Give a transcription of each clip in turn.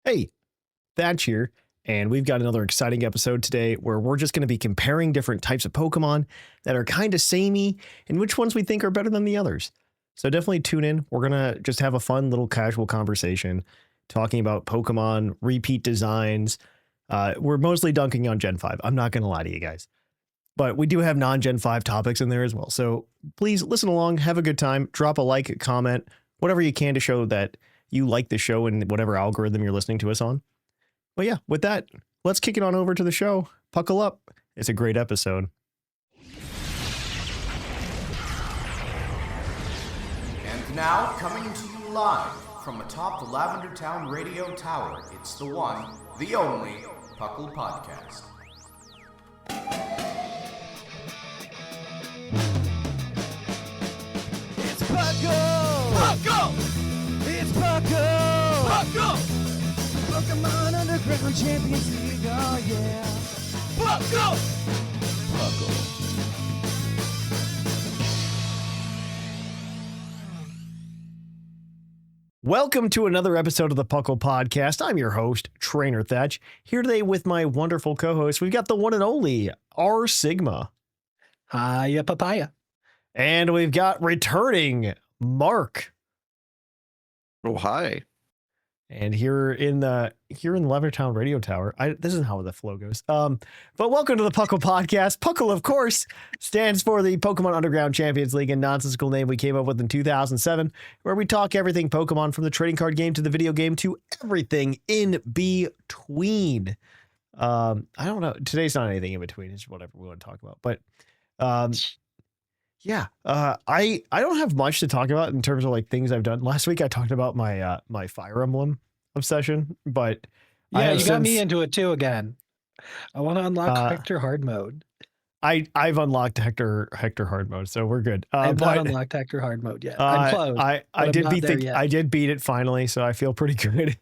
Hey, Thatch here, and we've got another exciting episode today where we're just going to be comparing different types of Pokemon that are kind of samey and which ones we think are better than the others. So definitely tune in. We're going to just have a fun little casual conversation talking about Pokemon, repeat designs. We're mostly dunking on Gen 5. I'm not going to lie to you guys. But we do have non-Gen 5 topics in there as well. So please listen along, have a good time, drop a like, a comment, whatever you can to show that you like the show and whatever algorithm you're listening to us on. But yeah, with that, let's kick it on over to the show. Buckle up. It's a great episode. And now, coming to you live from atop the Lavender Town Radio Tower, it's the one, the only, PokePodcast. It's Puckle! Puckle! It's Puckle! Puckle! Pokemon Underground Champions League, oh yeah! Puckle! Puckle. Welcome to another episode of the Puckle Podcast. I'm your host, Trainer Thatch, here today with my wonderful co-host. We've got the one and only R Sigma. Hiya, papaya. And we've got returning Mark. Oh, hi. And here in the Lavender Town Radio Tower, this isn't how the flow goes. But welcome to the Puckle Podcast. Puckle, of course, stands for the Pokemon Underground Champions League, a nonsensical name we came up with in 2007, where we talk everything Pokemon from the trading card game to the video game to everything in between. I don't know. Today's not anything in between. It's whatever we want to talk about. But yeah, I don't have much to talk about in terms of like things I've done. Last week I talked about my my Fire Emblem obsession, but yeah, you got me into it too again. I want to unlock Hector Hard Mode. I've unlocked Hector Hard Mode, so we're good. I've not unlocked Hector Hard Mode yet. I'm close. I did beat it finally, so I feel pretty good.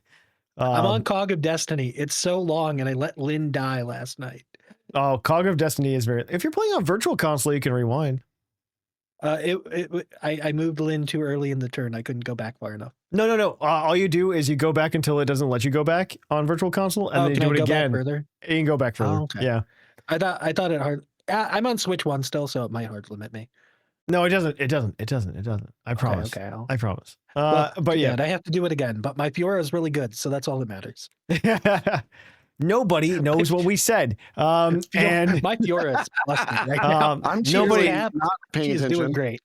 I'm on Cog of Destiny. It's so long, and I let Lynn die last night. Oh, Cog of Destiny is very. If you're playing on Virtual Console, you can rewind. I moved Lynn too early in the turn. I couldn't go back far enough. No. All you do is you go back until it doesn't let you go back on Virtual Console, and then you do it again. Further? You can go back further. Oh, okay. Yeah. I thought it hard. I'm on Switch 1 still, so it might hard limit me. No, it doesn't. It doesn't. I promise. Okay. I promise. But yeah, I have to do it again. But my Fiora is really good, so that's all that matters. Nobody knows what we said. And my Fiora is busted right now. I'm nobody not paying attention. Doing great.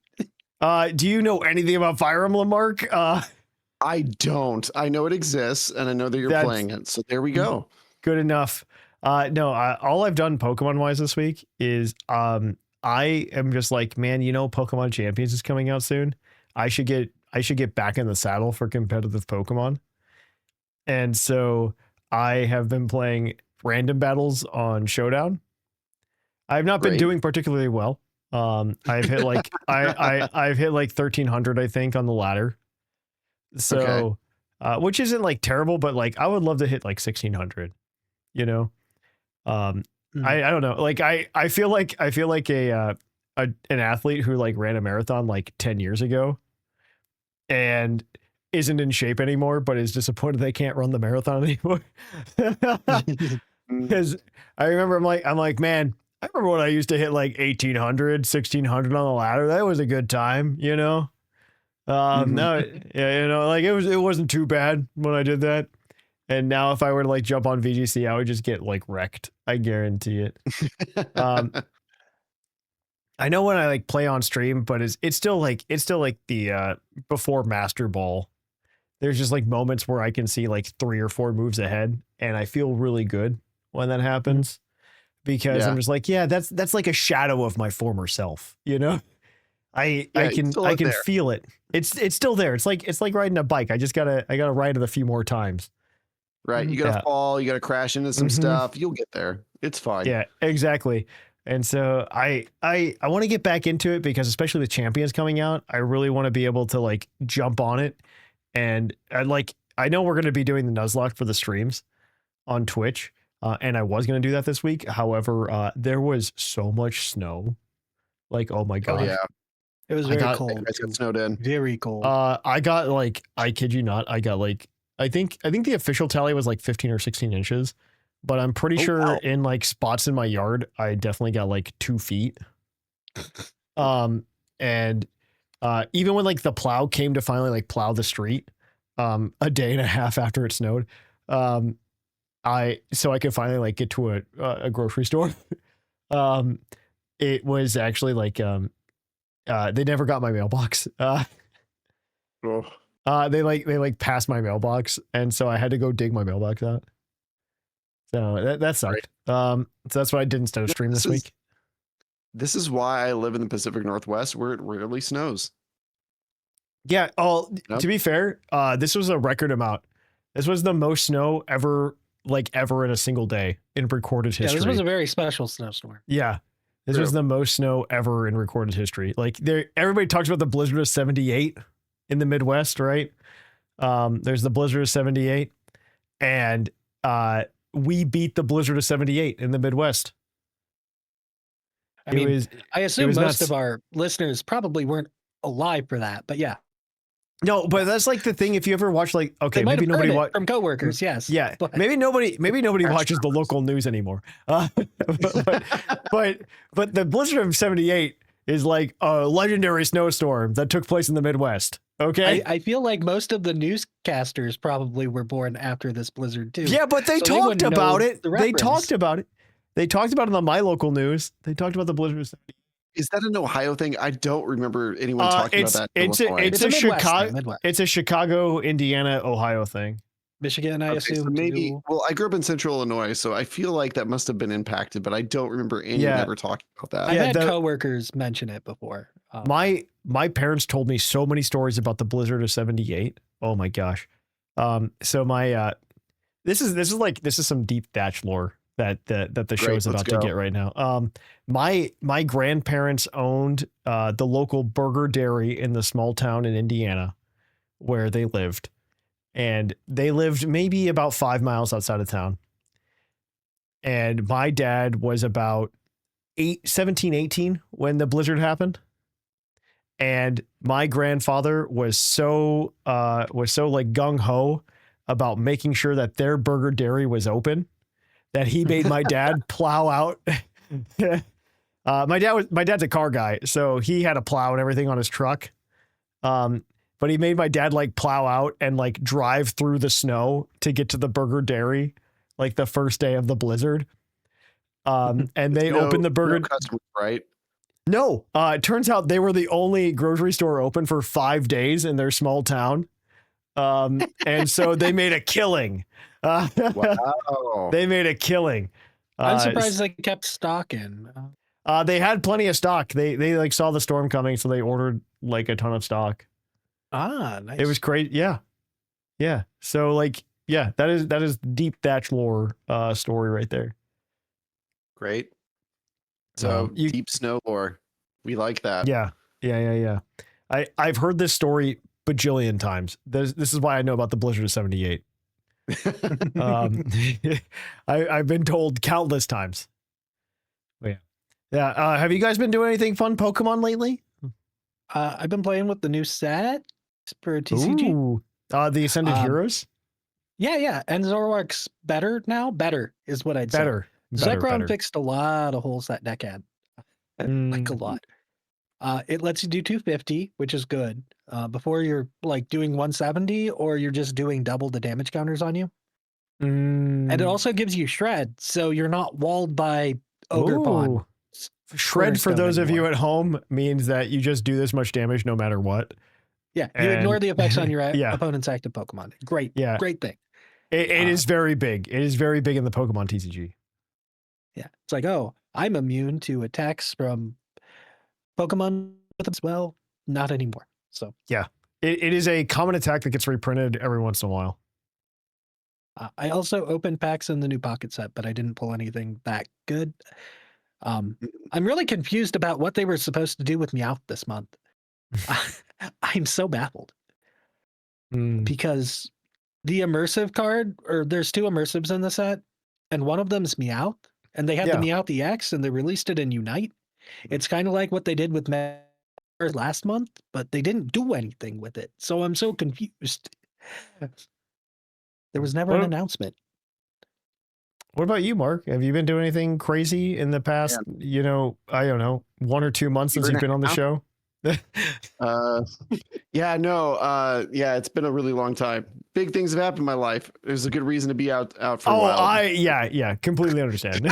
Do you know anything about Fire Emblem, Mark? I don't. I know it exists, and I know that you're playing it. So there we go. Good enough. No, all I've done Pokemon-wise this week is I am just like, man, Pokemon Champions is coming out soon. I should get back in the saddle for competitive Pokemon. And so I have been playing random battles on Showdown. I've not been doing particularly well. I've hit like I've hit like 1300, I think, on the ladder. So, which isn't like terrible, but like I would love to hit like 1600. I don't know. Like I feel like an athlete who like ran a marathon like 10 years ago and isn't in shape anymore, but is disappointed they can't run the marathon anymore. Because I remember I'm like, man, I remember when I used to hit like 1800, 1600 on the ladder. That was a good time, No, yeah, like it wasn't too bad when I did that. And now if I were to like jump on VGC, I would just get like wrecked. I guarantee it. I know when I like play on stream, but it's still like the before Master Ball. There's just like moments where I can see like 3 or 4 moves ahead, and I feel really good when that happens because I'm just like, yeah, that's like a shadow of my former self, I can feel it. It's still there. It's like riding a bike. I gotta ride it a few more times. Right. You gotta fall, you gotta crash into some stuff. You'll get there. It's fine. Yeah, exactly. And so I want to get back into it because especially with Champions coming out, I really want to be able to like jump on it. And I know we're going to be doing the Nuzlocke for the streams on Twitch. And I was going to do that this week. However, there was so much snow. Like, oh my God. Oh, yeah. It was very cold. I got snowed in. Very cold. I got like, I kid you not, I got like I think the official tally was like 15 or 16 inches, but I'm pretty sure wow. in like spots in my yard, I definitely got like 2 feet. And even when like the plow came to finally like plow the street, a day and a half after it snowed, so I could finally like get to a grocery store. It was actually like, they never got my mailbox. Oh. They passed my mailbox, and so I had to go dig my mailbox out. So that sucked. So that's what I did instead of stream this week. This is why I live in the Pacific Northwest, where it rarely snows. Yeah. Oh, to be fair, this was a record amount. This was the most snow ever in a single day in recorded history. Yeah, this was a very special snowstorm. Yeah. This was the most snow ever in recorded history. Like everybody talks about the blizzard of 78 in the Midwest, right? There's the blizzard of 78, and we beat the blizzard of 78 in the Midwest. I assume most of our listeners probably weren't alive for that, but yeah. No, but that's like the thing. If you ever watch, like, okay, maybe nobody watch from coworkers, yes. Yeah, but maybe nobody watches the local news anymore. But the blizzard of 78 is like a legendary snowstorm that took place in the Midwest. Okay, I feel like most of the newscasters probably were born after this blizzard too. Yeah, but they talked about it. They talked about it. They talked about it on my local news. They talked about the blizzard of 78. Is that an Ohio thing? I don't remember anyone talking about that. It's a Chicago, Indiana, Ohio thing. Michigan, I assume. So maybe. Well, I grew up in Central Illinois, so I feel like that must have been impacted, but I don't remember anyone ever talking about that. I've had coworkers mention it before. My parents told me so many stories about the blizzard of 78. Oh my gosh. So my this is some deep Thatch lore that the show is about to get right now. My grandparents owned the local burger dairy in the small town in Indiana where they lived. And they lived maybe about 5 miles outside of town. And my dad was about 17, 18 when the blizzard happened. And my grandfather was so like gung ho about making sure that their burger dairy was open that he made my dad plow out. My dad's a car guy, so he had a plow and everything on his truck. But he made my dad like plow out and like drive through the snow to get to the burger dairy, like the first day of the blizzard. And they opened the burger. No customers, right? No, it turns out they were the only grocery store open for 5 days in their small town. And so they made a killing. Wow. They made a killing. I'm surprised they kept stocking. They had plenty of stock. They like saw the storm coming, so they ordered like a ton of stock. Ah, nice. It was great. Yeah. Yeah. So like, yeah, that is deep Thatch lore story right there. Great. So deep snow lore. We like that. Yeah. I've heard this story bajillion times. This is why I know about the blizzard of 78. I've been told countless times. But yeah. Have you guys been doing anything fun Pokemon lately? I've been playing with the new set for TCG. Ooh, the Ascended Heroes. Yeah, and Zoroark's better now. Better is what I'd say. Zekrom fixed a lot of holes that deck had, like a lot. It lets you do 250, which is good. Before you're like doing 170, or you're just doing double the damage counters on you. And it also gives you Shred, so you're not walled by Ogre Pond. Shred, for those of you at home, means that you just do this much damage no matter what. Yeah, you ignore the effects on your opponent's active Pokemon. Great thing. It is very big. It is very big in the Pokemon TCG. Yeah, it's like, oh, I'm immune to attacks from Pokemon with them. Well, not anymore. So yeah, it is a common attack that gets reprinted every once in a while. I also opened packs in the new Pocket set, but I didn't pull anything that good. I'm really confused about what they were supposed to do with Meowth this month. I'm so baffled because the immersive card, or there's 2 immersives in the set, and one of them's Meowth, and they had the Meowth EX, and they released it in Unite. It's kind of like what they did with last month, but they didn't do anything with it. So I'm so confused. There was never an announcement. What about you, Mark? Have you been doing anything crazy in the past, I don't know, 1 or 2 months since you've been on the show? It's been a really long time. Big things have happened in my life. There's a good reason to be out for a while. Completely understand.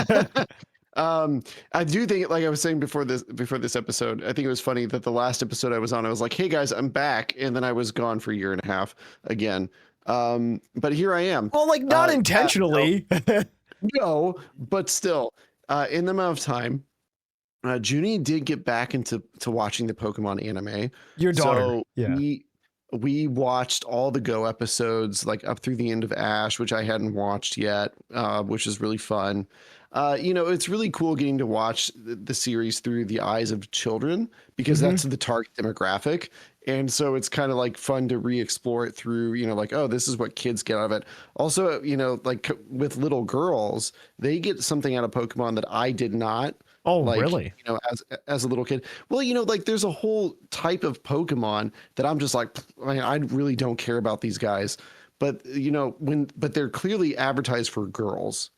I do think, like I was saying before this episode, I think it was funny that the last episode I was on, I was like, hey guys, I'm back. And then I was gone for a year and a half again. But here I am. Well, like not intentionally. No, but still, in the amount of time, Junie did get back into watching the Pokemon anime. Your daughter. So we watched all the Go episodes, like up through the end of Ash, which I hadn't watched yet, which is really fun. It's really cool getting to watch the series through the eyes of children because that's the target demographic. And so it's kind of like fun to re-explore it through, like, oh, this is what kids get out of it. Also, like with little girls, they get something out of Pokemon that I did not. Oh, like, really? As a little kid. Well, like there's a whole type of Pokemon that I'm just like, I really don't care about these guys. But, but they're clearly advertised for girls.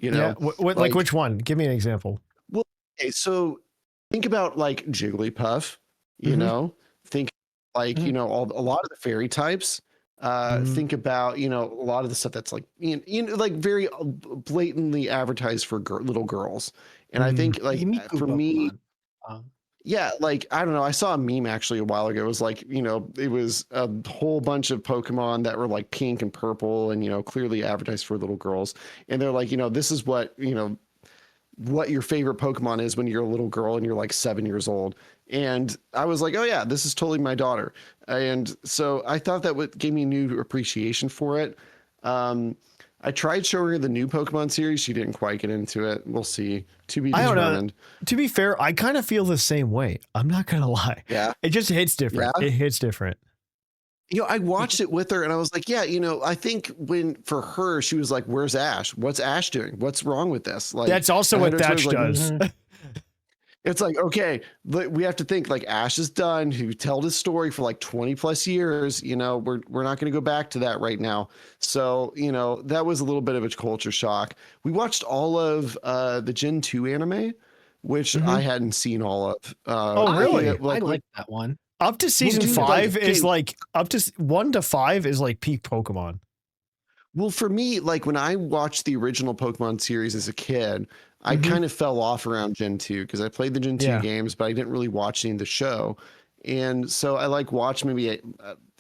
Yeah. Like which one? Give me an example. Well, okay, so think about like Jigglypuff, think like, a lot of the fairy types, think about, a lot of the stuff that's like, like very blatantly advertised for little girls. And I think like for me, like, I don't know. I saw a meme actually a while ago. It was like, it was a whole bunch of Pokemon that were like pink and purple and, clearly advertised for little girls. And they're like, this is what, what your favorite Pokemon is when you're a little girl and you're like 7 years old. And I was like, oh yeah, this is totally my daughter. And so I thought that gave me a new appreciation for it. I tried showing her the new Pokemon series. She didn't quite get into it. We'll see. To be determined. I don't know. To be fair, I kind of feel the same way. I'm not going to lie. Yeah. It just hits different. Yeah. It hits different. I watched it with her and I was like, yeah, I think for her, she was like, where's Ash? What's Ash doing? What's wrong with this? Like, that's also what Thatch does. It's like, okay, we have to think like Ash is done, who told his story for like 20 plus years. We're not going to go back to that right now. So, that was a little bit of a culture shock. We watched all of the Gen 2 anime, which I hadn't seen all of. Oh, really? I like that one. Up to season 5 is like, up to 1 to 5 is like peak Pokemon. Well, for me, like when I watched the original Pokemon series as a kid, I kind of fell off around Gen 2 because I played the Gen 2 games, but I didn't really watch any of the show. And so I like watched maybe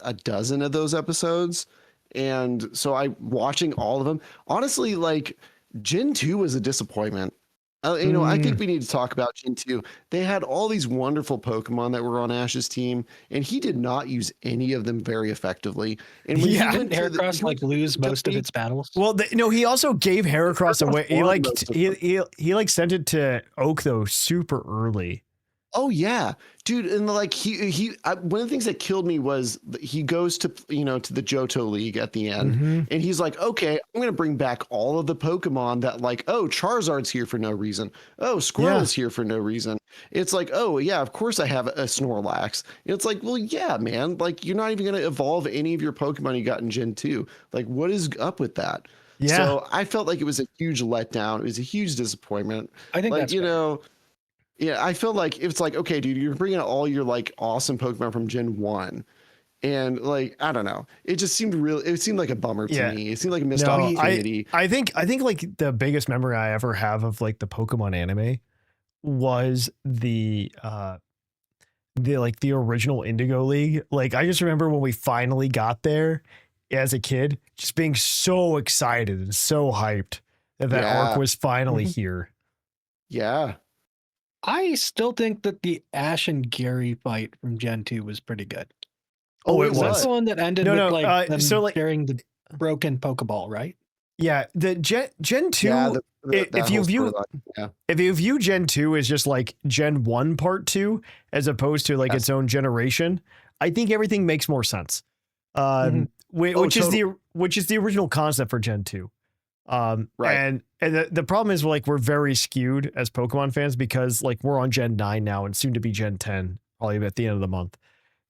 a dozen of those episodes. And so watching all of them, honestly, like Gen 2 was a disappointment. I think we need to talk about Gen 2. They had all these wonderful Pokemon that were on Ash's team, and he did not use any of them very effectively. And when didn't Heracross lose most of its battles? Well, he also gave Heracross away. He like sent it to Oak though super early. Oh yeah, dude. And like one of the things that killed me was he goes to, to the Johto League at the end and he's like, okay, I'm going to bring back all of the Pokemon that like, oh, Charizard's here for no reason. Oh, Squirtle's here for no reason. It's like, oh yeah, of course I have a Snorlax. And it's like, well, yeah, man, like you're not even going to evolve any of your Pokemon you got in Gen 2. Like what is up with that? Yeah. So I felt like it was a huge letdown. It was a huge disappointment. I think that's yeah, I feel like it's like, okay, dude, you're bringing out all your like awesome Pokemon from Gen 1. And like, I don't know. It just seemed it seemed like a bummer to me. It seemed like a missed opportunity. I think like the biggest memory I ever have of like the Pokemon anime was the original Indigo League. Like I just remember when we finally got there as a kid, just being so excited and so hyped that arc was finally here. Yeah. I still think that the Ash and Gary fight from Gen 2 was pretty good. Oh, it was. That's the one that ended with them sharing the broken Pokeball, right? Yeah, the Gen 2. If you view Gen 2 as just like Gen 1 Part 2, as opposed to like its own generation, I think everything makes more sense. Which is the original concept for Gen 2. Right. And the problem is like we're very skewed as Pokemon fans because like we're on Gen 9 now and soon to be Gen 10 probably at the end of the month.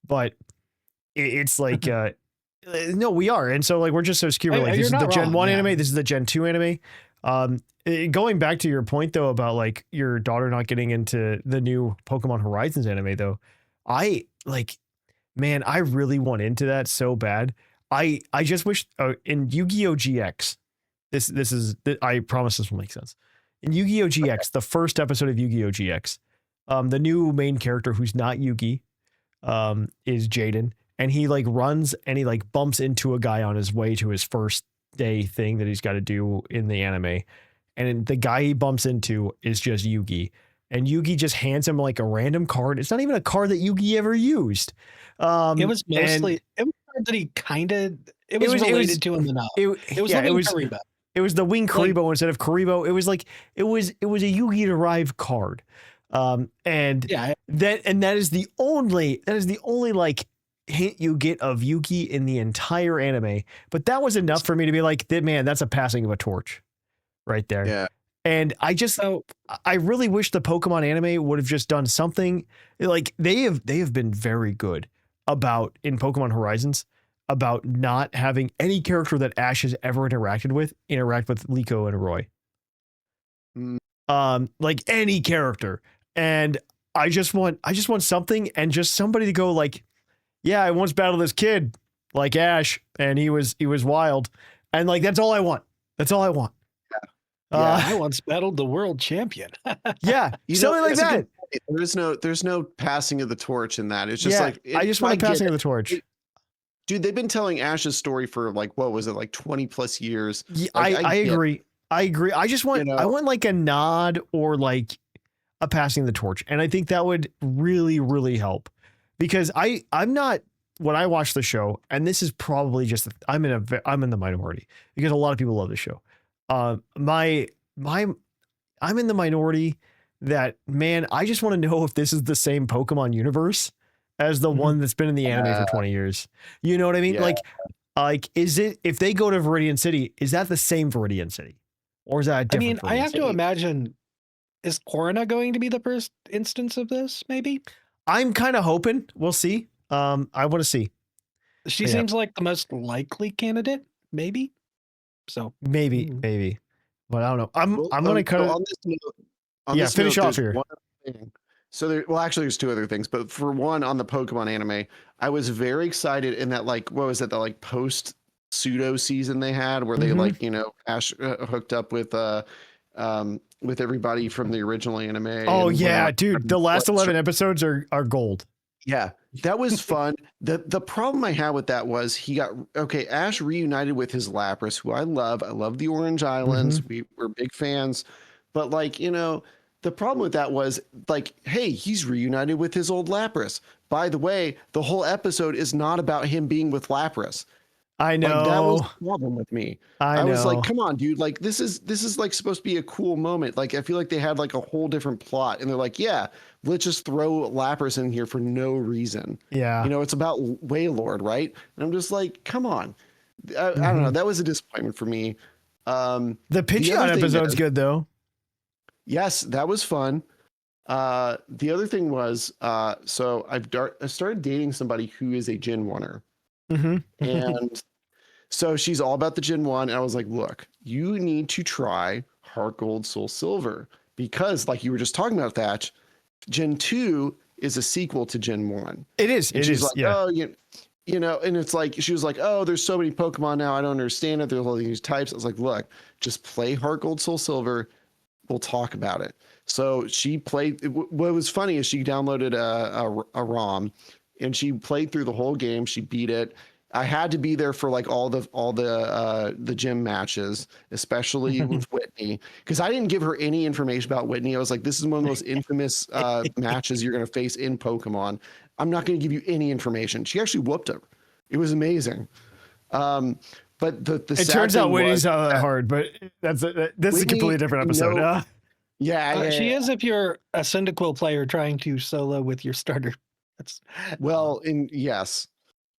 But it's like No, we are. And so like we're just so skewed. We're like, this is the Gen 1 anime, this is the Gen 2 anime. Going back to your point though about like your daughter not getting into the new Pokemon Horizons anime though, I really want into that so bad. I just wish in Yu-Gi-Oh! GX, I promise this will make sense. In Yu-Gi-Oh! GX, the first episode of Yu-Gi-Oh! GX, the new main character who's not Yugi, is Jaden, and he like runs and he like bumps into a guy on his way to his first day thing that he's got to do in the anime. And the guy he bumps into is just Yugi. And Yugi just hands him like a random card. It's not even a card that Yugi ever used. It was mostly it was a card that he kind of related to him enough. It was Karibo. It was the Wing Karibo instead of Karibo. It was like it was a Yugi derived card. That is the only like hint you get of Yugi in the entire anime. But that was enough for me to be like, man, that's a passing of a torch right there. Yeah. And I really wish the Pokemon anime would have just done something like they have been very good about in Pokemon Horizons about not having any character that Ash has ever interact with Liko and Roy. Like any character. And I just want something and just somebody to go like, yeah, I once battled this kid like Ash and he was wild. And like, that's all I want. That's all I want. I once battled the world champion. Yeah, something like that. There's no passing of the torch in that. It's just I just want a passing of the torch. Dude, they've been telling Ash's story for like, what was it, like 20 plus years? Yeah, I agree. I agree. I just want I want like a nod or like a passing of the torch, and I think that would really, really help because I'm not when I watch the show, and this is probably just I'm in the minority because a lot of people love the show. I'm in the minority that, man, I just want to know if this is the same Pokemon universe as the one that's been in the anime for 20 years. You know what I mean? Yeah. Like, is it, if they go to Viridian City, is that the same Viridian City? Or is that a different I have to imagine, is Corona going to be the first instance of this, maybe? I'm kind of hoping. We'll see. I want to see. She seems like the most likely candidate, maybe. So maybe, but I don't know. I'm going to cut it. Finish off here. So there's two other things, but for one, on the Pokemon anime, I was very excited in that, like, what was it, that like post pseudo season they had where they like, Ash hooked up with everybody from the original anime. Oh yeah, dude, the last 11 episodes are gold. Yeah, that was fun. The problem I had with that was Ash reunited with his Lapras, who I love. I love the Orange Islands. We're big fans. But like, the problem with that was like, hey, he's reunited with his old Lapras. By the way, the whole episode is not about him being with Lapras. I know. Like, that was the problem with me. I was like, come on, dude. Like, this is like supposed to be a cool moment. Like, I feel like they had like a whole different plot, and they're like, yeah, let's just throw Lapras in here for no reason. Yeah. It's about Wailord, right? And I'm just like, come on. I don't know. That was a disappointment for me. The Pidgeot episode's good though. Yes, that was fun. The other thing was, so I started dating somebody who is a Gen 1er. And so she's all about the Gen 1. And I was like, look, you need to try Heart Gold, Soul Silver, because like you were just talking about, Thatch, Gen 2 is a sequel to Gen 1. It is. And she's like, oh, and it's like, she was like, oh, there's so many Pokemon now. I don't understand it. There's all these types. I was like, look, just play Heart Gold, Soul Silver. We'll talk about it. So she played. What was funny is she downloaded a ROM, and she played through the whole game. She beat it. I had to be there for like all the gym matches, especially with Whitney, because I didn't give her any information about Whitney. I was like, this is one of the most infamous matches you're going to face in Pokemon. I'm not going to give you any information. She actually whooped her. It was amazing. But it turns out Whitney's not that hard, but that's a completely different episode. She is if you're a Cyndaquil player trying to solo with your starter. Yes.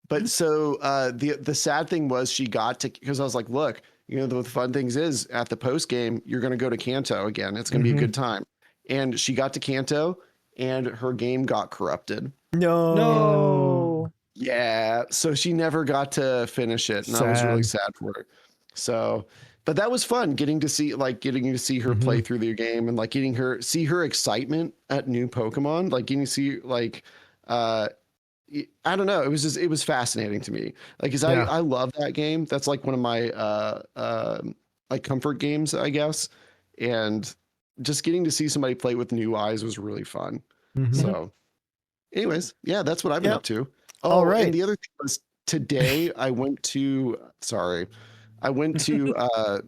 But so the sad thing was she got to, because I was like, look, the fun things is at the post game, you're going to go to Kanto again. It's going to be a good time. And she got to Kanto and her game got corrupted. No. Yeah, so she never got to finish it, and I was really sad for her. So, but that was fun getting to see her play through the game and like see her excitement at new Pokemon, like getting to see like I don't know, it was fascinating to me. Like, I love that game. That's like one of my like comfort games, I guess. And just getting to see somebody play with new eyes was really fun. So, anyways, yeah, that's what I've been up to. Oh, all right. And the other thing was today I went to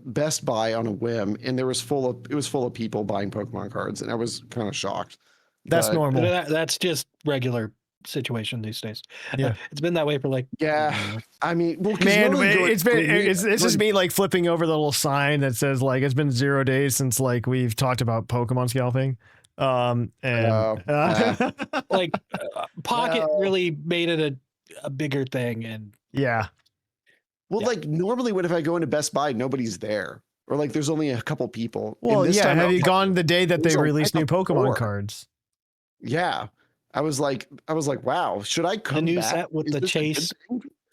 Best Buy on a whim, and it was full of people buying Pokemon cards, and I was kind of shocked. That's normal. That's just regular situation these days. Yeah, it's been that way for like. I mean, well, man, it's just me like flipping over the little sign that says like it's been 0 days since like we've talked about Pokemon scalping. Like Pocket really made it a bigger thing, and like normally if I go into Best Buy, nobody's there, or like there's only a couple people. Well, have you gone the day that they released new Pokemon cards? Yeah, I was like, wow, should I come? The new back? set with the chase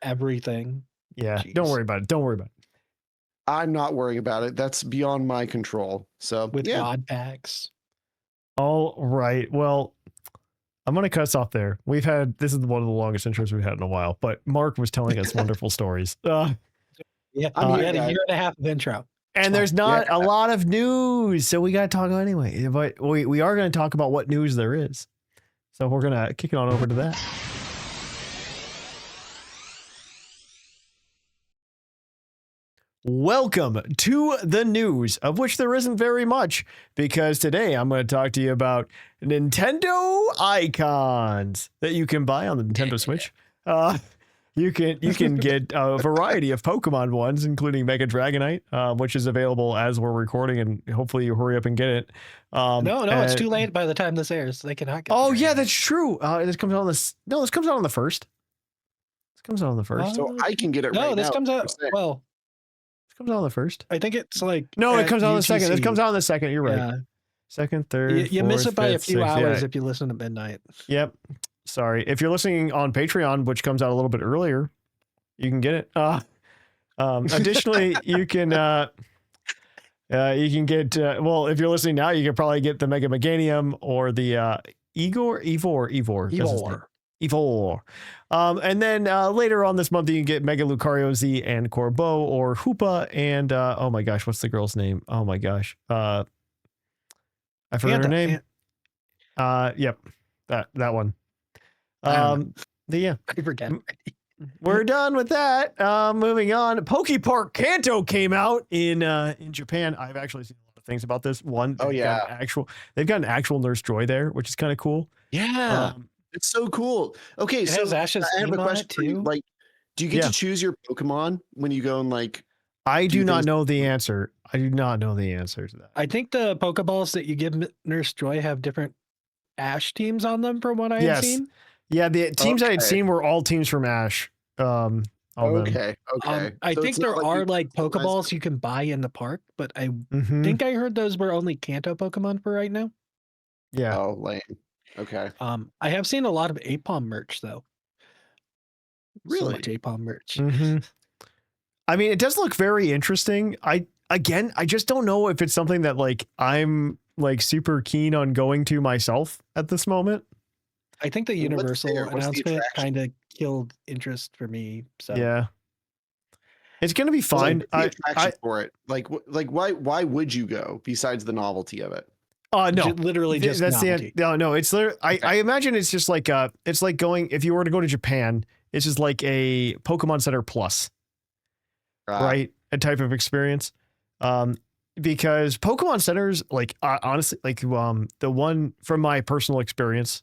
everything. Yeah, jeez. Don't worry about it. I'm not worrying about it. That's beyond my control. So with God packs. All right. Well, I'm going to cut us off there. This is one of the longest intros we've had in a while, but Mark was telling us wonderful stories. We had a year and a half of intro. And there's not a lot of news, so we got to talk anyway. But we are going to talk about what news there is. So we're going to kick it on over to that. Welcome to the news, of which there isn't very much, because today I'm going to talk to you about Nintendo icons that you can buy on the Nintendo Switch. You can get a variety of Pokemon ones, including Mega Dragonite, which is available as we're recording, and hopefully you hurry up and get it. No, it's too late by the time this airs. They cannot get. Oh yeah, that's true. This comes out on this. No, this comes out on the 1st. This comes out on the 1st. So I can get it. No, right this now, comes out. Well, this comes out on the 1st. I think it's like no, it comes out on the 2nd. This comes out on the 2nd. You're right. Yeah. 2nd, 3rd. You miss it by a few 6th, hours if you listen to midnight. Yep. Sorry. If you're listening on Patreon, which comes out a little bit earlier, you can get it. Additionally, you can get, well, if you're listening now, you can probably get the Mega Meganium or the Evor. And then later on this month, you can get Mega Lucario Z and Corbeau or Hoopa and, oh my gosh, what's the girl's name? Oh my gosh. I forgot her name. Yep. That one. I forget. We're done with that. Moving on. Pokepark Kanto came out in Japan. I've actually seen a lot of things about this. One, they've got an actual Nurse Joy there, which is kind of cool. Yeah, it's so cool. Okay, so I have a question for you. Like, do you get to choose your Pokemon when you go and like? I do not know the answer. I do not know the answer to that. I think the Pokeballs that you give Nurse Joy have different Ash teams on them, from what I had seen. Yeah, the teams I had seen were all teams from Ash. Okay. I think there are like Pokeballs you can buy in the park, but I think I heard those were only Kanto Pokemon for right now. Yeah. Oh, lame. Okay. I have seen a lot of Apom merch though. Really? So much Apom merch. I mean, it does look very interesting. I just don't know if it's something that like I'm like super keen on going to myself at this moment. I think the Universal announcement kind of killed interest for me. So yeah, it's gonna be fine. Attraction for it, like why would you go besides the novelty of it? No, literally just that's novelty. No. It's literally. I imagine it's just like it's like going if you were to go to Japan. It's just like a Pokemon Center Plus, right? A type of experience. Because Pokemon Centers, like honestly, like the one from my personal experience.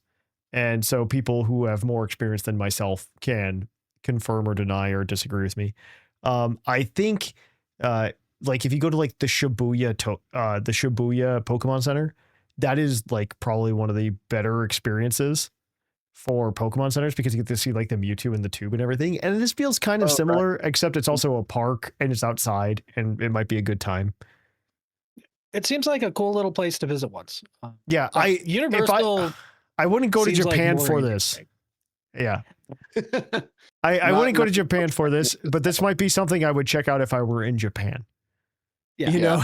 And so people who have more experience than myself can confirm or deny or disagree with me. I think like if you go to like the Shibuya Pokemon Center, that is like probably one of the better experiences for Pokemon Centers because you get to see like the Mewtwo in the tube and everything. And this feels kind of similar, except it's also a park and it's outside and it might be a good time. It seems like a cool little place to visit once. Yeah, Universal. I wouldn't go to Japan like for this. Yeah. I wouldn't go to Japan for this, but this might be something I would check out if I were in Japan. Yeah. You know?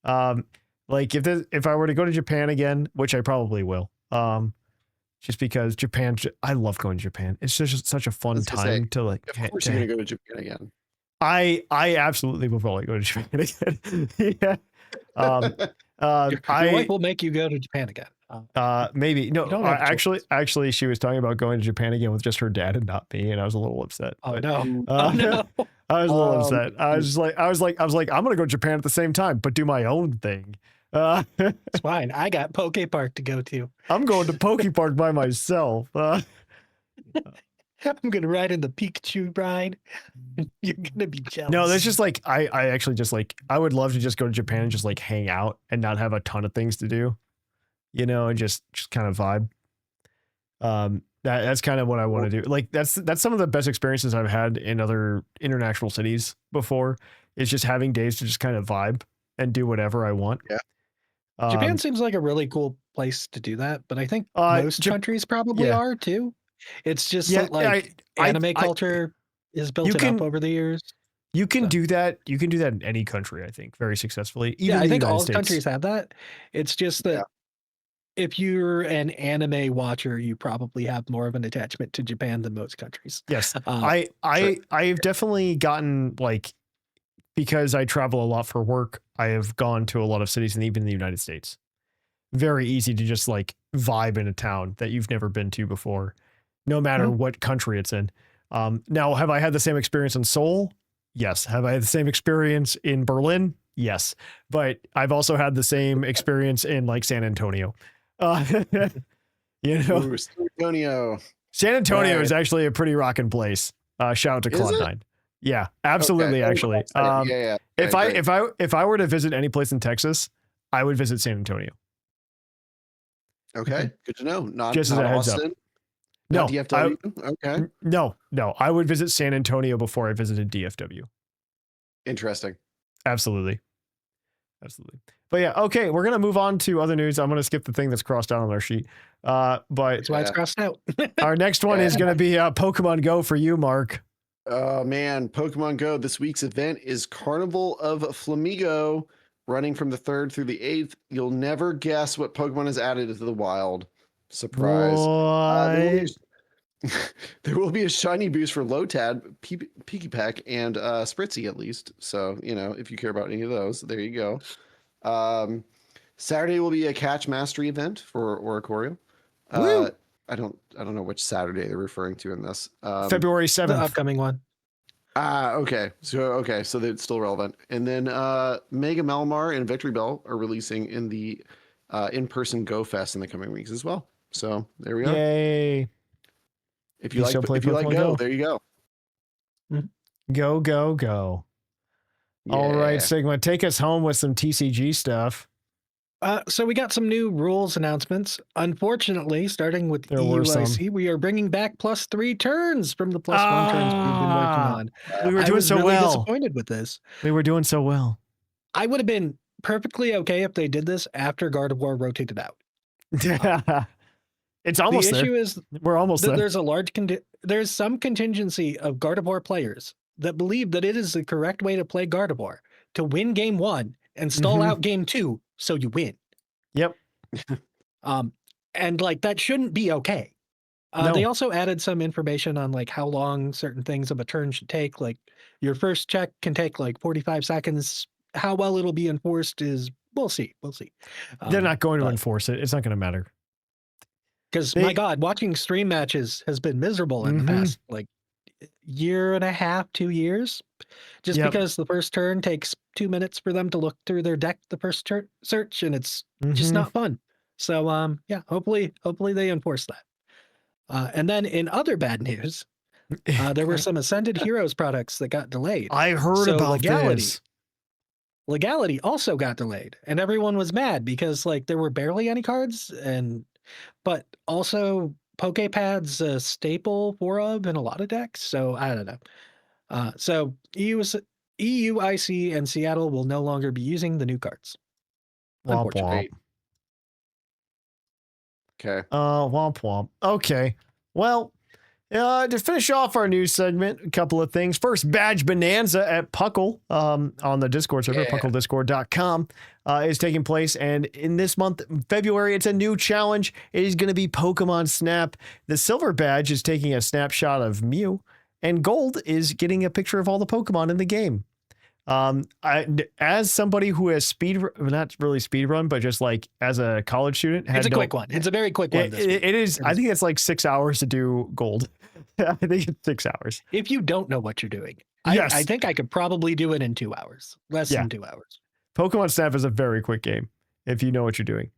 Okay. Like if I were to go to Japan again, which I probably will, just because Japan, I love going to Japan. It's just such a fun time to like. Of course, you're gonna go to Japan again. I absolutely will probably go to Japan again. Yeah. Your wife will make you go to Japan again. Maybe no. You don't have a choice. Actually, she was talking about going to Japan again with just her dad and not me, and I was a little upset. Oh but, no! Oh no! I was a little upset. I was like, I'm gonna go to Japan at the same time, but do my own thing. It's fine. I got Poke Park to go to. I'm going to Poke Park by myself. I'm gonna ride in the Pikachu ride. You're gonna be jealous. No, that's just like I actually just like I would love to just go to Japan and just like hang out and not have a ton of things to do, you know, and just kind of vibe. That's kind of what I want to do. Like that's some of the best experiences I've had in other international cities before. Is just having days to just kind of vibe and do whatever I want. Yeah. Japan seems like a really cool place to do that, but I think most countries probably are too. It's just that like anime culture is built up over the years. You can do that. You can do that in any country, I think, very successfully. Even I think United all States. countries have that. It's just that if you're an anime watcher, you probably have more of an attachment to Japan than most countries. Yes. I've definitely gotten like, because I travel a lot for work, I have gone to a lot of cities and even in the United States. Very easy to just like vibe in a town that you've never been to before, no matter what country it's in. Now, have I had the same experience in Seoul? Yes. Have I had the same experience in Berlin? Yes. But I've also had the same experience in like San Antonio. You know, Ooh, San Antonio is actually a pretty rocking place. Shout out to Cloud9. Yeah, absolutely. Okay. Actually, if I were to visit any place in Texas, I would visit San Antonio. Okay, good to know. Not just as a heads up. No, DFW. Okay. No, I would visit San Antonio before I visited DFW. Interesting. Absolutely. But yeah, okay, we're gonna move on to other news. I'm gonna skip the thing that's crossed out on our sheet. But that's why it's crossed out. Our next one is gonna be Pokemon Go for you, Mark. Oh man, Pokemon Go. This week's event is Carnival of Flamigo, running from the 3rd through the 8th. You'll never guess what Pokemon is added to the wild. Surprise. There will be a shiny boost for Lotad, Pikipek, and Spritzy at least. So, you know, if you care about any of those, there you go. Saturday will be a catch mastery event for Oricorio. I don't know which Saturday they're referring to in this. February 7th. The upcoming one. Okay. So it's still relevant. And then Mega Malamar and Victory Bell are releasing in the in-person Go Fest in the coming weeks as well. So there we are. Yay. If you like Go, there you go. Go. Yeah. All right, Sigma, take us home with some TCG stuff. So we got some new rules announcements. Unfortunately, starting with EUIC, we are bringing back +3 turns from the +1 turns we've been working on. We were doing so really well. Disappointed with this. We were doing so well. I would have been perfectly okay if they did this after Gardevoir rotated out. It's almost there. The issue is we're almost there. There's some contingency of Gardevoir players that believe that it is the correct way to play Gardevoir, to win game 1 and stall out game 2 so you win. Yep. And like that shouldn't be okay. No. They also added some information on like how long certain things of a turn should take. Like your first check can take like 45 seconds. How well it'll be enforced is we'll see. They're not going to enforce it. It's not going to matter. Because my God, watching stream matches has been miserable in the past like year and a half, 2 years, just because the first turn takes 2 minutes for them to look through their deck, the first search, and it's just not fun. So hopefully they enforce that. And then in other bad news, there were some Ascended Heroes products that got delayed. I heard about this. Legality also got delayed, and everyone was mad because like there were barely any cards, but also Pokepad's a staple for in a lot of decks. So I don't know. So EUIC and Seattle will no longer be using the new cards. Unfortunately. Okay. Womp womp. Okay. Well, To finish off our news segment, a couple of things. First, Badge Bonanza at PuCL on the Discord server, pucldiscord.com, is taking place. And in this month, February, it's a new challenge. It is going to be Pokemon Snap. The Silver Badge is taking a snapshot of Mew, and Gold is getting a picture of all the Pokemon in the game. As somebody who has not really speed run, but just like as a college student, it's a quick one. It's a very quick one. It is. I think it's like 6 hours to do Gold. I think it's 6 hours. If you don't know what you're doing, yes. I think I could probably do it in 2 hours, less than 2 hours. Pokemon Snap is a very quick game if you know what you're doing.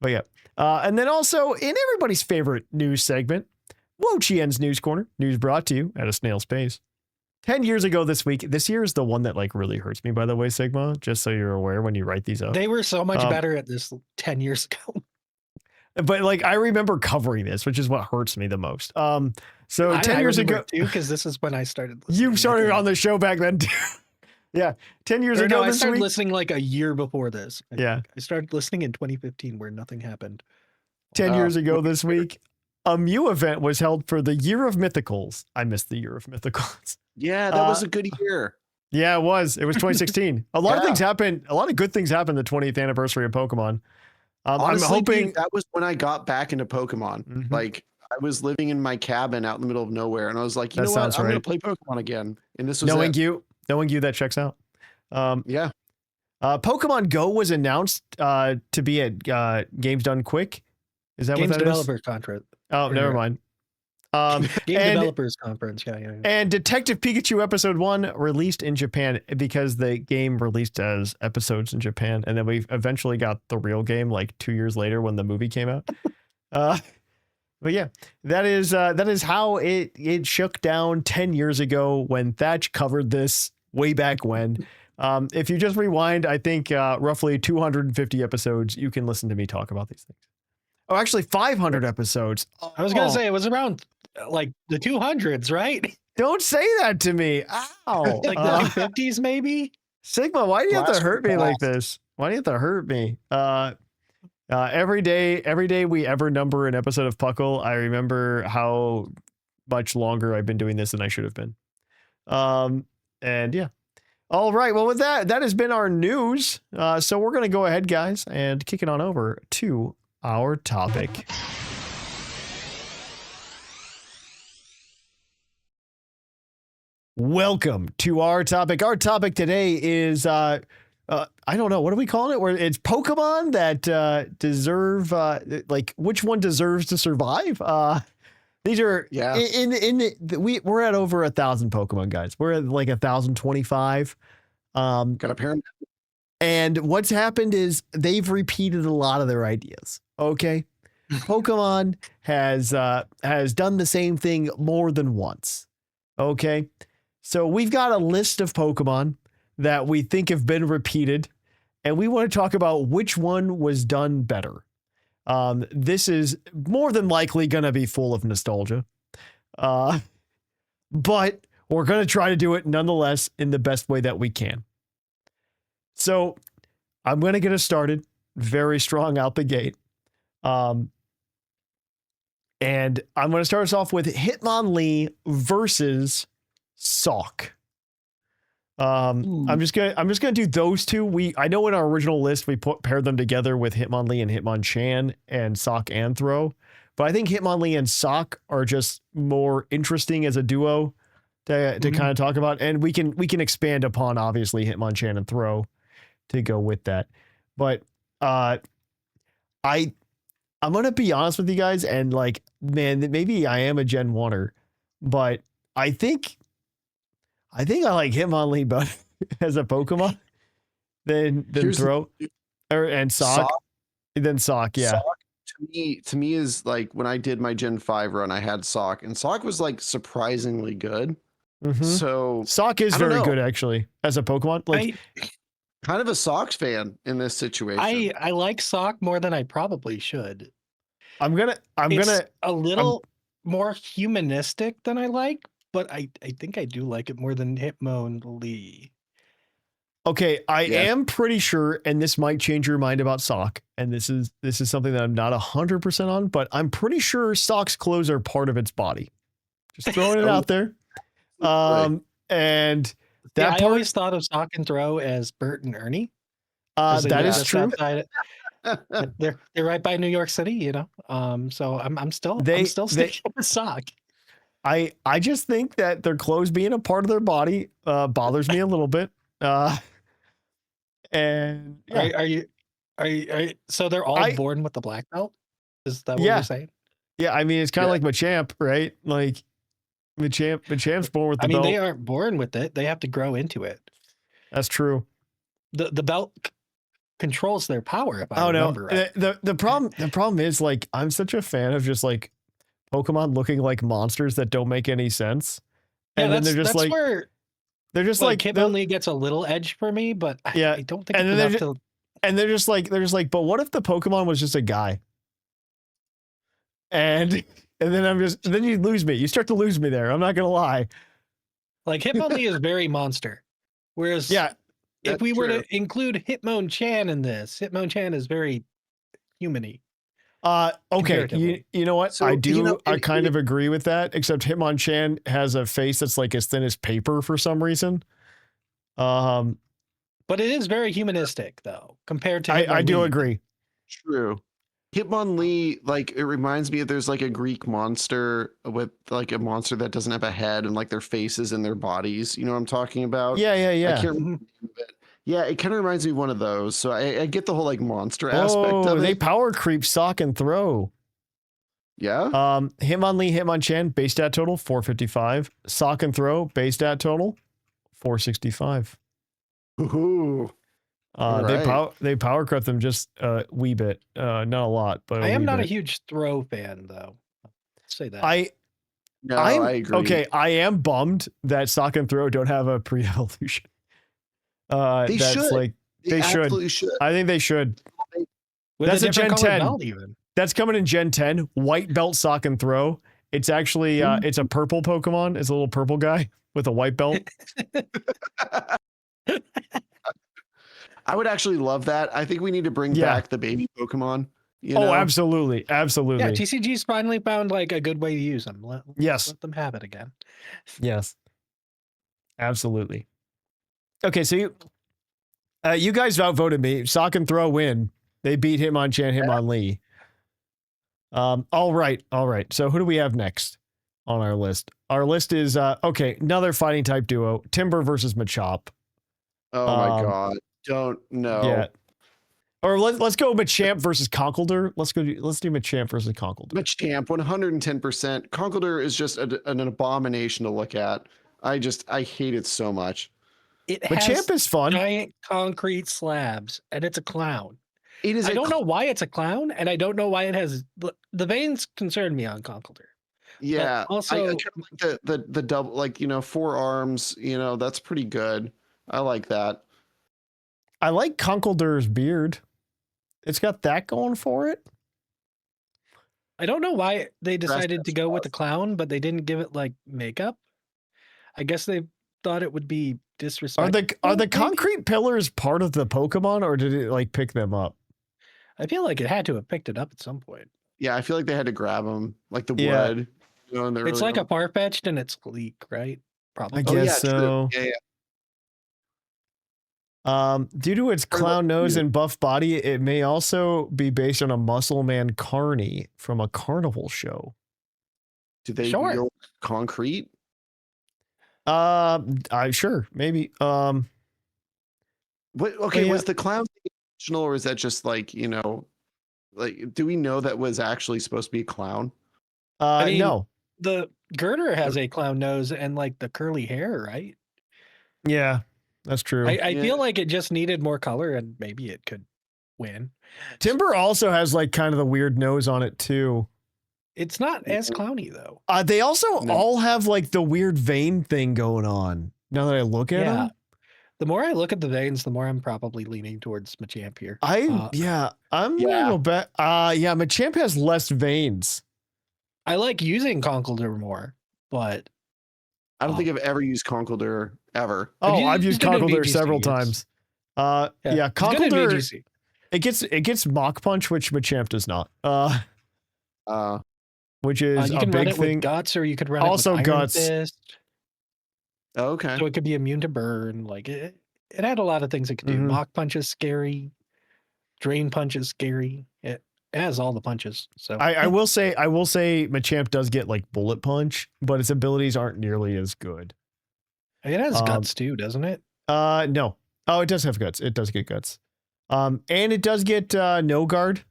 But yeah. And then also in everybody's favorite news segment, Wo-Chien's News Corner, news brought to you at a snail's pace. 10 years ago this week, this year is the one that like really hurts me, by the way, Sigma, just so you're aware when you write these up. They were so much better at this 10 years ago. But like, I remember covering this, which is what hurts me the most. So 10 years ago, too, because this is when I started listening. You started on the show back then too. Yeah. 10 years ago. No, I started listening like a year before this. I started listening in 2015 where nothing happened. 10 years ago this week, a Mew event was held for the Year of Mythicals. I missed the Year of Mythicals. Yeah, that was a good year. Yeah, it was. It was 2016. A lot of things happened. A lot of good things happened the 20th anniversary of Pokemon. Honestly, I'm hoping dude, that was when I got back into Pokemon. Mm-hmm. Like I was living in my cabin out in the middle of nowhere, and I was like, you know what? I'm going to play Pokemon again. And this was knowing you that checks out. Yeah. Pokemon Go was announced to be at Games Done Quick. Is that Games what that Developers Conference? Oh, never mind. Game Developers Conference. Yeah. And Detective Pikachu Episode 1 released in Japan because the game released as episodes in Japan, and then we eventually got the real game like 2 years later when the movie came out. But yeah, that is how it shook down 10 years ago when Thatch covered this way back when. If you just rewind, I think roughly 250 episodes, you can listen to me talk about these things. Oh, actually 500 episodes. I was going to say it was around like the 200s, right? Don't say that to me. Ow. Like the 50s maybe? Sigma, why do you have to hurt me like this? Why do you have to hurt me? Every day we ever number an episode of PuCL, I remember how much longer I've been doing this than I should have been. And yeah. All right. Well, with that has been our news. So we're going to go ahead, guys, and kick it on over to our topic. Welcome to our topic. Our topic today is, I don't know, what are we calling it? Where it's Pokemon that deserve, like which one deserves to survive? These are we're at over 1,000 Pokemon, guys. We're at like 1,025. Got a pair. And what's happened is they've repeated a lot of their ideas. Okay. Pokemon has done the same thing more than once. Okay. So we've got a list of Pokemon that we think have been repeated, and we want to talk about which one was done better. This is more than likely going to be full of nostalgia. But we're going to try to do it nonetheless in the best way that we can. So I'm going to get us started very strong out the gate. And I'm going to start us off with Hitmonlee versus Sawk. I'm just gonna do those two. I know in our original list we paired them together with Hitmonlee and Hitmonchan and Sawk Anthro, but I think Hitmonlee and Sawk are just more interesting as a duo to kind of talk about, and we can expand upon obviously Hitmonchan and Throw to go with that. But I'm gonna be honest with you guys, and like, man, maybe I am a Gen 1er, but I think I like Hitmonlee better as a Pokemon than Throw and Sawk. Then Sawk, yeah. Sawk, to me is like when I did my Gen 5 run, I had Sawk, and Sawk was like surprisingly good. Mm-hmm. So Sawk is very good actually as a Pokemon. Like kind of a Sawks fan in this situation. I like Sawk more than I probably should. I'm gonna a little more humanistic than I like, but I think I do like it more than Hitmonlee. Okay, I am pretty sure, and this might change your mind about Sawk, and this is something that I'm not 100% on, but I'm pretty sure Sawk's clothes are part of its body. Just throwing it out there. And that I always thought of Sock and Throw as Bert and Ernie. That is true. They're right by New York City, you know. So I'm still sticking with Sock. I just think that their clothes being a part of their body bothers me a little bit. And yeah. Are you so they're all born with the black belt? Is that what you're saying? Yeah, I mean it's kind of like Machamp, right? Like Machamp's born with the belt. They aren't born with it. They have to grow into it. That's true. The belt controls their power, if I remember right. The problem is, like, I'm such a fan of just like Pokemon looking like monsters that don't make any sense. And then they're just like they're just like Hitmonlee gets a little edge for me, but I don't think and it's enough to. And they're just like, but what if the Pokemon was just a guy? And then you lose me. You start to lose me there. I'm not gonna lie. Like Hitmonlee is very monster, whereas if we were to include Hitmonchan in this, Hitmonchan is very human-y. Okay, you know what? So, I kind of agree with that, except Hitmonchan has a face that's like as thin as paper for some reason. But it is very humanistic, though, compared to I do agree. True. Hitmonlee, like, it reminds me of there's like a Greek monster with like a monster that doesn't have a head and like their faces and their bodies. You know what I'm talking about? Yeah. I can't remember it. Yeah, it kind of reminds me of one of those. So I get the whole like monster aspect of it. They power creep Sock and Throw. Yeah. Hitmonlee, Hitmonchan, base stat total 455. Sock and Throw, base stat total 465. Ooh. They power crept them just a wee bit, not a lot, but I am not a huge Throw fan, though. I'll say that. I agree. Okay, I am bummed that Sock and Throw don't have a pre-evolution. They should. Like they should. I think they should. That's a Gen 10. Belt even. That's coming in Gen 10. White belt Sock and Throw. It's actually it's a purple Pokemon. It's a little purple guy with a white belt. I would actually love that. I think we need to bring back the baby Pokemon. You know? Absolutely. Yeah, TCG's finally found like a good way to use them. Let them have it again. Yes. Absolutely. Okay, so you guys outvoted me. Sock and Throw win. They beat Hitmonchan, Hitmonlee. All right. So who do we have next on our list? Our list is another fighting type duo, Timber versus Machop. Oh my god. Don't know. Yeah. Or let's go Machamp versus Conkeldurr. Let's do Machamp versus Conkeldurr. Machamp 110%. Conkeldurr is just an abomination to look at. I hate it so much. Machamp is fun. Giant concrete slabs, and it's a clown. It is. I don't know why it's a clown, and I don't know why it has the veins concern me on Conkeldurr. Yeah. But also, I like the double, like, you know, 4 arms. You know, that's pretty good. I like that. I like Conkeldurr's beard. It's got that going for it. I don't know why they decided to go with the clown, but they didn't give it like makeup. I guess they thought it would be disrespectful. Are the concrete pillars part of the Pokemon, or did it like pick them up? I feel like it had to have picked it up at some point. Yeah, I feel like they had to grab them, like the wood. You know, and it's really like a Farfetch'd and it's Gleek, right? Probably. I guess so. Yeah. Due to its clown nose and buff body, it may also be based on a Muscle Man Carney from a carnival show. Do they feel concrete? Sure, maybe. Was the clown intentional, or is that just like, you know, like, do we know that was actually supposed to be a clown? No. The girder has a clown nose and like the curly hair, right? Yeah. That's true. I feel like it just needed more color, and maybe it could win. Timber also has like kind of the weird nose on it too. It's not as clowny though. They also all have like the weird vein thing going on. Now that I look at them, the more I look at the veins, the more I'm probably leaning towards Machamp here. I'm a little bit. Machamp has less veins. I like using Conkeldurr more, but I don't think I've ever used Conkeldurr ever. I've used Conkeldurr several times. Conkeldurr. It gets Mach Punch, which Machamp does not. which is you a can run big it thing. with guts, or you could run Also it with guts. Iron Fist. Okay. So it could be immune to burn. Like it had a lot of things it could do. Mach punch is scary. Drain punch is scary. It has all the punches. So I will say Machamp does get like bullet punch, but its abilities aren't nearly as good. It has guts too, doesn't it? No. Oh, it does have guts. It does get guts. And it does get no guard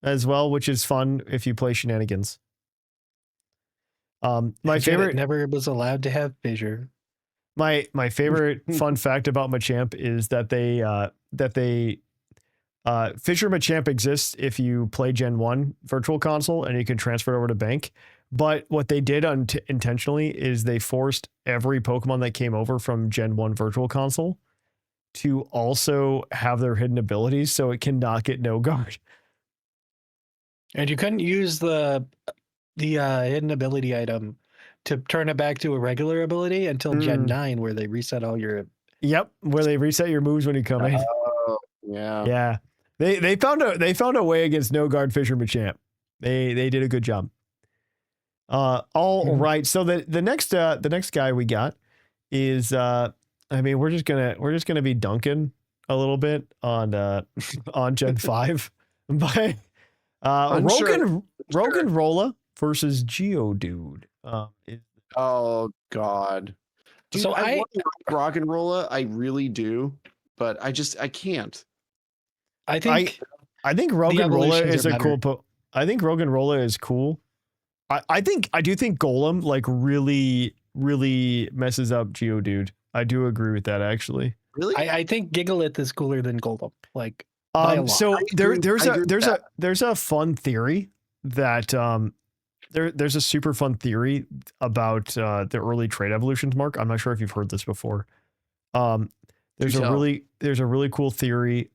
as well, which is fun if you play shenanigans. My favorite never was allowed to have fissure. My favorite fun fact about Machamp is that Fissure Machamp exists if you play Gen 1 Virtual Console and you can transfer it over to Bank. But what they did intentionally is they forced every Pokemon that came over from Gen 1 Virtual Console to also have their hidden abilities, so it cannot get no guard. And you couldn't use the hidden ability item to turn it back to a regular ability until Gen 9, where they reset all your... Yep, where they reset your moves when you come in. Yeah. Yeah. They found a way against no guard Fissure Machamp. They did a good job. All right. So the next guy we got is we're just gonna be dunking a little bit on Gen 5 by Rogan Rolla versus Geodude. Oh God. Dude, So I want Rock and Rolla, I really do, but I can't. I think Rogan Rolla is a cool. I think Rogan Rolla is cool. I do think Golem like really messes up Geodude. I do agree with that actually. Really? I think Gigalith is cooler than Golem. Like by a lot. So there's a fun theory that there's a super fun theory about the early trait evolutions, Mark. I'm not sure if you've heard this before. There's a really cool theory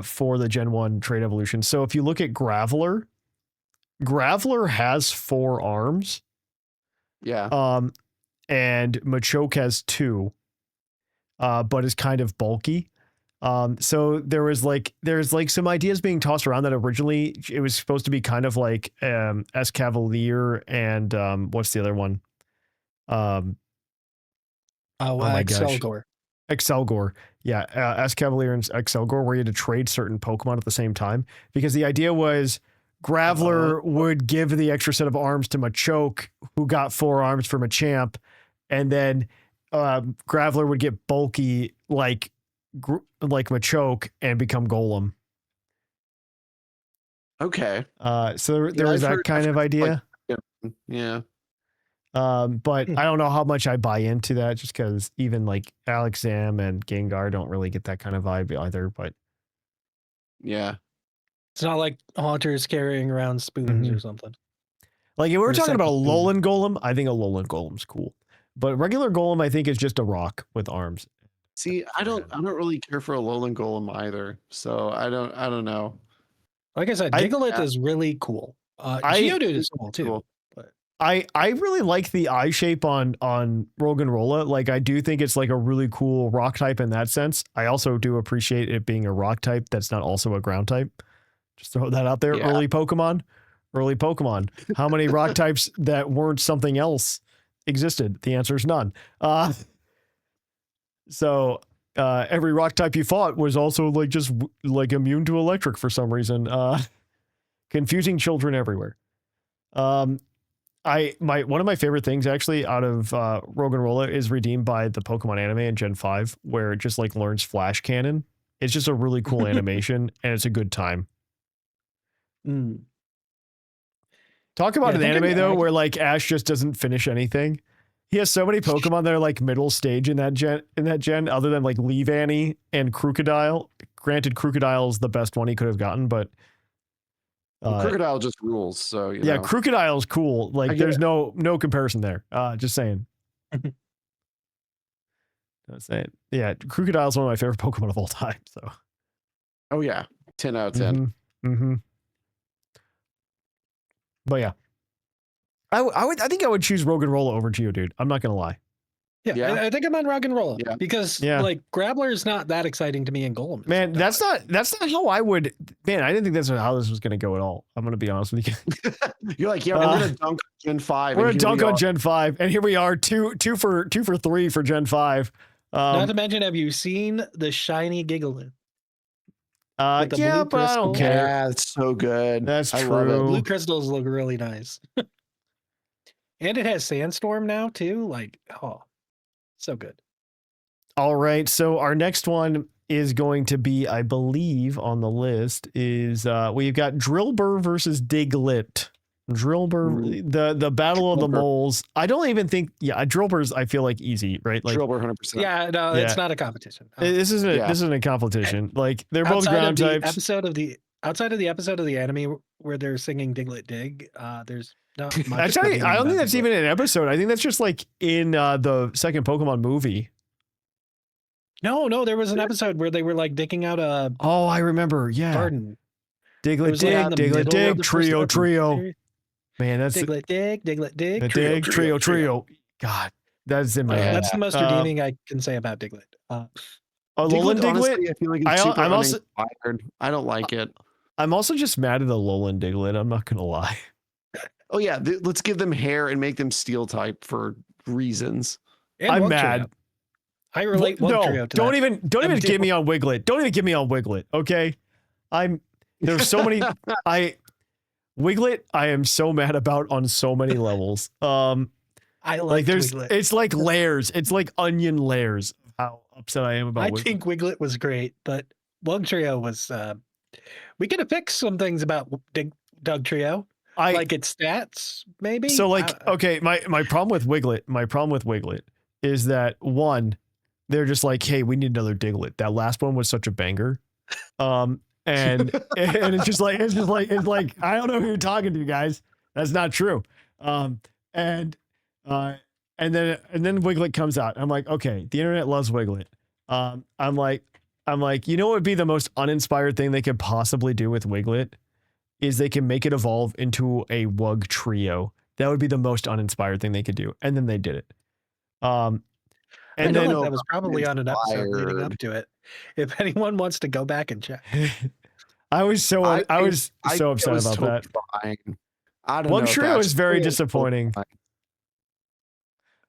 for the Gen 1 trait evolution. So if you look at Graveler has 4 arms. Yeah. And Machoke has 2, but is kind of bulky. So there's some ideas being tossed around that originally it was supposed to be kind of like Escavalier and what's the other one? Excelgor. Excelgor. Yeah, Escavalier and Excelgor, where you had to trade certain Pokemon at the same time, because the idea was Graveler would give the extra set of arms to Machoke, who got 4 arms for Machamp, and then Graveler would get bulky like Machoke and become Golem. Okay. So there was that kind of idea. Yeah. But I don't know how much I buy into that, just because even like Alakazam and Gengar don't really get that kind of vibe either. But yeah, it's not like Haunter's carrying around spoons or something. Like if we're talking about a Alolan Golem, I think a Alolan Golem's cool. But regular Golem, I think, is just a rock with arms. See, I don't really care for a Alolan Golem either. So I don't know. Like I said, Gigalith is really cool. Geodude is cool too. Cool. I really like the eye shape on Rogan Rolla. Like I do think it's like a really cool rock type in that sense. I also do appreciate it being a rock type that's not also a ground type. Just throw that out there. Yeah. Early Pokemon. How many rock types that weren't something else existed? The answer is none. So every rock type you fought was also like just like immune to electric for some reason. Confusing children everywhere. One of my favorite things actually out of Rogan Rolla is redeemed by the Pokemon anime in Gen 5, where it just like learns Flash Cannon. It's just a really cool animation and it's a good time. Talk about an anime though, where like Ash just doesn't finish anything. He has so many Pokemon that are like middle stage in that gen, other than like Leavanny and Crocodile. Granted, Crocodile is the best one he could have gotten, but Crocodile just rules. So yeah, Crocodile is cool. Like there's no comparison there. Just saying. Just saying. Yeah, Crocodile is one of my favorite Pokemon of all time. So. Oh yeah, 10 out of 10. But yeah, I think I would choose Rogan Rolla over Geodude. I'm not gonna lie. Yeah. I think I'm on rock and roll because Yeah. like Grappler is not that exciting to me in Golem. Man, that's not how I would. Man, I didn't think that's how this was going to go at all. I'm going to be honest with you. You're like, yeah, we're gonna dunk on Gen 5. We're gonna dunk on Gen 5, and here we are, two for 3 for Gen 5. Not to mention, have you seen the shiny Gigaloo? Yeah, but I don't care. Yeah, it's so good. That's I true. love it. Blue crystals look really nice. And it has Sandstorm now too. Like, oh, so good. All right, so our next one is going to be, I believe, on the list is we've got Drillbur versus Diglett. Drillbur, the battle of the moles. I don't even think, Drillbur's, I feel like easy, right? Like Drillbur 100%. Yeah, no, it's not a competition. This isn't a competition. Like they're both ground types. Outside of the episode of the anime where they're singing Diglett Dig, there's not much. Actually, I don't think that's even an episode. I think that's just like in the second Pokemon movie. No, there was an episode where they were like digging out a I remember. Yeah. garden. Diglett Dig, Trio. Man, that's Diglett Dig, Trio. God, that's in my head. That's the most redeeming I can say about Diglett. Alolan Diglett. Honestly, I feel like it's super uninspired. I don't like it. I'm also just mad at the Alolan Diglett. I'm not gonna lie. Oh yeah, let's give them hair and make them steel type for reasons. I'm mad. I relate Trio to don't that. even get me on Wiglet. Don't even get me on Wiglet. Okay, there's so many. Wiglet, I am so mad about on so many levels. I like Wiglet. It's like layers. It's like onion layers of how upset I am about Wiglet. I think Wiglet was great, but Trio was we could have fixed some things about Doug Trio. Like its stats, maybe. So okay, my problem with Wiglet is that one, they're just like, hey, we need another Diglett. That last one was such a banger. And it's just like I don't know who you're talking to, guys. That's not true. And then Wiglet comes out. I'm like, okay, the internet loves Wiglet. I'm like, you know what would be the most uninspired thing they could possibly do with Wiglet is they can make it evolve into a Wug Trio. That would be the most uninspired thing they could do. And then they did it. And then that was probably on an episode leading up to it. If anyone wants to go back and check. I was so upset about that. I don't know. Wug Trio is very disappointing.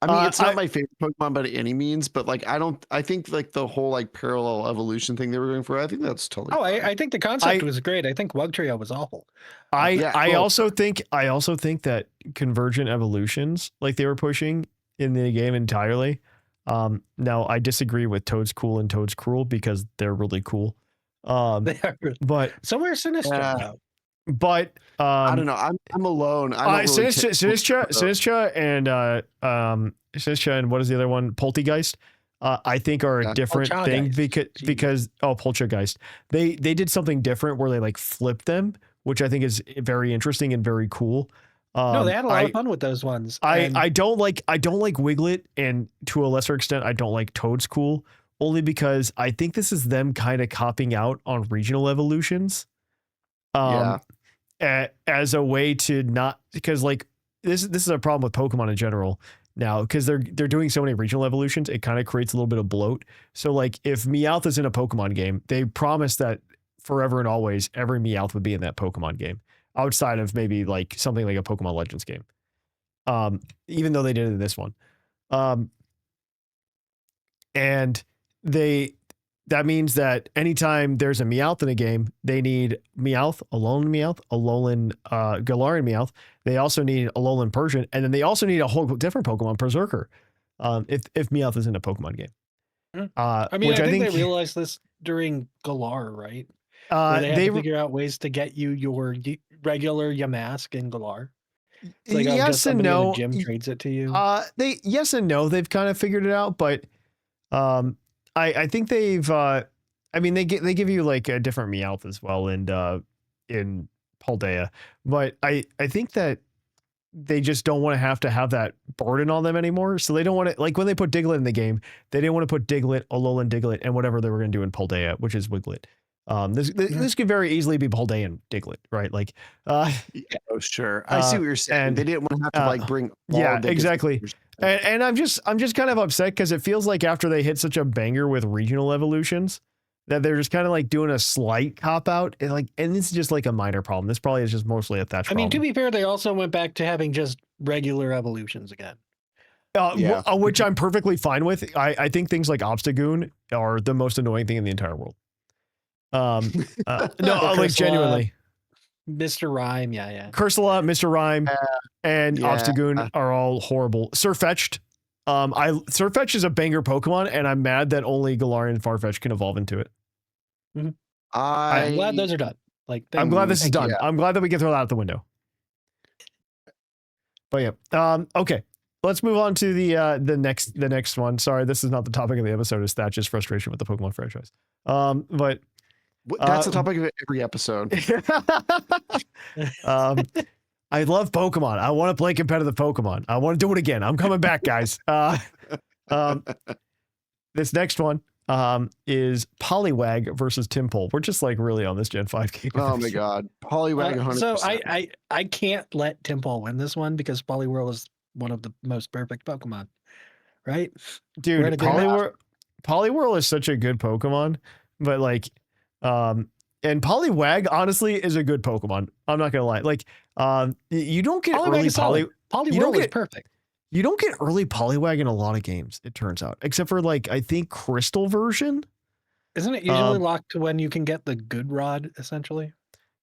I mean, it's not my favorite Pokemon by any means, but like I think like the whole like parallel evolution thing they were going for, I think that's totally fine. I think the concept was great. I think Wug Trio was awful. I also think that convergent evolutions, like they were pushing in the game entirely. Now I disagree with Toad's Cool and Toad's Cruel because they're really cool. They are really, but somewhere Sinistcha. But I don't know. I'm alone. Sinistcha and what is the other one? Poltegeist. I think are a different thing because Poltergeist. They did something different where they like flipped them, which I think is very interesting and very cool. No, they had a lot of fun with those ones. I don't like Wiglet, and to a lesser extent, I don't like Toad's Cool, only because I think this is them kind of copping out on regional evolutions. As a way to not, because like this is a problem with Pokemon in general now, because they're doing so many regional evolutions, it kind of creates a little bit of bloat. So like if Meowth is in a Pokemon game, they promise that forever and always every Meowth would be in that Pokemon game, outside of maybe like something like a Pokemon Legends game. Even though they did it in this one. And that means that anytime there's a Meowth in a game, they need Meowth, Alolan Galarian Meowth. They also need Alolan Persian, and then they also need a whole different Pokemon, Berserker, if Meowth is in a Pokemon game. I think they realized this during Galar, right? Where they had to figure out ways to get you your regular Yamask and Galar. It's like, yes and no. The gym trades it to you. Yes and no. They've kind of figured it out, but I think they've. They give you like a different Meowth as well, and in Paldea, but I think that they just don't want to have that burden on them anymore. So they don't want to, like when they put Diglett in the game, they didn't want to put Diglett, Alolan Diglett, and whatever they were going to do in Paldea, which is Wiglet. This could very easily be Paldean Diglett, right? Like, Oh, sure. I see what you're saying. and, They didn't want to have to like bring. yeah, Diglett exactly. features. And I'm just kind of upset because it feels like after they hit such a banger with regional evolutions that they're just kind of like doing a slight cop out. And this is just like a minor problem. This probably is just mostly a Thatch problem. I mean, to be fair, they also went back to having just regular evolutions again. Which I'm perfectly fine with. I think things like Obstagoon are the most annoying thing in the entire world. No, like genuinely. Mr. Rhyme, yeah. Cursula, Mr. Rhyme, and Obstagoon are all horrible. Surfetched. Surfetch is a banger Pokemon, and I'm mad that only Galarian and Farfetch can evolve into it. Mm-hmm. I'm glad those are done. I'm glad this is done. Yeah. I'm glad that we can throw that out the window. But yeah. Okay. Let's move on to the next one. Sorry, this is not the topic of the episode. It's Thatch's frustration with the Pokemon franchise. But that's the topic of every episode. I love Pokemon. I want to play competitive Pokemon. I want to do it again. I'm coming back, guys. This next one is Poliwag versus Tympole. We're just like really on this Gen 5 game. Oh my god. Poliwag 100%. So I can't let Tympole win this one because Poliwhirl is one of the most perfect Pokemon. Right? Dude, Poliwhirl is such a good Pokemon, but like and Poliwag honestly is a good Pokemon. I'm not gonna lie. Like, you don't get early Poliwhirl is perfect. You don't get early Poliwag in a lot of games, it turns out, except for like I think Crystal version. Isn't it usually locked to when you can get the good rod, essentially?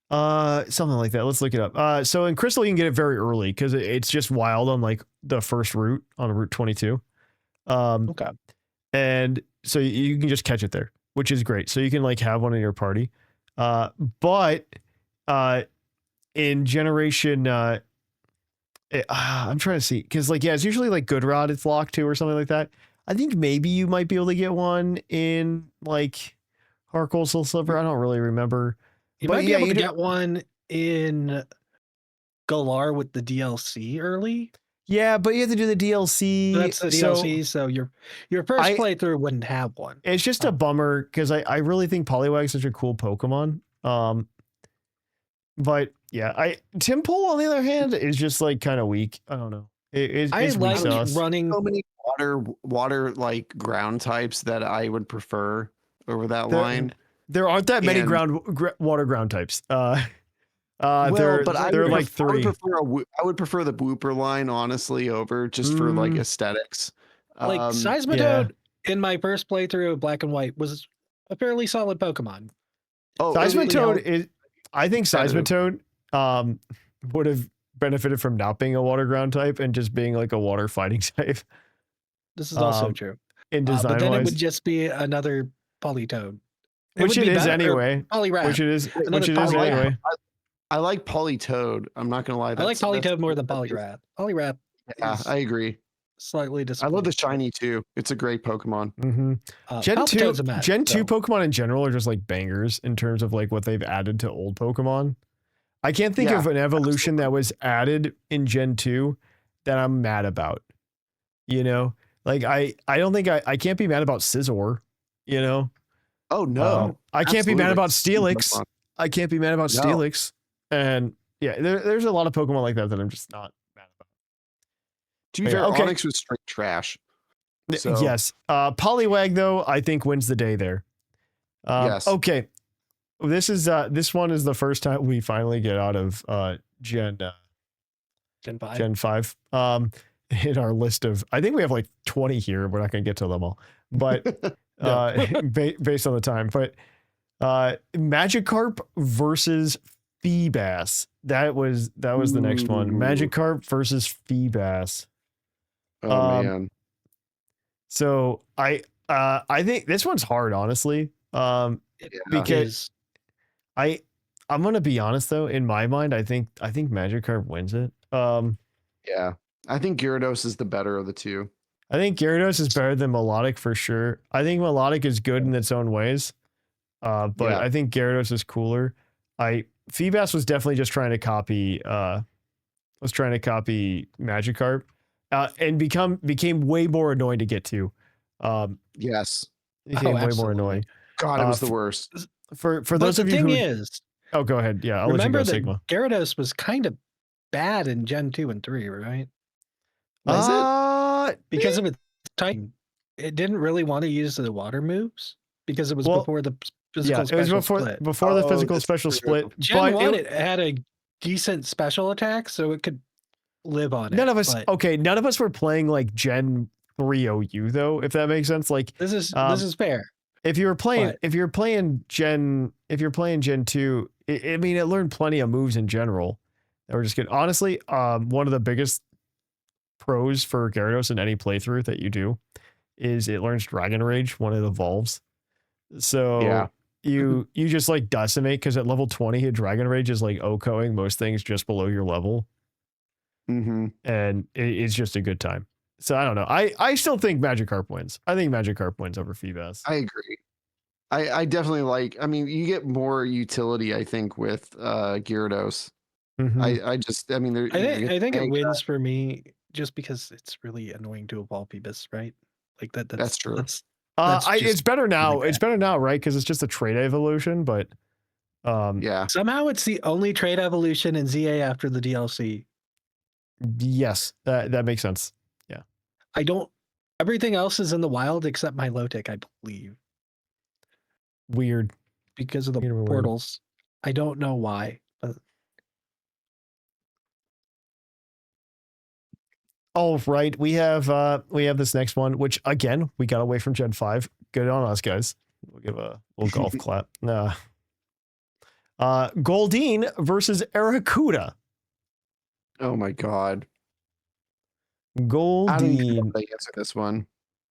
Something like that. Let's look it up. So in Crystal, you can get it very early because it's just wild on like the first route on Route 22. Okay. And so you can just catch it there, which is great. So you can like have one in your party. But in generation, I'm trying to see because like, yeah, it's usually like good rod it's locked to or something like that. I think maybe you might be able to get one in like Heart Gold Soul Silver. I don't really remember. You might be able to get one in Galar with the DLC early. Yeah, but you have to do the DLC. That's the DLC, so your first playthrough wouldn't have one. It's just a bummer because I really think Poliwag is such a cool Pokemon. But yeah, Tympole on the other hand is just like kind of weak. I don't know. It's like running so many water like ground types that I would prefer over that line. There aren't that many water ground types. There are like three. I would prefer the Booper line, honestly, over just for like aesthetics. Like Seismitoad in my first playthrough of Black and White was a fairly solid Pokemon. Oh, Seismitoad is. I think Seismitoad would have benefited from not being a water ground type and just being like a water fighting type. This is also true. In design, but then it would just be another Politoad. Which it is anyway. Poliwrath. Which it is anyway. I like Politoad. I'm not gonna lie. I like Politoad more than Poliwrath. Poliwrath. Yeah, I agree. Slightly disappointing. I love the shiny too. It's a great Pokemon. Mm-hmm. Gen 2 Pokemon in general are just like bangers in terms of like what they've added to old Pokemon. I can't think of an evolution that was added in Gen 2 that I'm mad about. You know, like I don't think I can't be mad about Scizor, you know. Oh no. I can't be mad about Steelix. I can't be mad about Steelix. And yeah, there's a lot of Pokemon like that I'm just not mad about. To be fair, Onix was straight trash. So. Yes. Poliwag though, I think wins the day there. Yes. Okay. This one is the first time we finally get out of Gen 5. Gen 5. In our list of, I think we have like 20 here. We're not going to get to them all, but based on the time. But Magikarp versus Feebas. That was the next one. Magikarp versus Feebas. Oh man. So I think this one's hard, honestly. Because I'm gonna be honest though. In my mind, I think Magikarp wins it. Yeah. I think Gyarados is the better of the two. I think Gyarados is better than Melodic for sure. I think Melodic is good in its own ways. But I think Gyarados is cooler. Feebas was definitely just trying to copy Magikarp. And became way more annoying to get to. Yes. Became way more annoying. God, it was the worst. For But those the of you thing who is, oh, go ahead. Yeah, I'll let you remember go, that Sigma. Gyarados was kind of bad in Gen 2 and 3, right? Was it? Because of its typing. It didn't really want to use the water moves because it was Well, before the yeah, physical it was special before split. the physical that's special true. split. Gen But 1, it had a decent special attack, so it could live on none it. of us none of us were playing like Gen 3 OU though, if that makes sense. Like This is fair. if you're playing But- Gen 2, I mean it learned plenty of moves in general that were just good. Honestly, one of the biggest pros for Gyarados in any playthrough that you do is it learns Dragon Rage when it evolves. So Yeah. you just like decimate because at level 20 a Dragon Rage is like OHKOing most things just below your level. Mm-hmm. And it's just a good time. So I don't know. I still think Magikarp wins. I think Magikarp wins over Feebas. I agree. I definitely like. I mean, you get more utility, I think, with Gyarados. Mhm. I mean, I think it wins for me just because it's really annoying to evolve Phoebus, right? Like That's true. That's It's better now. really It's better now, right? Because it's just a trait evolution. But yeah. somehow it's the only trait evolution in ZA after the DLC. yes, that makes sense. Yeah. Everything else is in the wild except my Milotic, I believe, Weird. because of the Weird. portals. I don't know why. But All right, we have this next one, which again we got away from Gen 5. Good on us, guys. We'll give a little golf clap. Goldeen versus Arrokuda. Oh my god. I don't even know Goldeen. how to answer this one.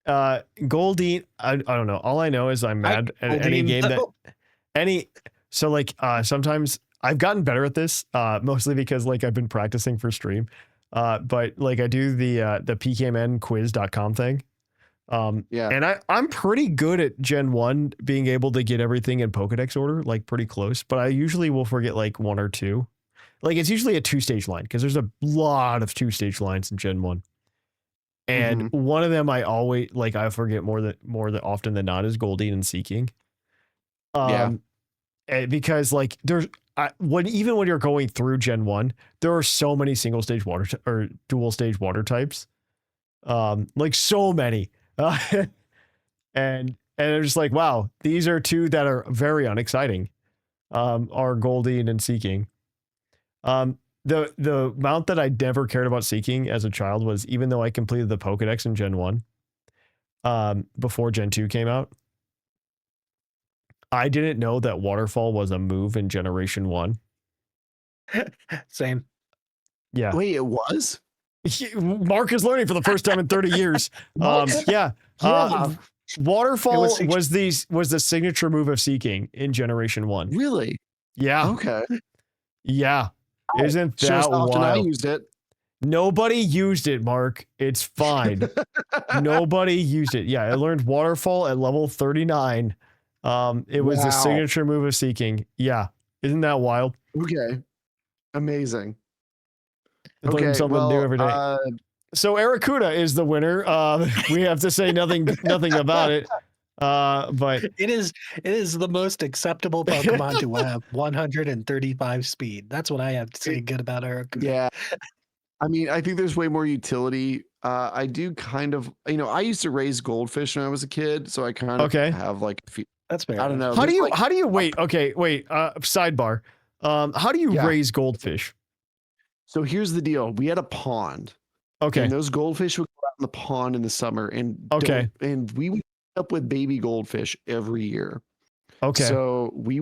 Goldeen. I don't know. All I know is I'm mad at any game sometimes I've gotten better at this, mostly because like I've been practicing for stream. But like I do the pkmnquiz.com thing. Yeah. And I'm pretty good at Gen 1 being able to get everything in Pokedex order, like pretty close, but I usually will forget like one or two. Like it's usually a 2-stage line because there's a lot of 2-stage lines in Gen 1. And one of them I always like I forget more than often than not is Goldeen and Seeking. Because like there's even when you're going through Gen 1, there are so many single stage water or dual stage water types. Like so many. And they're just like, wow, these are two that are very unexciting. Are Goldeen and Seeking. The amount that I never cared about Seeking as a child was even though I completed the Pokedex in Gen 1, before Gen 2 came out, I didn't know that Waterfall was a move in Generation 1. Same. Yeah. Wait, it was? Mark is learning for the first time in 30 years. Yeah. Waterfall was the signature move of Seeking in Generation 1. Really? Yeah. Okay. Yeah. Isn't Shows that how often I wild? used it. Nobody used it, Mark. It's fine. Nobody used it. Yeah, I learned Waterfall at level 39. It was the signature move of Seeking. Yeah. Isn't that wild? Okay. Amazing. Learn something new every day. So Arrokuda is the winner. We have to say nothing about it. But it is the most acceptable Pokemon to have 135 speed. That's what I have to say good about Arrokuda. Yeah. I mean, I think there's way more utility. I do kind of, I used to raise goldfish when I was a kid, so I kind of have like a few. That's fair. I don't know. How do you wait? Okay, wait. Sidebar. How do you raise goldfish? So here's the deal. We had a pond. Okay. And those goldfish would go out in the pond in the summer, and we would end up with baby goldfish every year. Okay. So we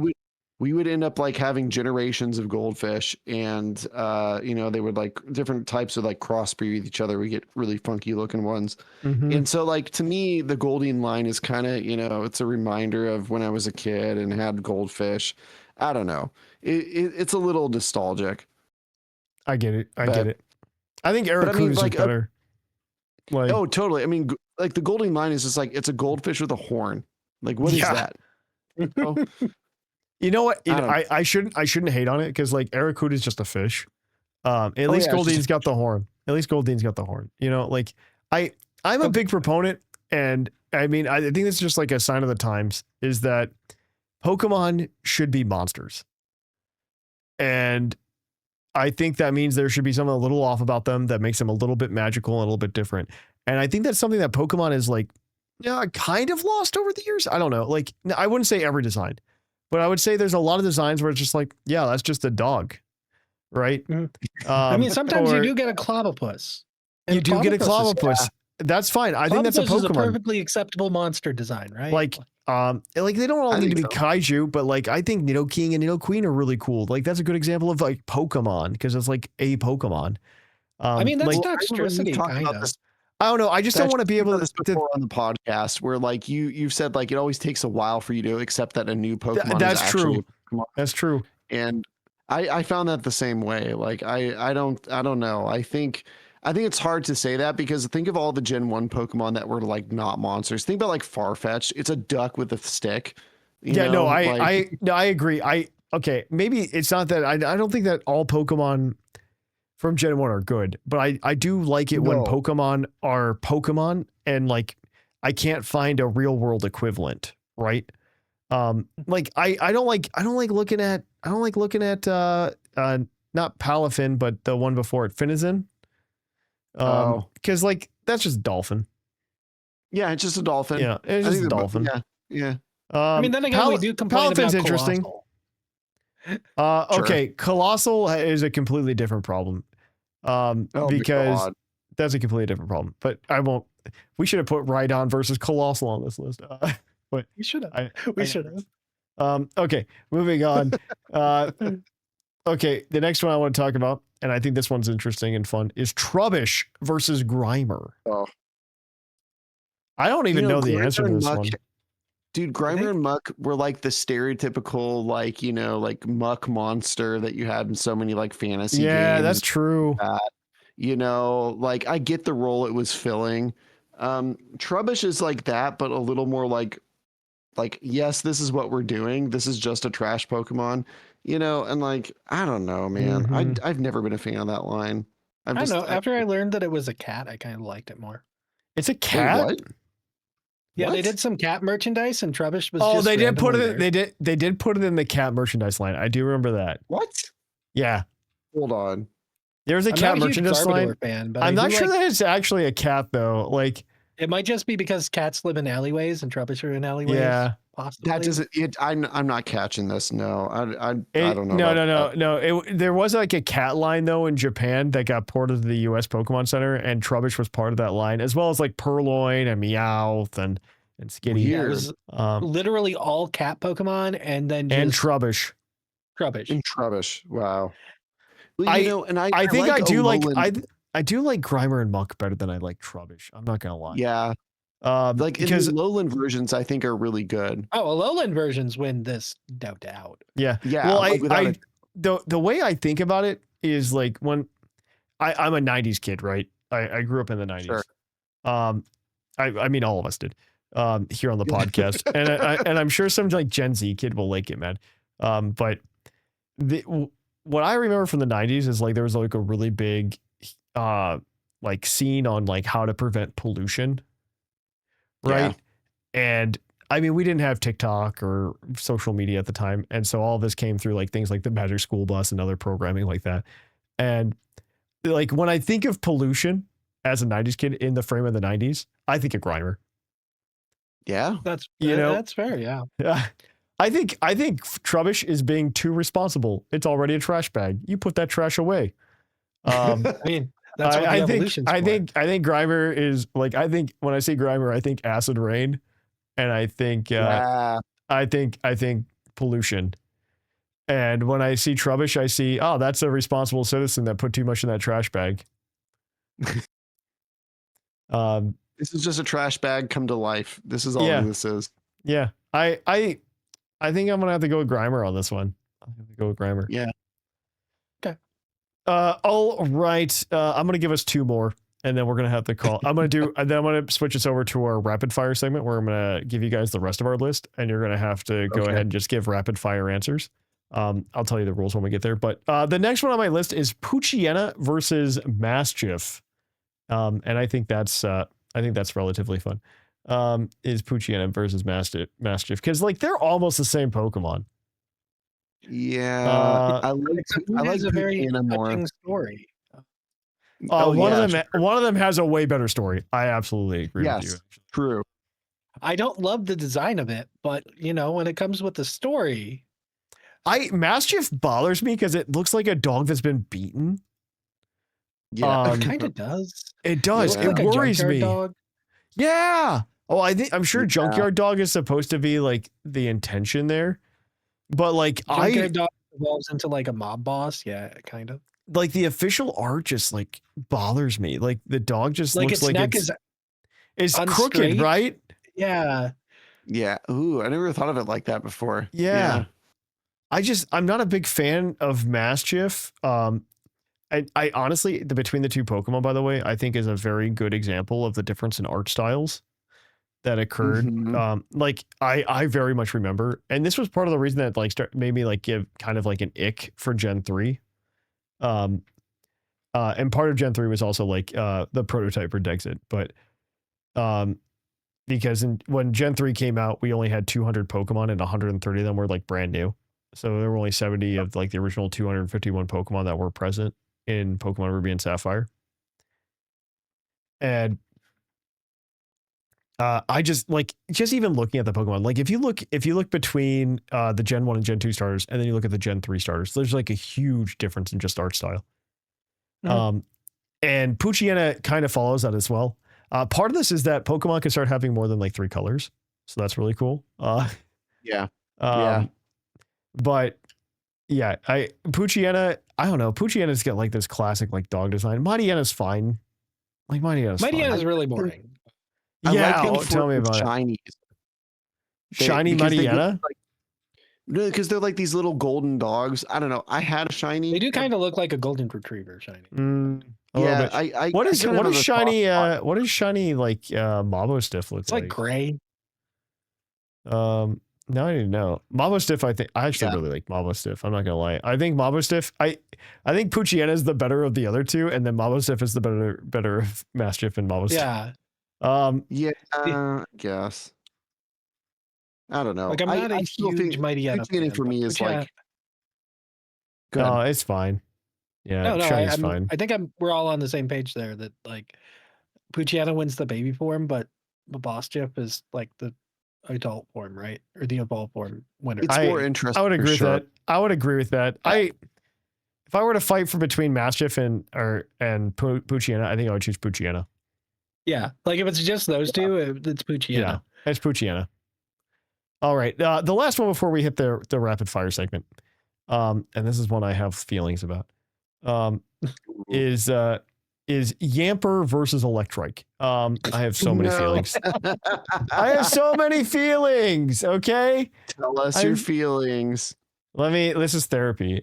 would end up like having generations of goldfish, and they would like different types of like crossbreed with each other. We get really funky looking ones. And so like to me, the Goldeen line is kind of, it's a reminder of when I was a kid and had goldfish. I don't know. It's a little nostalgic. I get it. I think Arrokuda is better. Oh, totally. I mean, like the Goldeen line is just like, it's a goldfish with a horn. Like, what is that? You know what? I shouldn't hate on it because like Arrokuda is just a fish. At least Goldeen's got the horn. At least Goldeen's got the horn. Like I'm a big proponent, and I mean I think this is just like a sign of the times, is that Pokemon should be monsters. And I think that means there should be something a little off about them that makes them a little bit magical and a little bit different. And I think that's something that Pokemon is like, kind of lost over the years. I don't know. Like, I wouldn't say every design, but I would say there's a lot of designs where it's just like, yeah, that's just a dog, right? I mean, sometimes you do get a Clobbopus. You do get a Clobbopus. That's fine. I think that's a Pokemon. Is a perfectly acceptable monster design, right? Like they don't all need to be kaiju, but like I think Nidoking and Nidoqueen are really cool. Like that's a good example of like Pokemon because it's like a Pokemon. I mean, that's Toxtricity, kind of. I don't know. I just don't want to be able to this before on the podcast where like you've said like it always takes a while for you to accept that a new Pokemon that's is actually true. That's true. And I found that the same way. Like I don't know. I think it's hard to say that because think of all the Gen 1 Pokemon that were like not monsters. Think about like Farfetch. It's a duck with a stick. I agree. Okay, maybe it's not that I don't think that all Pokemon from Gen 1 are good, but I do like it when Pokemon are Pokemon and like I can't find a real world equivalent, right? Like I don't like looking at not Palafin, but the one before it, Finizen. Because like that's just dolphin. Yeah, it's just a dolphin. Yeah, it's just a dolphin. Yeah. I mean, then again, we do complain about interesting. Colossal. Okay, Colossal is a completely different problem. Because that's a completely different problem. But I won't. We should have put Rhydon versus Colossal on this list. But we should have. We should have. Okay, moving on. Okay, the next one I want to talk about, and I think this one's interesting and fun, is Trubbish versus Grimer. Oh. I don't even know the answer to this one. Dude, Grimer and Muck were like the stereotypical, like, like Muck monster that you had in so many like fantasy games. Yeah, that's true. Like I get the role it was filling. Trubbish is like that, but a little more like, yes, this is what we're doing. This is just a trash Pokemon, and like, I don't know, man. Mm-hmm. I've never been a fan of that line. I don't know. After I learned that it was a cat, I kind of liked it more. It's a cat? Wait, what? Yeah, What? they did some cat merchandise, and Trubbish was. Oh, just they did put it. randomly They did put it in the cat merchandise line. I do remember that. What? Yeah, Hold on. there was a I'm cat not a huge merchandise line. Garbodor fan, but I'm I not do sure like- that it's actually a cat though. Like, It might just be because cats live in alleyways and Trubbish are in alleyways. yeah, Possibly. That doesn't. I'm not catching this. No, I don't know. No. There was like a cat line though in Japan that got ported to the U.S. Pokemon Center, and Trubbish was part of that line, as well as like Purloin and Meowth and Skinny. Yeah, it was literally all cat Pokemon, and then just and Trubbish. Trubbish. In Trubbish. Wow. Well, I think I do like Alolan. I do like Grimer and Muck better than I like Trubbish. I'm not gonna lie. Yeah. Like because in the Alolan versions, I think are really good. Oh, Alolan versions win this, no doubt. yeah. Yeah. Well, like, without the way I think about it is like when I'm a 90s kid, right? I grew up in the 90s. Sure. I mean all of us did here on the podcast. and I'm sure some like Gen Z kid will like it, man. But what I remember from the 90s is like there was like a really big like scene on like how to prevent pollution. Right. Yeah. And I mean, we didn't have TikTok or social media at the time. And so all of this came through like things like the Magic School Bus and other programming like that. And like when I think of pollution as a 90s kid in the frame of the 90s, I think of Grimer. Yeah. That's that's fair. Yeah. Yeah. I think Trubbish is being too responsible. It's already a trash bag. You put that trash away. I mean, that's what the evolution's for. I think Grimer is like, I think when I say Grimer, I think acid rain, and I think I think pollution. And when I see Trubbish, I see, oh, that's a responsible citizen that put too much in that trash bag. This is just a trash bag come to life. This is all this is. Yeah. I think I'm gonna have to go with Grimer on this one. I'm gonna go with Grimer. Yeah. All right. I'm going to give us two more and then we're going to have to call. I'm going to switch us over to our rapid fire segment where I'm going to give you guys the rest of our list and you're going to have to go ahead and just give rapid fire answers. I'll tell you the rules when we get there, but the next one on my list is Poochyena versus Mastiff. And I think that's relatively fun. is Poochyena versus Mastiff, because like they're almost the same Pokemon. Yeah, I like a very Poochyena more. touching story. One of them has a way better story. I absolutely agree with you. True. I don't love the design of it, but when it comes with the story, Mastiff bothers me because it looks like a dog that's been beaten. Yeah, it kind of does. It does. It It worries me. Dog. Yeah. Oh, I'm sure Junkyard Dog is supposed to be like the intention there, but like Junkyard Dog evolves into like a mob boss. Yeah, kind of. Like the official art just like bothers me. Like the dog just like looks its like neck it's crooked, right? Yeah. Yeah. Ooh, I never thought of it like that before. Yeah. I'm not a big fan of Mastiff. I honestly, between the two Pokemon, by the way, I think is a very good example of the difference in art styles that occurred. Like I very much remember, and this was part of the reason that like made me like give kind of like an ick for Gen 3. And part of Gen 3 was also like the prototype for Dexit, but because when Gen 3 came out, we only had 200 Pokemon and 130 of them were like brand new. So there were only 70 of like the original 251 Pokemon that were present in Pokemon Ruby and Sapphire. And I just even looking at the Pokemon, like if you look between the Gen 1 and Gen 2 starters, and then you look at the Gen 3 starters, there's like a huge difference in just art style. And Poochyena kind of follows that as well. Part of this is that Pokemon can start having more than like 3 colors. So that's really cool. But yeah, Poochyena, I don't know. Poochyena's got like this classic like dog design. Midiena's fine. Like Midiena's really boring. Tell me about shinies. Shiny Midiena? Because they're like these little golden dogs. I don't know. I had a shiny. They do kind of look like a golden retriever shiny. What is shiny like Mabostiff looks like? It's like gray. No, I didn't know. Mabostiff, I actually really like Mabostiff. I'm not gonna lie. I think Mabostiff, I think Poochyena is the better of the other two, and then Mabostiff is the better of Mastiff and Mabostiff. I guess. I don't know. Like I'm not a huge Midiena fan. For me is like. No, it's fine. Yeah, Shiny's fine. I think we're all on the same page there. That like Poochyena wins the baby form, but Mabostiff is like the adult form, right? Or the evolved form winner. It's more interesting. I would agree with that. I would agree with that. If I were to fight between Mastiff and Poochyena, I think I would choose Poochyena. Yeah, like if it's just those two, it's Poochyena. Yeah, it's Poochyena. All right, the last one before we hit the rapid fire segment, and this is one I have feelings about, is Yamper versus Electrike. I have so many feelings. I have so many feelings. Okay, tell us your feelings. This is therapy.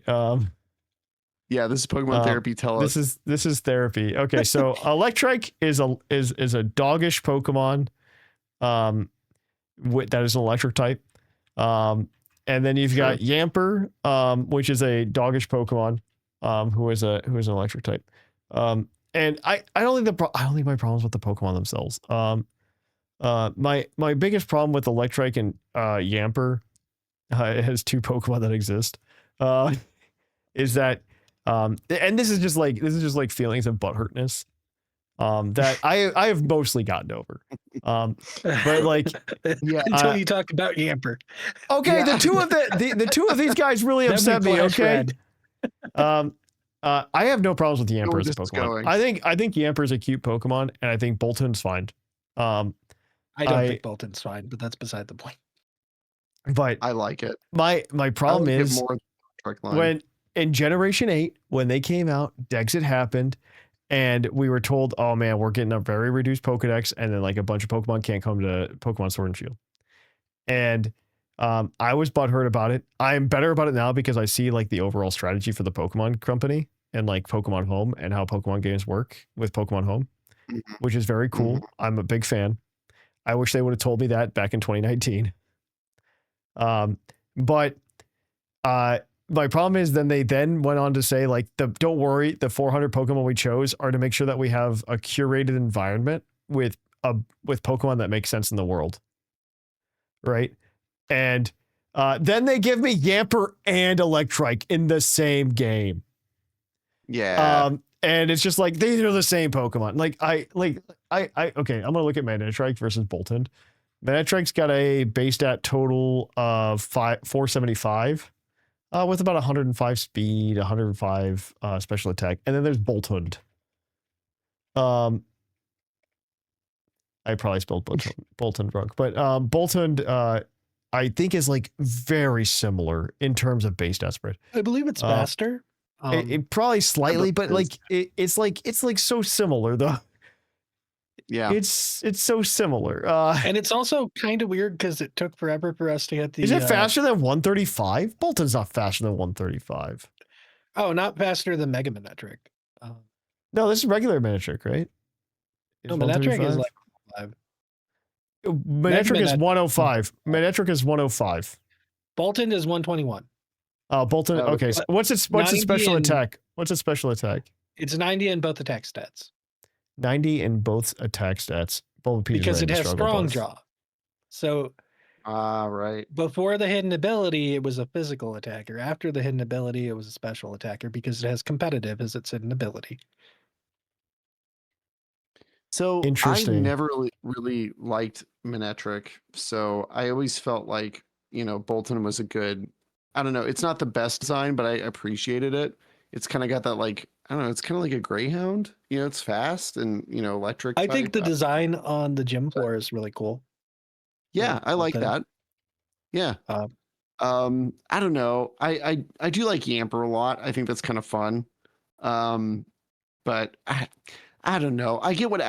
Yeah, this is Pokemon therapy. Tell us. This is therapy. Okay, so Electrike is a doggish Pokemon. That is an electric type. And then you've got Yamper, which is a doggish Pokemon, who is an electric type. And I don't think my problems with the Pokemon themselves. My biggest problem with Electrike and Yamper, it has 2 Pokemon that exist. Is that and this is just like feelings of butthurtness. That I have mostly gotten over. But like until you talk about Yamper. Okay, the two of these guys really upset me, okay? I have no problems with Yamper as a Pokemon. I think Yamper is a cute Pokemon, and I think Bolton's fine. I don't think Bolton's fine, but that's beside the point. But I like it. My problem is when in Generation 8, when they came out, Dexit happened, and we were told, oh man, we're getting a very reduced Pokedex, and then like a bunch of Pokemon can't come to Pokemon Sword and Shield. And I was butthurt about it. I'm better about it now because I see like the overall strategy for the Pokemon company and like Pokemon Home and how Pokemon games work with Pokemon Home, which is very cool. I'm a big fan. I wish they would have told me that back in 2019. But my problem is then they went on to say like don't worry, the 400 Pokemon we chose are to make sure that we have a curated environment with with Pokemon that makes sense in the world, right? And then they give me Yamper and Electrike in the same game. Yeah. And it's just like these are the same Pokemon. Okay, I'm gonna look at Manectric versus Boltund. Manectric's got a base stat total of 475, with about 105 speed, 105 special attack, and then there's Boltund. I probably spelled Boltund wrong, but Boltund I think is like very similar in terms of base stat spread. I believe it's faster. It probably slightly, but like it's like so similar though. Yeah, it's so similar. And it's also kind of weird because it took forever for us to get the. Is it faster than 135? Boltund's not faster than 135. Oh, not faster than Mega Manectric. No, this is regular Manectric, right? No, Manectric is like 5. Manectric is 105. Manectric is 105. Boltund is 121. Boltund. Okay, so what's its special attack? What's its special attack? It's 90 in both attack stats. 90 in both attack stats. Because it has strong jaw. So right. Before the hidden ability, it was a physical attacker. After the hidden ability, it was a special attacker because it has competitive as its hidden ability. So I Interesting. never really liked Manectric. So I always felt like, Boltund was a good, I don't know. It's not the best design, but I appreciated it. It's kind of got that like, I don't know. It's kind of like a Greyhound. It's fast and, electric. I think the design on the gym floor is really cool. Yeah, I like that. Yeah. I don't know. I do like Yamper a lot. I think that's kind of fun. But I don't know. I get what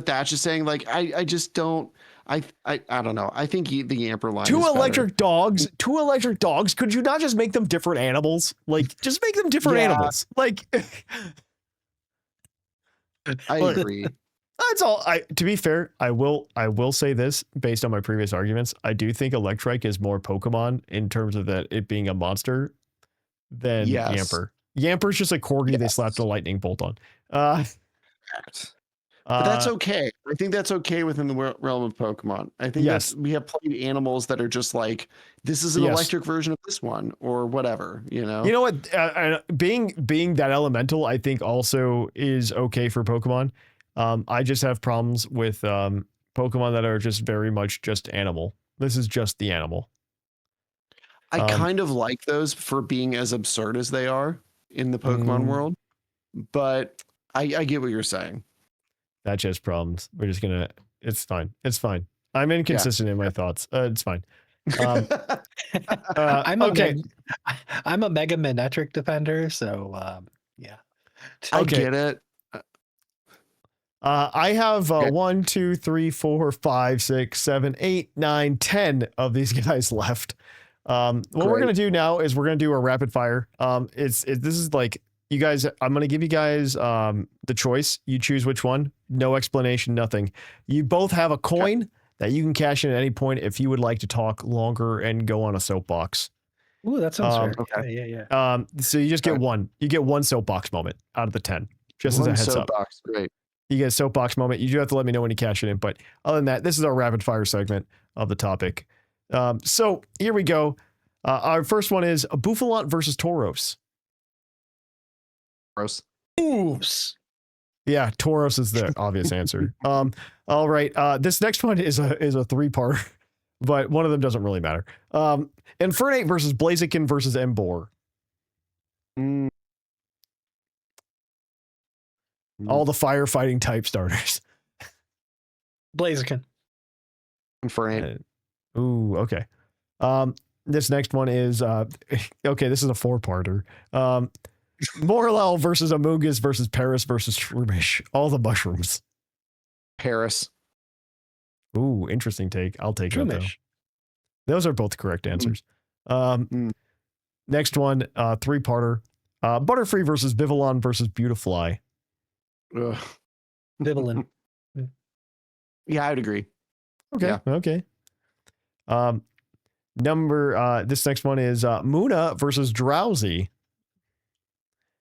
Thatch is saying. Like, I just don't. I don't know. I think the Yamper line. Two electric dogs. Could you not just make them different animals? Like, just make them different animals. Like, I agree. That's all. To be fair, I will say this based on my previous arguments. I do think Electrike is more Pokemon in terms of that it being a monster than Yamper. Yamper's just a corgi they slapped a lightning bolt on. But that's okay. I think that's okay within the realm of Pokemon. I think we have plenty of animals that are just like, this is an electric version of this one or whatever, You know what? Being that elemental, I think also is okay for Pokemon. I just have problems with Pokemon that are just very much just animal. This is just the animal. I kind of like those for being as absurd as they are in the Pokemon world, but I get what you're saying. That just problems. We're just gonna. It's fine. It's fine. I'm inconsistent in my thoughts. It's fine. I'm a Mega Manectric defender, so yeah. I get it. I have 1, 2, 3, 4, 5, 6, 7, 8, 9, 10 of these guys left. What we're gonna do now is we're gonna do a rapid fire. This is like, you guys, I'm going to give you guys the choice. You choose which one. No explanation, nothing. You both have a coin that you can cash in at any point if you would like to talk longer and go on a soapbox. Ooh, that sounds fair. Okay. Yeah. So you just get one. You get one soapbox moment out of the 10. Just as a heads up. Great. You get a soapbox moment. You do have to let me know when you cash it in. But other than that, this is our rapid fire segment of the topic. So here we go. Our first one is a Bouffalant versus Tauros. Oops. Yeah, Tauros is the obvious answer. All right. This next one is a three-part, but one of them doesn't really matter. Infernape versus Blaziken versus Emboar. All the firefighting type starters. Blaziken. Infernape. Ooh, okay. This next one is okay, this is a four-parter. Morlul versus Amoonguss versus Paris versus Shroomish. All the mushrooms. Paris. Ooh, interesting take. I'll take it though. Those are both correct answers. Next one, three-parter. Butterfree versus Vivillon versus Beautifly. Vivillon. Yeah, I'd agree. Okay. Yeah. Okay. This next one is Muna versus Drowsy.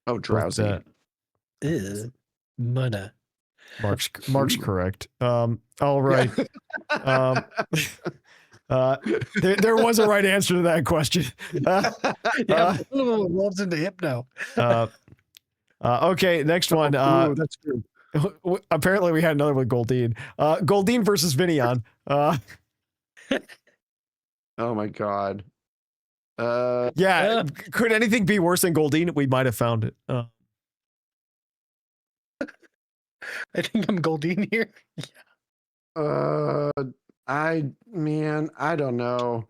Oh, Drowsy. Muna. Mark's correct. All right. There was a right answer to that question. Rolls into Hypno. Okay, next one. Ooh, that's good. Apparently, we had another with Goldine. Goldine versus Vinion. Oh my god. Yeah, could anything be worse than Goldine? We might have found it. I think I'm Goldine here. I don't know.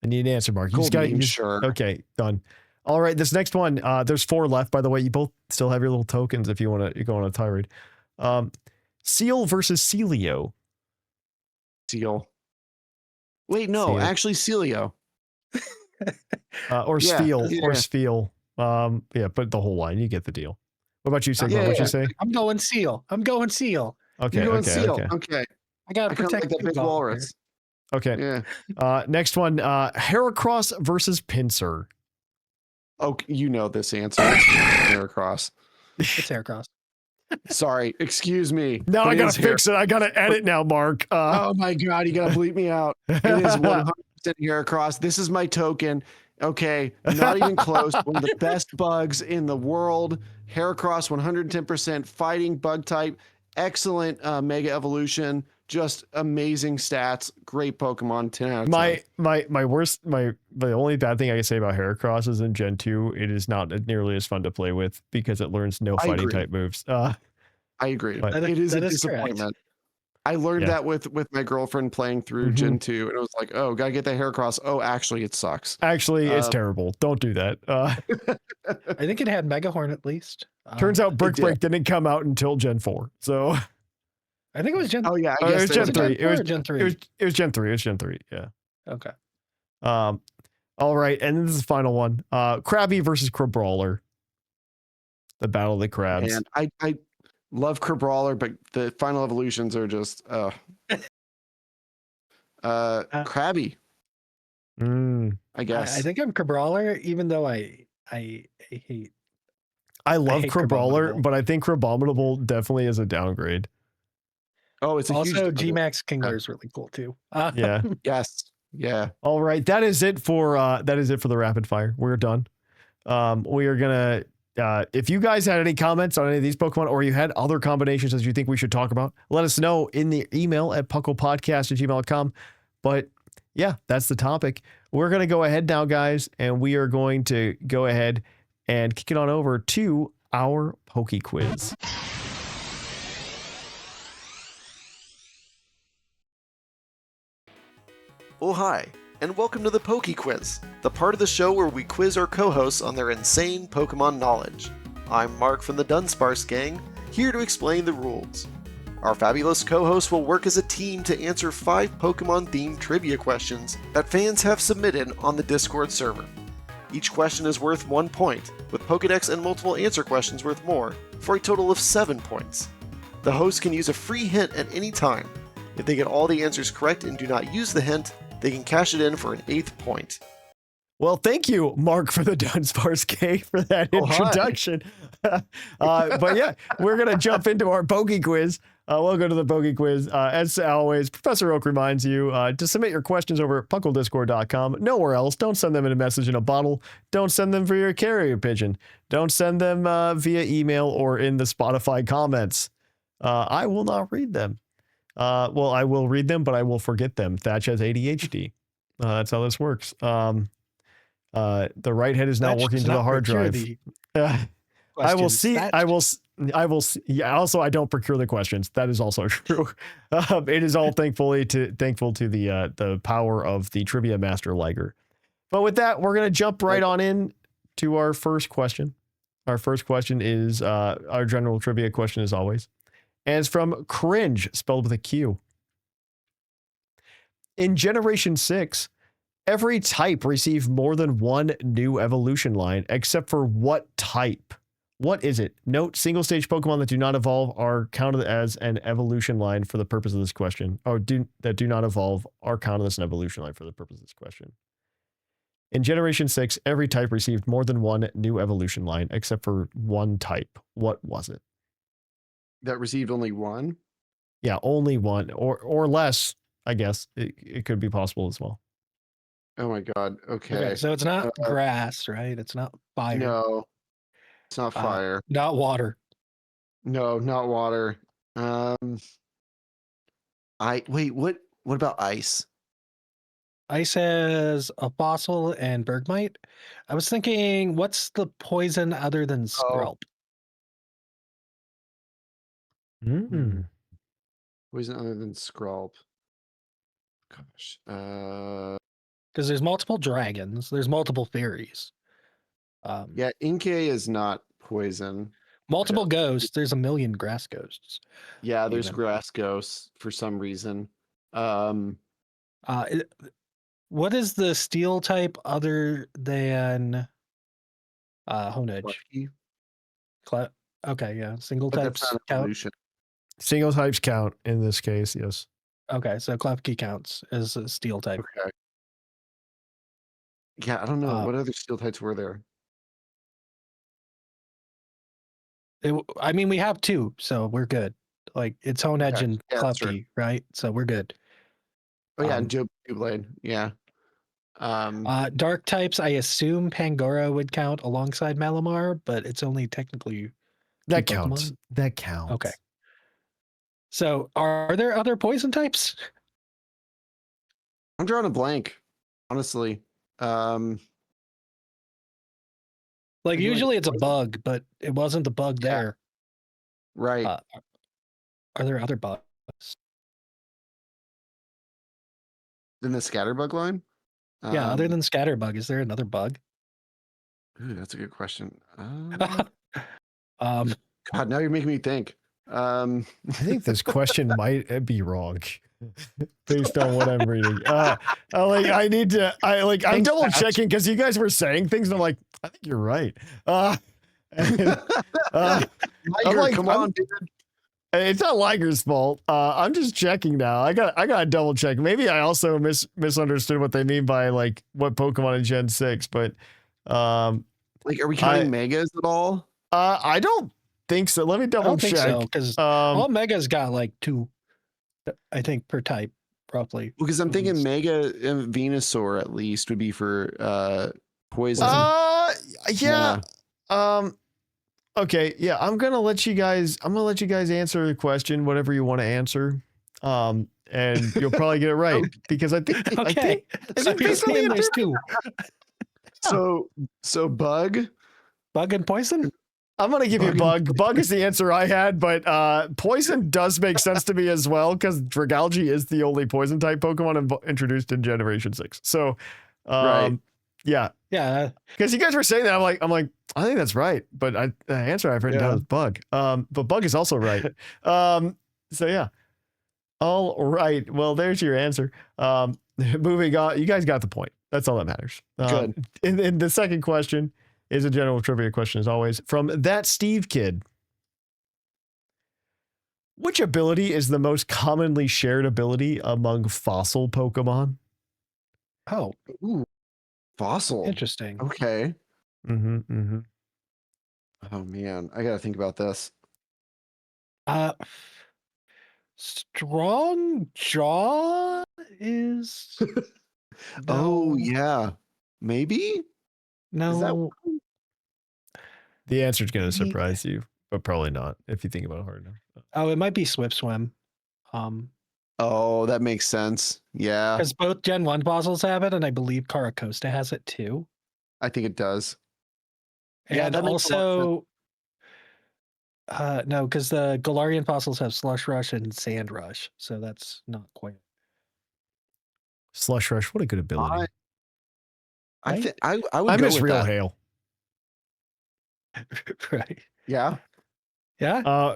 I need an answer, Mark. Sure. Okay, done. All right, this next one. There's 4 left, by the way. You both still have your little tokens if you want to go on a tirade. Seal versus Celio. Seal. Wait, no, Seal. actually Celio. Or Spiel. Yeah, but the whole line. You get the deal. What about you, Sigma? What'd you say? I'm going Seal. Okay, You're going okay, Seal. okay. Okay. I gotta protect the big walrus. Okay. Yeah. Next one. Heracross versus Pinsir. Oh, you know this answer. It's Heracross. It's Heracross. Sorry, excuse me. No, I gotta fix fix it. I gotta edit now, Mark. Oh my god, you gotta bleep me out. It is 100% Heracross. This is my token. Okay, not even close. One of the best bugs in the world. Heracross, 110% fighting bug type. Excellent mega evolution. Just amazing stats. Great Pokemon. 10 out of 10. The only bad thing I can say about Heracross is in Gen 2, it is not nearly as fun to play with because it learns no fighting type moves. I agree. It is a disappointment. Correct. I learned that with my girlfriend playing through Gen 2, and it was like, oh, gotta get the Heracross. Oh, actually, it sucks. Actually, it's terrible. Don't do that. I think it had Mega Horn at least. Turns out Brick Break didn't come out until Gen 4. So I think it was Gen. Oh yeah, it was Gen 3. It was Gen 3. It was Gen 3. It was Gen 3. Yeah. Okay. All right, and this is the final one. Krabby versus Crabrawler. The Battle of the Crabs. And I love Crabrawler, but the final evolutions are just Krabby. I guess. I think I'm Crabrawler, even though I hate. I love Crabrawler, but I think Crabominable definitely is a downgrade. Oh, it's also G-Max Kingler is really cool too. Yeah. Yes. Yeah. All right. That is it for the rapid fire. We're done. We are gonna if you guys had any comments on any of these Pokemon or you had other combinations that you think we should talk about, let us know in the email at puclpodcast@gmail.com. But yeah, that's the topic. We're gonna go ahead now, guys, and we are going to go ahead and kick it on over to our PokeQuiz. Oh hi, and welcome to the PokeQuiz, the part of the show where we quiz our co-hosts on their insane Pokemon knowledge. I'm Mark from the Dunsparce gang, here to explain the rules. Our fabulous co-hosts will work as a team to answer 5 Pokemon-themed trivia questions that fans have submitted on the Discord server. Each question is worth 1 point, with Pokedex and multiple answer questions worth more, for a total of 7 points. The host can use a free hint at any time. If they get all the answers correct and do not use the hint, they can cash it in for an 8th point. Well, thank you, Mark, for the Dunsparce gang for that introduction. But yeah, we're going to jump into our PokeQuiz. Welcome to the PokeQuiz. As always, Professor Oak reminds you to submit your questions over at pucklediscord.com. Nowhere else. Don't send them in a message in a bottle. Don't send them via carrier pigeon. Don't send them via email or in the Spotify comments. I will not read them. Well, I will read them, but I will forget them. Thatch has ADHD. That's how this works. The right head is now working to the hard drive. I will see. I will. Yeah. Also, I don't procure the questions. That is also true. It is all thankful to the power of the trivia master Liger. But with that, we're gonna jump right on in to our first question. Our first question is our general trivia question, as always. And it's from Cringe, spelled with a Q. In Generation 6, every type received more than one new evolution line, except for what type? What is it? Note, single-stage Pokemon that do not evolve are counted as an evolution line for the purpose of this question. That do not evolve are counted as an evolution line for the purpose of this question. In Generation 6, every type received more than one new evolution line, except for one type. What was it? that received only one. Yeah, only one or less. I guess it could be possible as well. Oh my god. Okay. So it's not grass, right? It's not fire. No, it's not fire. Not water. No, not water. Wait. What about ice? Ice has a fossil and bergmite. I was thinking, what's the poison other than Skrelp? Poison other than Skrelp. Gosh. Because there's multiple dragons. There's multiple fairies. Yeah, Inkay is not poison. Multiple ghosts. There's a million grass ghosts. Yeah, there's grass ghosts for some reason. What is the steel type other than Honedge? Okay, yeah. Single types count. Single types count in this case, yes. Okay, so Klefki counts as a steel type. Okay. Yeah, I don't know. What other steel types were there? We have two, so we're good. Like, it's Honedge and Klefki, right? So we're good. Oh, yeah, and Blade. Yeah. Dark types, I assume Pangoro would count alongside Malamar, but it's only technically that counts. Pokemon. That counts. Okay. So, are there other poison types? I'm drawing a blank, honestly. Usually it's a bug, but it wasn't the bug there. Right. Are there other bugs? In the scatterbug line? Yeah, other than scatterbug, is there another bug? Ooh, that's a good question. God, now you're making me think. I think this question might be wrong based on what I'm reading. I'm double checking because you guys were saying things and I'm like, I think you're right. Liger, come on, dude. It's not Liger's fault. I'm just checking now. I got to double check. Maybe I also misunderstood what they mean by like what Pokemon in Gen 6, but are we counting megas at all? I don't think so. Let me double check. So, because all megas got like 2, I think, per type, roughly. Because I'm thinking Mega Venusaur at least would be for poison. Yeah. Okay, yeah, I'm gonna let you guys answer the question, whatever you want to answer. And you'll probably get it right because I think there's 2. So bug and poison? I'm gonna give you bug. Bug is the answer I had, but poison does make sense to me as well because Dragalge is the only poison type Pokemon introduced in Generation 6. So, right. Yeah. Because you guys were saying that, I'm like, I think that's right, but the answer I've written down is bug. But bug is also right. So yeah. All right. Well, there's your answer. Moving on. You guys got the point. That's all that matters. Good. And the second question is a general trivia question, as always, from that Steve kid. Which ability is the most commonly shared ability among fossil Pokemon? Oh, fossil. Interesting. Okay. Mm-hmm. Oh man, I gotta think about this. Strong Jaw is. Oh yeah, maybe. No. The answer is going to surprise you, but probably not if you think about it hard enough. Oh, it might be Swift Swim. Oh, that makes sense. Yeah. Because both Gen 1 fossils have it, and I believe Caracosta has it too. I think it does. And also, no, because the Galarian fossils have Slush Rush and Sand Rush, so that's not quite. Slush Rush, what a good ability. I would. I go miss with Real that. Hail. Right. Yeah.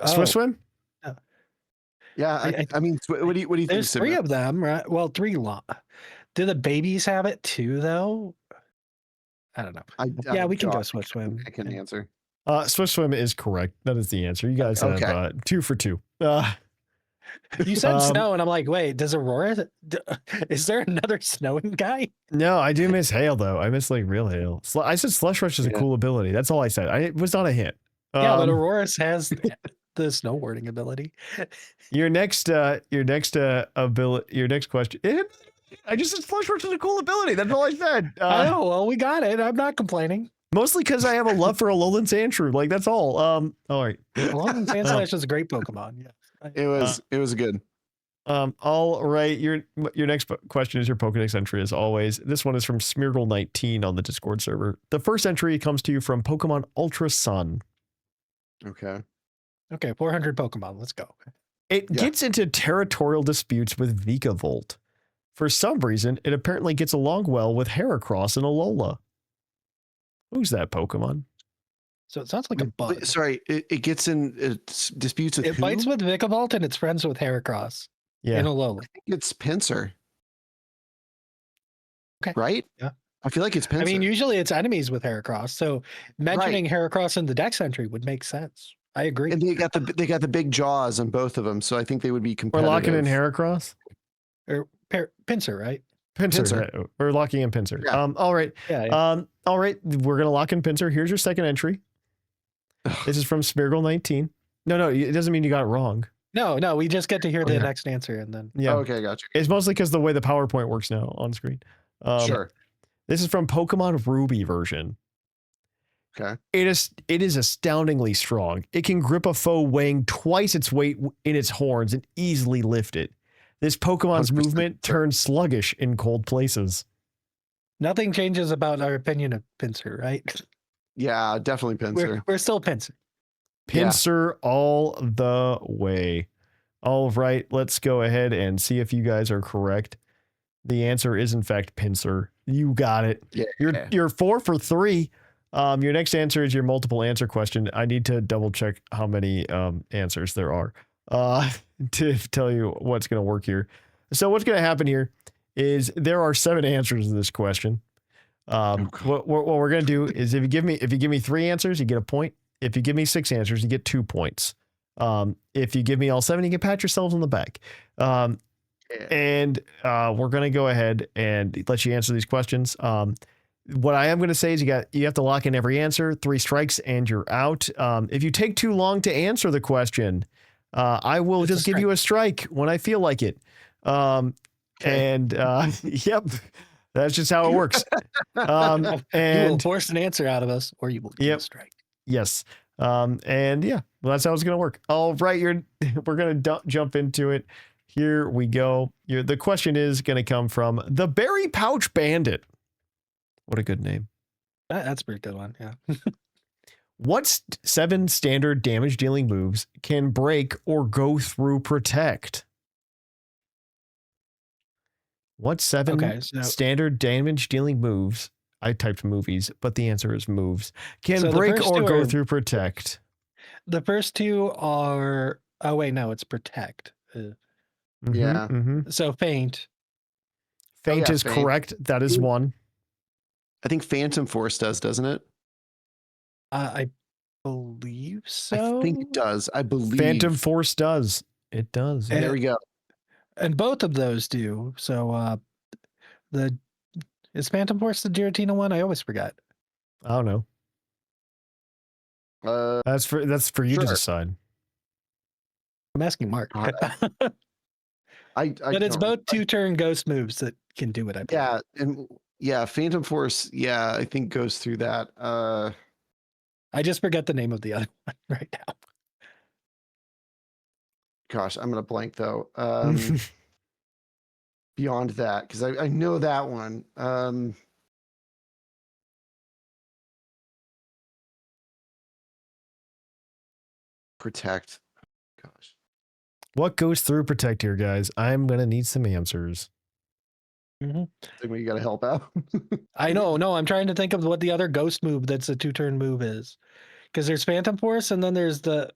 Swift Swim. Yeah. I mean, what do you think? There's 3 of them, right? Well, 3 lot. Do the babies have it too, though? I don't know. We can go Swift Swim. I can answer. Swift Swim is correct. That is the answer. You guys have 2 for 2. You said snow, and I'm like, wait, does Aurora? Is there another snowing guy? No, I do miss Hail though. I miss like Real Hail. I said Slush Rush is a cool ability. That's all I said. It was not a hint. Yeah, but Aurora has snowboarding ability. Your next question. I just said Flush Rush is a cool ability. That's all I said. I know. Well, we got it. I'm not complaining. Mostly because I have a love for Alolan Sandshrew. Like, that's all. All right. Alolan Sandslash is a great Pokemon. Yeah. It was good. All right. Your next question is your Pokedex entry, as always. This one is from Smeargle19 on the Discord server. The first entry comes to you from Pokemon Ultra Sun. Okay. Okay, 400 Pokemon. Let's go. It gets into territorial disputes with Vikavolt. For some reason, it apparently gets along well with Heracross and Alola. Who's that Pokemon? So it sounds like a bug. Wait, sorry, it gets in disputes with It who? fights with Vikavolt and it's friends with Heracross. Yeah. And Alola. I think it's Pinsir. Okay. Right? Yeah. I feel like it's Pinsir. I mean, usually it's enemies with Heracross. So mentioning Heracross in the Dex entry would make sense. I agree. And they got the big jaws on both of them, so I think they would be We're competitive. locking in Heracross? Or Pinsir, right? Pinsir. We're locking in Pinsir. Yeah. All right. Yeah. All right. We're going to lock in Pinsir. Here's your second entry. This is from Smeargle19. No, it doesn't mean you got it wrong. No, we just get to hear the next answer and then. Yeah. Oh, okay, gotcha. It's mostly because the way the PowerPoint works now on screen. Sure. This is from Pokemon Ruby version. Okay. It is astoundingly strong. It can grip a foe weighing twice its weight in its horns and easily lift it. This Pokemon's 100%. movement turns sluggish in cold places. Nothing changes about our opinion of Pinsir, right? Yeah, definitely Pinsir. We're still Pinsir. Pinsir all the way. All right, let's go ahead and see if you guys are correct. The answer is in fact Pinsir. You got it. Yeah. You're 4 for 3. Your next answer is your multiple answer question. I need to double check how many answers there are to tell you what's going to work here. So what's going to happen here is there are 7 answers to this question. What we're going to do is if you give me 3 answers, you get a point. If you give me 6 answers, you get 2 points. If you give me all 7, you can pat yourselves on the back. And we're going to go ahead and let you answer these questions. What I am going to say is you have to lock in every answer, 3 strikes, and you're out. If you take too long to answer the question, I will just give you a strike when I feel like it. And yep, that's just how it works. And you will And force an answer out of us, or you will get a strike. yes. And yeah, well, that's how it's going to work. All right, we're going to jump into it. Here we go. The question is going to come from the Berry Pouch Bandit. What a good name. That's a pretty good one. Yeah. What 7 standard damage dealing moves can break or go through protect? What 7 standard damage dealing moves? I typed movies, but the answer is moves. Can break or go through protect? The first 2 are. Oh wait, no, it's protect. Yeah. So faint. Faint is faint. correct. That is 1. I think Phantom Force doesn't it? I believe so. I think it does. I believe Phantom Force does. It does. There we go. And both of those do. So is Phantom Force the Giratina one? I always forget. I don't know. That's for you to decide. I'm asking Mark. I But it's both 2-turn ghost moves that can do it. I believe. Yeah, and Phantom Force. Yeah, I think goes through that. I just forget the name of the other one right now. Gosh, I'm gonna blank though. Beyond that, because I know that one. Protect. Gosh. What goes through protect here, guys? I'm gonna need some answers. I think we got to help out. I know. No, I'm trying to think of what the other ghost move that's a 2-turn move is. Because there's Phantom Force and then there's the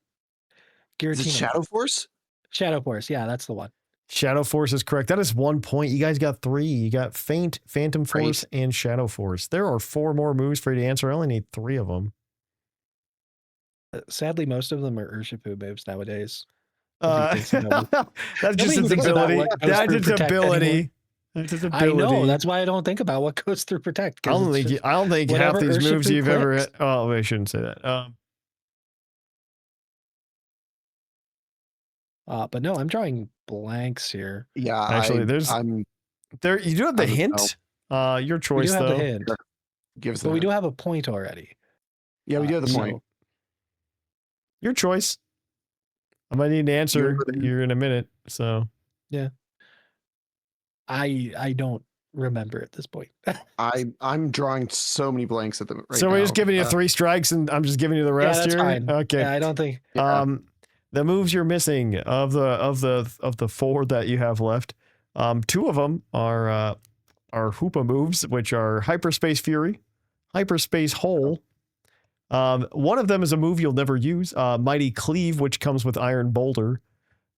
Is it Giratina. Shadow Force? Shadow Force. Yeah, that's the one. Shadow Force is correct. That is 1 point. You guys got 3. You got Faint, Phantom Force, and Shadow Force. There are 4 more moves for you to answer. I only need 3 of them. Sadly, most of them are Urshifu moves nowadays. That's just Nobody its thinks about ability. what goes That's through its protect ability. anymore. That's its I ability. know. That's why I don't think about what goes through protect. I don't think half whatever these moves Urshifu you've ever. clicks. Oh, I shouldn't say that. But no, I'm drawing blanks here. Yeah, Actually, I'm there. You do have the I don't hint. Your We choice do have though. the hint, give us but we that. do have a point already. Yeah, we do have the So point. Your choice. I might need an answer here in a minute. So I don't remember at this point. I'm drawing so many blanks at the right now. so we're just giving you 3 strikes, and I'm just giving you the Yeah, rest that's here. fine. Okay. Yeah, I don't think. Yeah. The moves you're missing of the 4 that you have left, 2 of them are Hoopa moves, which are Hyperspace Fury, Hyperspace Hole. One of them is a move you'll never use, Mighty Cleave, which comes with Iron Boulder.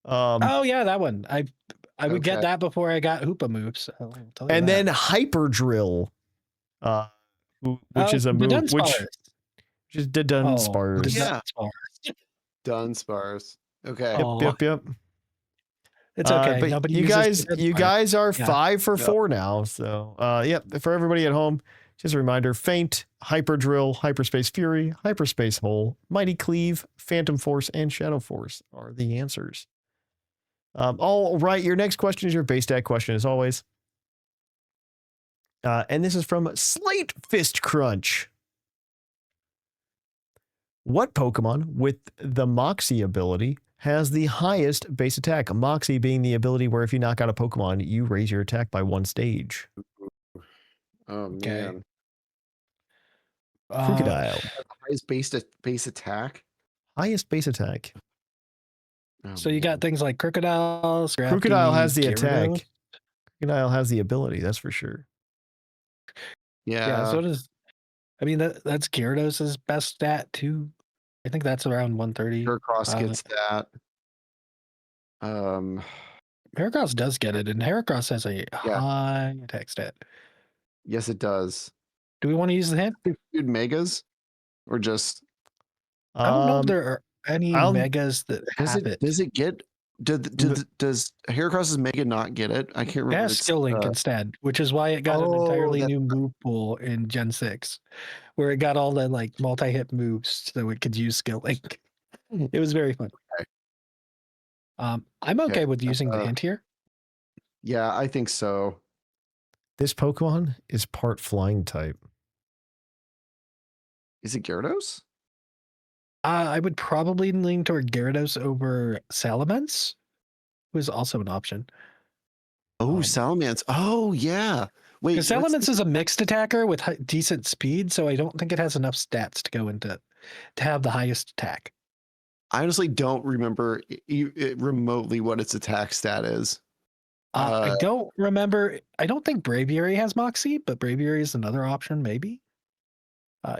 Oh yeah, that one. I would get Okay. that before I got Hoopa moves. I'll tell you and that. then Hyper Drill, which is a the move which Dunsparce. is the Oh, Dunsparce. the Yeah. Dunsparce. Dunsparce. Okay. Oh. Yep. It's okay. But Nobody you uses guys are Yeah. 5 for 4 now. So for everybody at home, just a reminder: Feint, Hyper Drill, Hyperspace Fury, Hyperspace Hole, Mighty Cleave, Phantom Force, and Shadow Force are the answers. All right, your next question is your base stat question, as always. And this is from Slate Fist Crunch. What Pokemon with the Moxie ability has the highest base attack? Moxie being the ability where if you knock out a Pokemon, you raise your attack by 1 stage. Oh Okay. man. Crocodile. Highest base attack. Highest base attack. Oh, So you man. got things like Crocodile, Scrappy, Crocodile has the Gyarados. attack. Crocodile has the ability, that's for sure. Yeah, so does. I mean that's Gyarados' best stat too. I think that's around 130. Heracross gets that. Heracross does get it, and Heracross has a high attack stat. Yes, it does. Do we want to use the hint? Dude, megas, or just I don't know if there are any megas that have it. Does it get? Does Heracross's mega not get it? I can't It remember. has Skill Link instead, which is why it got an entirely new move pool in Gen 6, where it got all the like multi-hit moves so it could use Skill Link. It was very fun. Okay. I'm okay with using the hint here. Yeah, I think so. This Pokemon is part flying type. Is it Gyarados? I would probably lean toward Gyarados over Salamence, who is also an option. Oh, Salamence. Oh, yeah. Wait, Because Salamence is a mixed attacker with decent speed, so I don't think it has enough stats to go into to have the highest attack. I honestly don't remember remotely what its attack stat is. I don't remember. I don't think Braviary has Moxie, but Braviary is another option, maybe.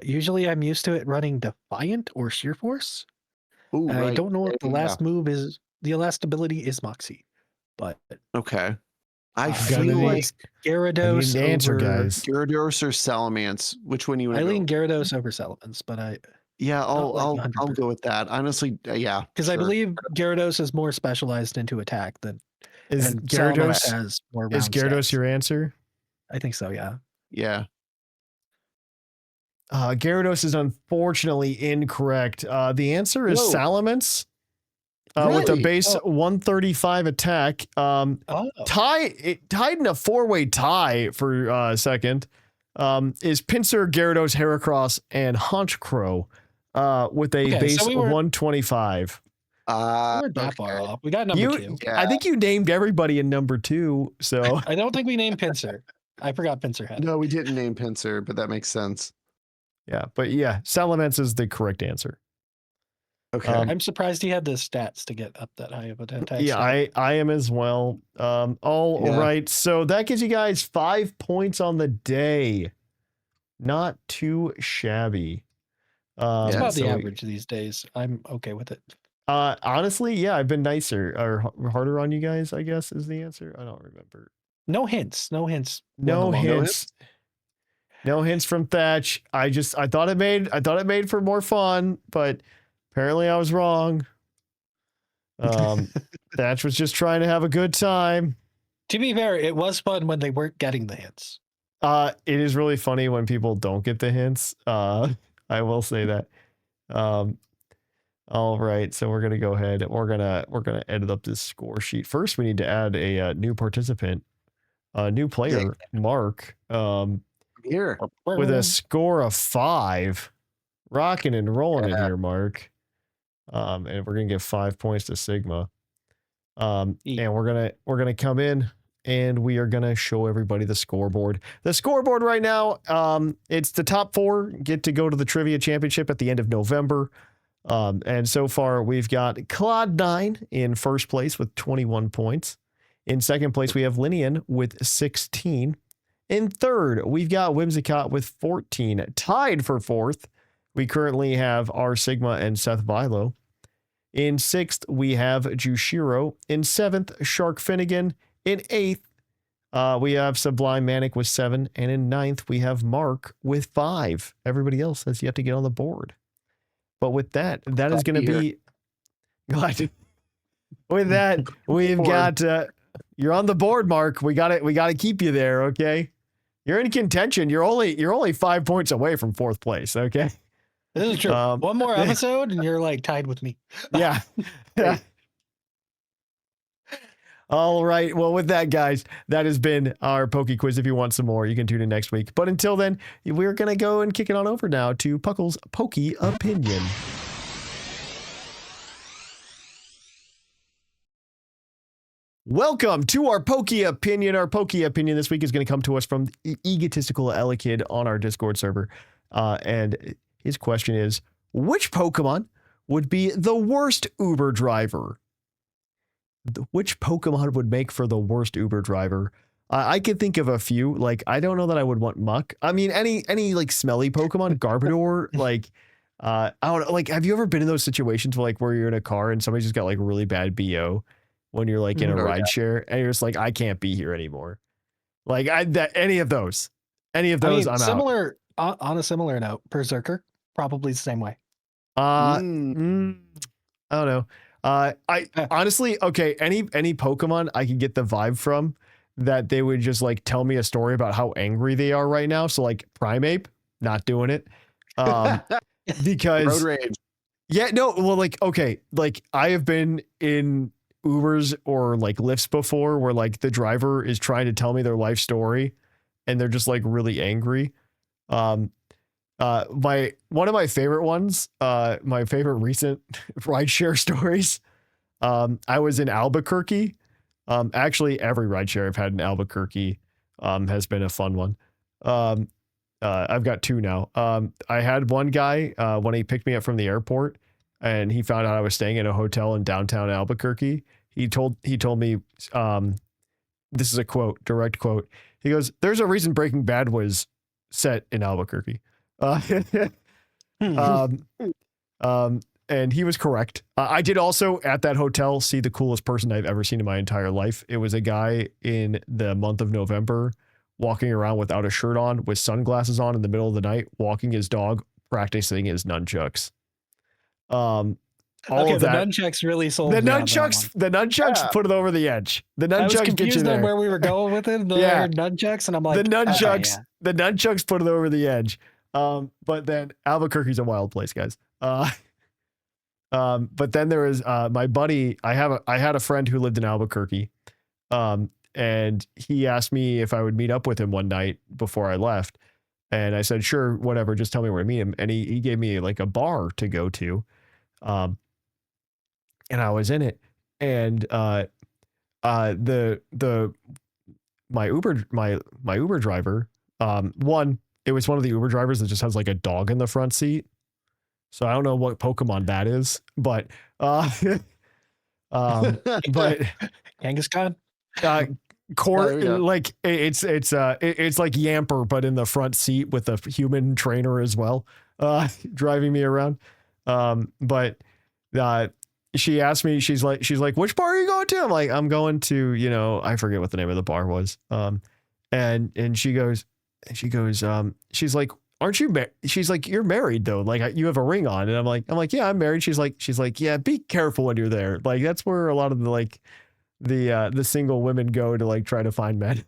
Usually I'm used to it running Defiant or Sheer Force. Ooh, And right. I don't know if the last move is the last ability is Moxie, but okay. I feel feel like Gyarados I need an answer, over guys. Gyarados or Salamence. Which one you want I to go? lean Gyarados over Salamence, but I'll go with that. Honestly, yeah. because I believe Gyarados is more specialized into attack than Is and Salamence Gyarados has more round is Gyarados stats. your answer? I think so, yeah. Yeah. Gyarados is unfortunately incorrect. The answer is Whoa. Salamence. With a Really? base 135 attack. Tied in a 4-way tie for a second. Is Pinsir, Gyarados, Heracross, and Honchkrow with a base so we were- 125. We're that far off. We got number 2. I think you named everybody in number 2. So I don't think we named Pinsir. I forgot Pinsir had. No, we didn't name Pinsir, but that makes sense. yeah, Salamence is the correct answer. Okay. I'm surprised he had the stats to get up that high of an attack. Yeah, I am as well. All right, so that gives you guys 5 points on the day. Not too shabby. It's about the so- average these days. I'm okay with it. Honestly, yeah, I've been nicer or harder on you guys, I guess is the answer. I don't remember. No hints. No hints. No hints. No hints from Thatch. I thought it made for more fun, but apparently I was wrong. Thatch was just trying to have a good time. To be fair, it was fun when they weren't getting the hints. It is really funny when people don't get the hints. I will say that. All right, so we're gonna go ahead. We're gonna edit up this score sheet. First, we need to add a new participant, a new player, Mark, Here. with a score of 5. Rocking and rolling it here, Mark. And we're gonna give 5 points to Sigma. And we're gonna come in and we are gonna show everybody the scoreboard. The scoreboard right now, it's the top 4 get to go to the trivia championship at the end of November. And so far we've got Cloud9 in first place with 21 points. In second place we have Linian with 16. In third we've got Whimsicott with 14. Tied for fourth, we currently have R Sigma and Seth Vilo. In sixth, we have Jushiro. In seventh, Shark Finnegan. In eighth, we have Sublime Manic with 7. And in ninth, we have Mark with 5. Everybody else has yet to get on the board. But with that, that is going to be... With that, we've got... you're on the board, Mark. We got to keep you there, okay? You're in contention. You're only 5 points away from fourth place, okay? This is true. One more episode and you're like tied with me. Yeah. All right. Well, with that, guys, that has been our PokeQuiz. If you want some more, you can tune in next week. But until then, we're going to go and kick it on over now to Puckle's Poke Opinion. Welcome to our Poke Opinion. Our Poke Opinion this week is going to come to us from Egotistical Elekid on our Discord server. And his question is, which Pokemon would be the worst Uber driver? Which Pokemon would make for the worst Uber driver? I could think of a few. Like, I don't know that I would want Muck. I mean, any like smelly Pokemon, Garbodor, like, I don't know, like, have you ever been in those situations where you're in a car and somebody's just got like really bad BO when you're like in a ride share and you're just like, I can't be here anymore. Like any of those, I'm out. On a similar note, Berserker, probably the same way. I don't know. Honestly, okay, any Pokemon I could get the vibe from that they would just like tell me a story about how angry they are right now. So like Primeape, not doing it. Because road rage. Yeah, no, well, like, okay, like I have been in Ubers or like Lyfts before where like the driver is trying to tell me their life story and they're just like really angry. One of my favorite ones, my favorite recent rideshare stories. I was in Albuquerque. Actually, every rideshare I've had in Albuquerque has been a fun one. I've got 2 now. I had one guy when he picked me up from the airport, and he found out I was staying in a hotel in downtown Albuquerque. He told me, this is a quote, direct quote. He goes, "There's a reason Breaking Bad was set in Albuquerque." And he was correct. I did also at that hotel see the coolest person I've ever seen in my entire life. It was a guy in the month of November walking around without a shirt on with sunglasses on in the middle of the night, walking his dog, practicing his nunchucks. The nunchucks really sold the nunchucks put it over the edge. The nunchucks, I was confused on where we were going with it. Nunchucks, and I'm like, the nunchucks put it over the edge. But then Albuquerque's a wild place, guys. But then there is my buddy. I had a friend who lived in Albuquerque, and he asked me if I would meet up with him one night before I left, and I said, sure, whatever, just tell me where to meet him. And he gave me like a bar to go to, and I was in it, and my Uber driver, it was one of the Uber drivers that just has like a dog in the front seat. So I don't know what Pokemon that is, but but Kangaskhan, like it's like Yamper, but in the front seat with a human trainer as well, driving me around. But she asked me, she's like, which bar are you going to? I'm like, I'm going to, I forget what the name of the bar was. And she goes, she's like, aren't you married? She's like, you're married though. Like you have a ring on. And I'm like, yeah, I'm married. She's like, yeah, be careful when you're there. Like, that's where a lot of the single women go to like try to find men.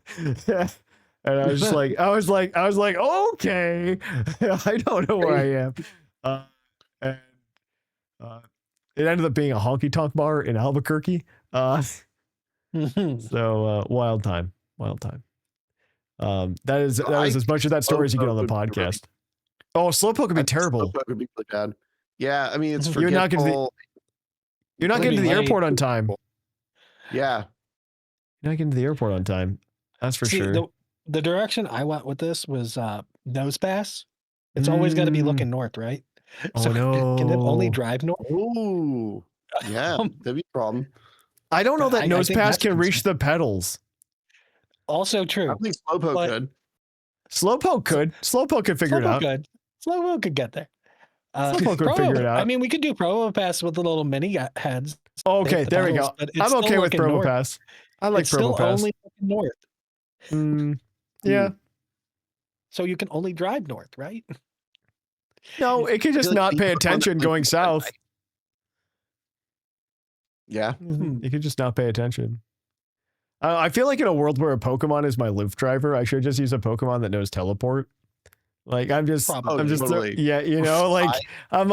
And I was just like, I was like, okay, I don't know where I am. It ended up being a honky tonk bar in Albuquerque. So wild time. That is as much of that story as you get on the podcast. Oh, Slowpoke would be terrible. Slowpoke would be really bad. Yeah, I mean, it's You're not forgetful. getting to the airport on time. Yeah. You're not getting to the airport on time. That's for sure. The direction I went with this was nose pass. It's always got to be looking north, right? Oh, no. Can it only drive north? Ooh. Yeah, that'd be a problem. I don't know that I nose think pass that's can reach the pedals. Also true. I think Slowpoke could. Slowpoke could. Slowpoke could figure it out. Slowpoke could get there. Slowpoke could figure it out. I mean, we could do Provo Pass with the little mini heads. Okay, there we go. I'm okay with Provo Pass. I like Provo Pass. Only north. Yeah. So you can only drive north, right? No, it could just not pay attention going south. Yeah. You could just not pay attention. I feel like in a world where a Pokemon is my lift driver, I should just use a Pokemon that knows teleport. Like I'm just totally. yeah, you know, like I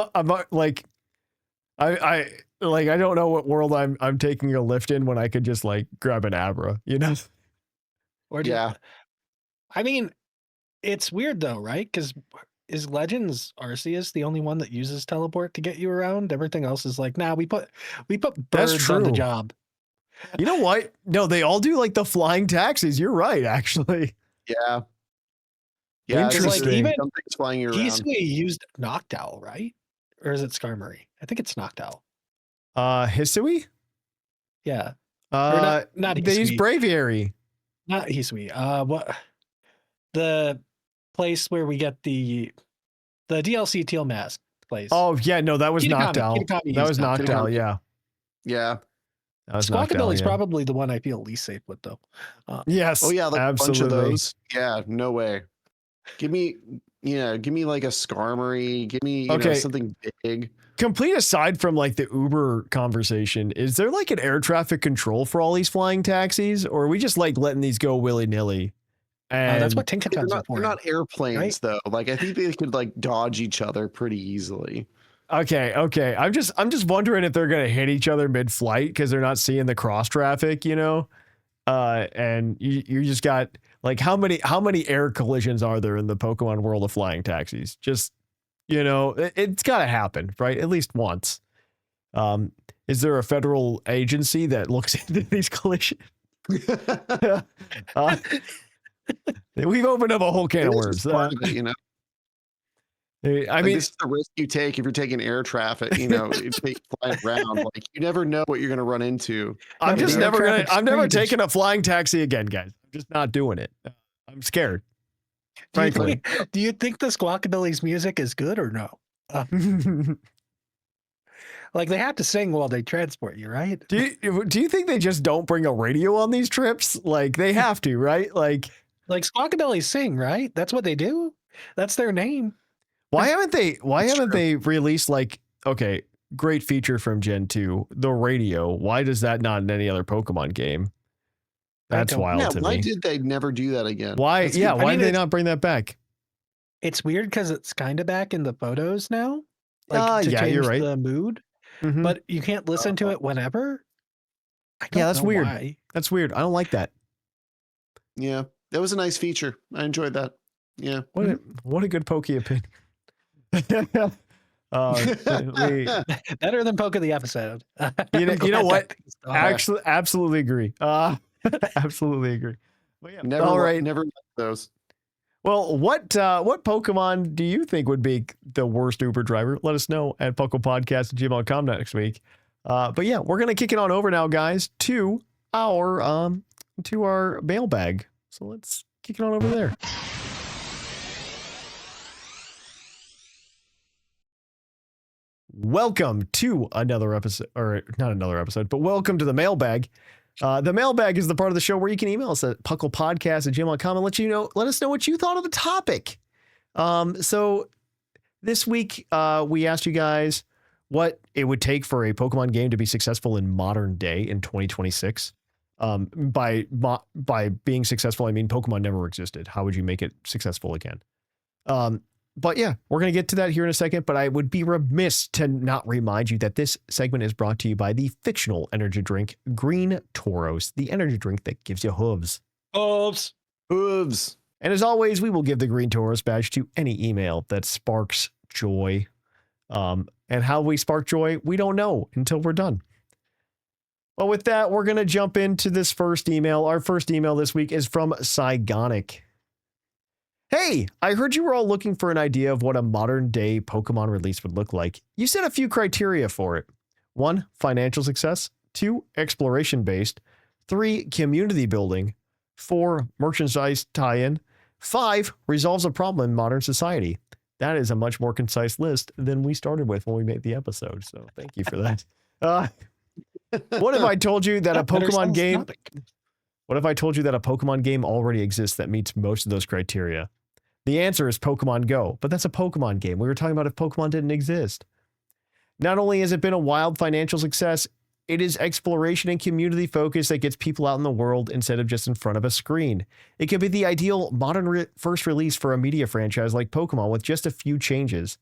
don't know what world I'm taking a lift in when I could just like grab an Abra, you know? I mean, it's weird though, right? Because is Legends Arceus the only one that uses teleport to get you around? Everything else is like, nah, we put birds on the job. You know what? No, they all do like the flying taxis. You're right, actually. Yeah. Yeah, interesting. Like even something's flying around. Hisui used Noctowl, right? Or is it Skarmory? I think it's Noctowl. Hisui? Yeah. Not Hisui. They use Braviary. Not Hisui. What? The place where we get the DLC Teal Mask place. Oh yeah, no, that was Noctowl. That was Noctowl. Yeah. Yeah. Squawkabilly's probably the one I feel least safe with, though. Yes. Oh yeah, like absolutely. a bunch of those. Yeah, no way. Give me like a Skarmory. Give me something big. Complete aside from like the Uber conversation, is there like an air traffic control for all these flying taxis, or are we just like letting these go willy nilly? And that's what Tinkatons are for. They're not airplanes, right? though. Like I think they could like dodge each other pretty easily. Okay. I'm just wondering if they're gonna hit each other mid-flight because they're not seeing the cross traffic, you know. And you just got like how many air collisions are there in the Pokemon world of flying taxis? Just, you know, it's got to happen, right? At least once. Is there a federal agency that looks into these collisions? We've opened up a whole can of worms. You know. I mean, this is the risk you take if you're taking air traffic, you know, flying around. Like you never know what you're going to run into. I'm never taking a flying taxi again, guys. I'm just not doing it. I'm scared. Frankly. Do you think the Squawkabilly's music is good or no? Like they have to sing while they transport you, right? Do you think they just don't bring a radio on these trips? Like they have to, right? Like Squawkabilly sing, right? That's what they do. That's their name. Why haven't they released like, okay, great feature from Gen 2, the radio. Why does that not in any other Pokemon game? That's wild to me. Why did they never do that again? Why? Why did they not bring that back? It's weird because it's kind of back in the photos now. Like to change you're right. the mood, but you can't listen to it whenever. That's weird. Why. That's weird. I don't like that. Yeah, that was a nice feature. I enjoyed that. Yeah. What a good Pokey opinion. Better than Poke of the episode. You know what? Actually, absolutely agree. Absolutely agree. Well, yeah. Never met those. Well, what Pokemon do you think would be the worst Uber driver? Let us know at puclpodcast@gmail.com next week. But yeah, we're gonna kick it on over now, guys, to our mailbag. So let's kick it on over there. Welcome to another episode, or not another episode, but welcome to the mailbag. The mailbag is the part of the show where you can email us at puclpodcast@gmail.com and let us know what you thought of the topic. So this week, we asked you guys what it would take for a Pokemon game to be successful in modern day in 2026. By being successful, I mean Pokemon never existed. How would you make it successful again? But yeah, we're going to get to that here in a second, but I would be remiss to not remind you that this segment is brought to you by the fictional energy drink, Green Toros, the energy drink that gives you hooves. Hooves. Hooves. And as always, we will give the Green Toros badge to any email that sparks joy. And how we spark joy, we don't know until we're done. Well, with that, we're going to jump into this first email. Our first email this week is from Cygonic. Hey, I heard you were all looking for an idea of what a modern day Pokemon release would look like. You set a few criteria for it. 1, financial success. 2, exploration based. 3, community building. 4, merchandise tie-in. 5, resolves a problem in modern society. That is a much more concise list than we started with when we made the episode. So thank you for that. What if I told you that a Pokemon game? What if I told you that a Pokemon game already exists that meets most of those criteria? The answer is Pokemon Go, but that's a Pokemon game. We were talking about if Pokemon didn't exist. Not only has it been a wild financial success, it is exploration and community focus that gets people out in the world instead of just in front of a screen. It could be the ideal modern first release for a media franchise like Pokemon with just a few changes.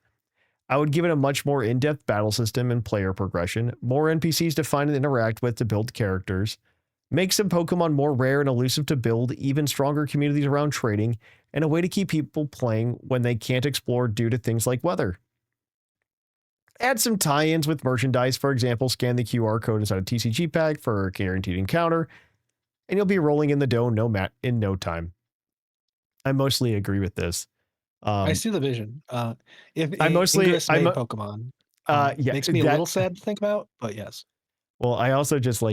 I would give it a much more in-depth battle system and player progression, more NPCs to find and interact with to build characters, make some Pokemon more rare and elusive to build, even stronger communities around trading, and a way to keep people playing when they can't explore due to things like weather. Add some tie-ins with merchandise, for example, scan the QR code inside a TCG pack for a guaranteed encounter, and you'll be rolling in the dough in no time. I mostly agree with this. I see the vision. If I mostly Ingress made Pokemon, makes me a little sad to think about, but yes. Well, I also just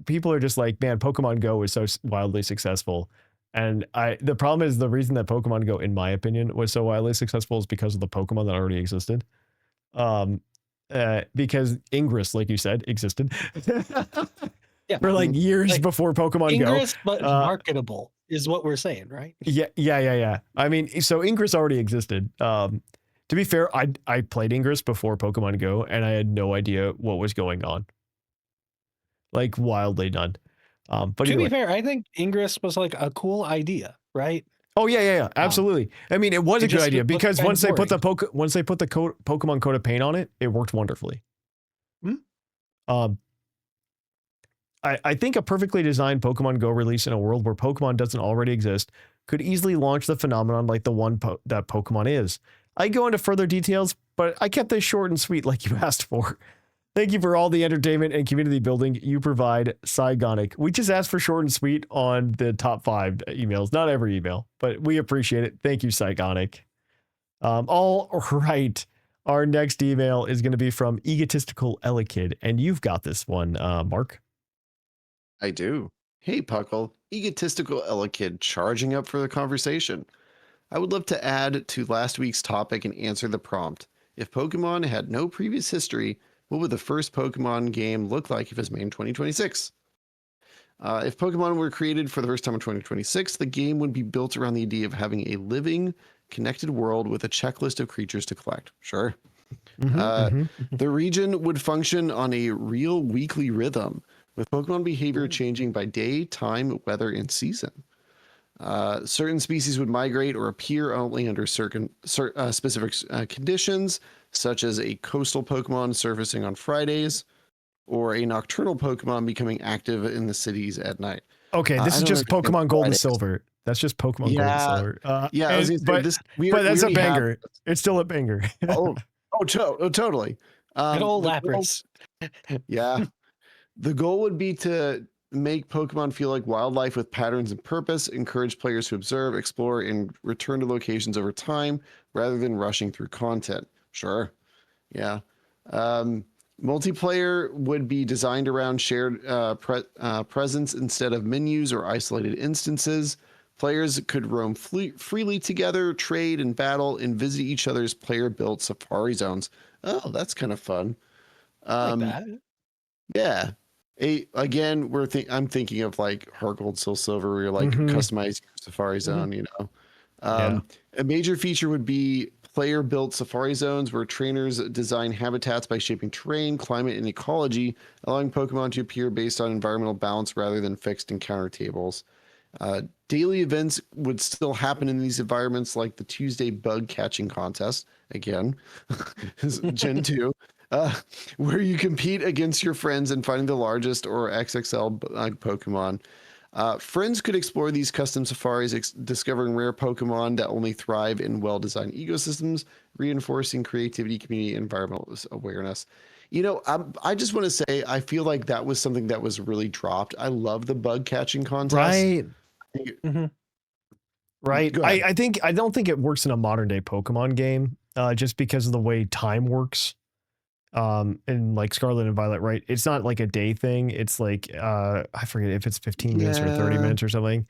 people are just like, man, Pokemon Go is so wildly successful. And the problem is the reason that Pokemon Go, in my opinion, was so wildly successful is because of the Pokemon that already existed. Because Ingress, like you said, existed for like years before Pokemon Ingress, Go. But marketable is what we're saying, right? Yeah. I mean, so Ingress already existed. To be fair, I played Ingress before Pokemon Go, and I had no idea what was going on. Like wildly done. But to anyway. be fair, I think Ingress was like a cool idea, right? Oh yeah, absolutely. I mean, it was a good idea because once they put the Pokemon coat of paint on it, it worked wonderfully. I think a perfectly designed Pokemon Go release in a world where Pokemon doesn't already exist could easily launch the phenomenon like the one that Pokemon is. I go into further details, but I kept this short and sweet like you asked for. Thank you for all the entertainment and community building you provide, Cygonic. We just asked for short and sweet on the top 5 emails. Not every email, but we appreciate it. Thank you, Cygonic. All right. Our next email is going to be from Egotistical Elekid, and you've got this one, Mark. I do. Hey, Puckle. Egotistical Elekid charging up for the conversation. I would love to add to last week's topic and answer the prompt. If Pokemon had no previous history, what would the first Pokemon game look like if it's made in 2026? If Pokemon were created for the first time in 2026, the game would be built around the idea of having a living, connected world with a checklist of creatures to collect. Sure. The region would function on a real weekly rhythm, with Pokemon behavior changing by day, time, weather, and season. Certain species would migrate or appear only under certain specific conditions, such as a coastal Pokemon surfacing on Fridays, or a nocturnal Pokemon becoming active in the cities at night. Okay, this is just Pokemon Gold and Silver. That's just Pokemon Gold and Silver. But that's a banger. It's still a banger. Totally. Good old Lapras. Yeah. The goal would be to make Pokemon feel like wildlife with patterns and purpose, encourage players to observe, explore, and return to locations over time rather than rushing through content. Sure. Yeah. Multiplayer would be designed around shared presence instead of menus or isolated instances. Players could roam freely together, trade and battle, and visit each other's player-built safari zones. Oh, that's kind of fun. Like that. Yeah. I'm thinking of like Heart Gold, Soul Silver, where you're like customizing your safari zone, you know. A major feature would be player-built safari zones where trainers design habitats by shaping terrain, climate, and ecology, allowing Pokemon to appear based on environmental balance rather than fixed encounter tables. Daily events would still happen in these environments, like the Tuesday bug catching contest, again, Gen 2, where you compete against your friends in finding the largest or XXL Pokemon. Friends could explore these custom safaris, discovering rare Pokemon that only thrive in well-designed ecosystems, reinforcing creativity, community, and environmental awareness. I just want to say, I feel like that was something that was really dropped. I love the bug catching contest. Right. Mm-hmm. Right. I don't think it works in a modern day Pokemon game, just because of the way time works. In like Scarlet and Violet, right? It's not like a day thing. It's like I forget if it's 15 minutes or 30 minutes or something.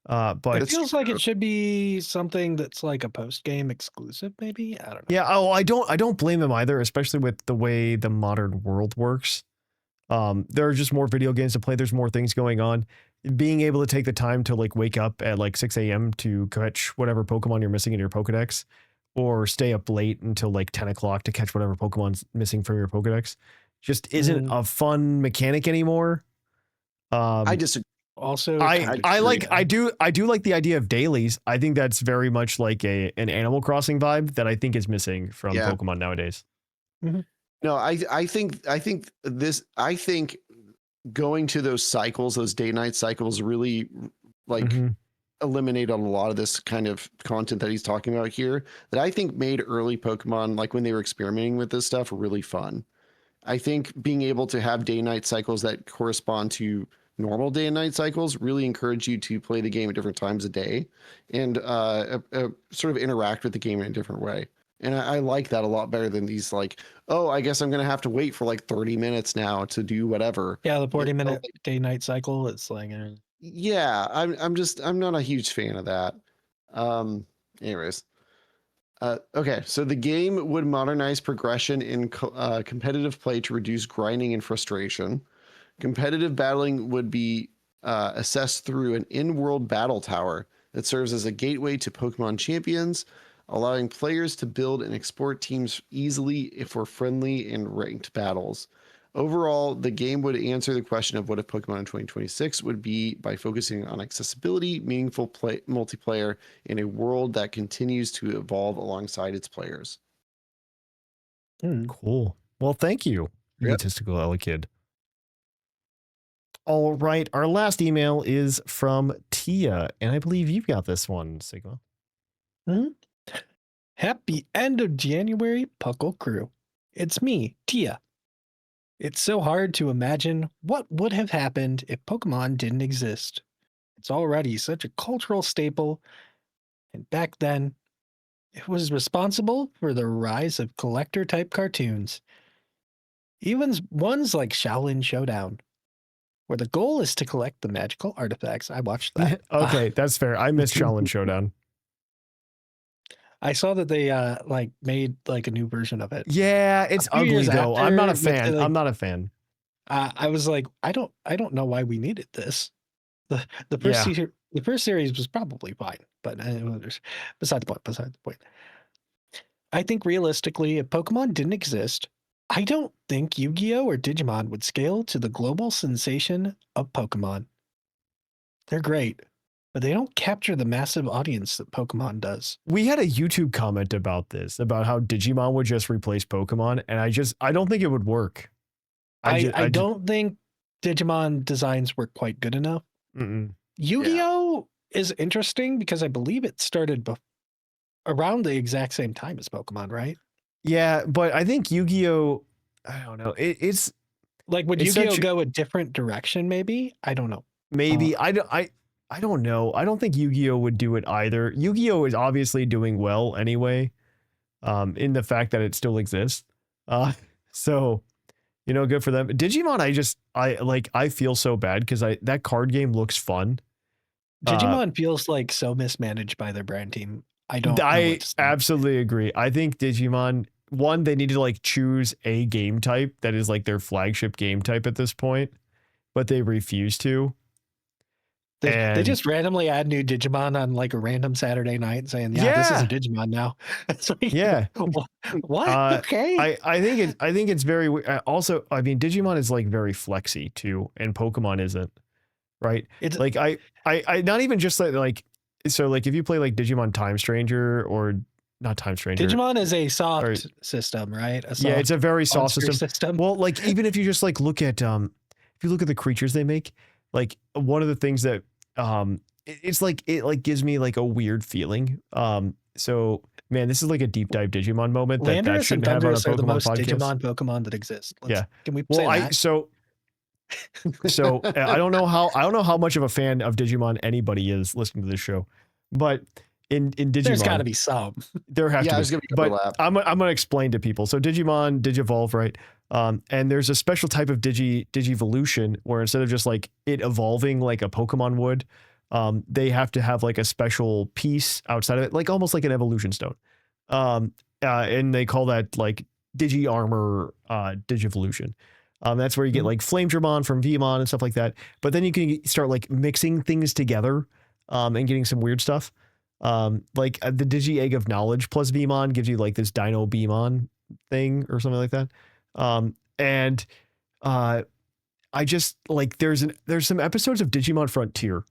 But it feels like it should be something that's like a post game exclusive, maybe. I don't know. Yeah. Oh, I don't blame him either, especially with the way the modern world works. There are just more video games to play. There's more things going on. Being able to take the time to like wake up at like 6 a.m. to catch whatever Pokemon you're missing in your Pokedex, or stay up late until like 10 o'clock to catch whatever Pokemon's missing from your Pokedex, just isn't a fun mechanic anymore. I disagree. Also, I do like the idea of dailies. I think that's very much like an Animal Crossing vibe that I think is missing from Pokemon nowadays. Mm-hmm. No, I think going to those cycles, those day-night cycles, really like eliminate on a lot of this kind of content that he's talking about here, that I think made early Pokemon, like when they were experimenting with this stuff, really fun. I think being able to have day-night cycles that correspond to normal day and night cycles really encourage you to play the game at different times of day and sort of interact with the game in a different way. And I like that a lot better than these like, oh, I guess I'm going to have to wait for like 30 minutes now to do whatever. Yeah, the 40-minute day-night cycle. It's like, yeah, I'm not a huge fan of that. Anyways, okay, so the game would modernize progression in competitive play to reduce grinding and frustration. Competitive battling would be assessed through an in-world battle tower that serves as a gateway to Pokemon champions, allowing players to build and export teams easily for friendly and ranked battles. Overall, the game would answer the question of what if Pokemon in 2026 would be by focusing on accessibility, meaningful multiplayer, in a world that continues to evolve alongside its players. Cool. Well, thank you, Egotistical Elekid. All right, our last email is from Tia, and I believe you've got this one, Sigma. Happy end of January, Puckle crew. It's me, Tia. It's so hard to imagine what would have happened if Pokemon didn't exist. It's already such a cultural staple, and back then, it was responsible for the rise of collector-type cartoons. Even ones like Shaolin Showdown, where the goal is to collect the magical artifacts. I watched that. Okay, that's fair. I missed Shaolin Showdown. I saw that they made like a new version of it. Yeah, it's ugly though. I'm not a fan. I'm not a fan. I was like, I don't know why we needed this. The first series was probably fine, but beside the point. I think realistically, if Pokemon didn't exist, I don't think Yu-Gi-Oh! Or Digimon would scale to the global sensation of Pokemon. They're great, but they don't capture the massive audience that Pokemon does. We had a YouTube comment about this, about how Digimon would just replace Pokemon, and I don't think it would work. I don't think Digimon designs were quite good enough. Yu-Gi-Oh! Is interesting because I believe it started around the exact same time as Pokemon, right? Yeah, but I think Yu-Gi-Oh! I don't know. It's like, would Yu-Gi-Oh! Go a different direction? Maybe, I don't know. Maybe I don't know. I don't think Yu-Gi-Oh! Would do it either. Yu-Gi-Oh! Is obviously doing well anyway, in the fact that it still exists. So, good for them. Digimon, I feel so bad because that card game looks fun. Digimon feels like so mismanaged by their brand team. I absolutely agree. I think Digimon, one, they need to like choose a game type that is like their flagship game type at this point, but they refuse to. They just randomly add new Digimon on like a random Saturday night saying, this is a Digimon now. It's like, what? Okay. I think it's very, also, I mean, Digimon is like very flexy too, and Pokemon isn't. right? It's Like I not even just like so like if you play like Digimon Time Stranger or not Time Stranger. Digimon is a soft or, system, right? Yeah, it's a very soft system. Well, like even if you just like look at if you look at the creatures they make, like one of the things that it's like it like gives me like a weird feeling. So man, this is like a deep dive Digimon moment that Landorus shouldn't and have on a Thundurus are the Pokemon most podcast. Digimon Pokemon that exist. Yeah. Can we say that? So I don't know how much of a fan of Digimon anybody is listening to this show, but in Digimon, there's got to be some. There have to be. There's gonna be but overlap. I'm gonna explain to people. So Digimon, Digivolve, right? And there's a special type of Digivolution where instead of just like it evolving like a Pokemon would, they have to have like a special piece outside of it, like almost like an evolution stone. And they call that like Digi Armor Digivolution. That's where you get like Flamedramon from Vmon and stuff like that. But then you can start like mixing things together and getting some weird stuff. Like the Digi Egg of Knowledge plus Vmon gives you like this Dino Beamon thing or something like that. I just like there's some episodes of Digimon Frontier.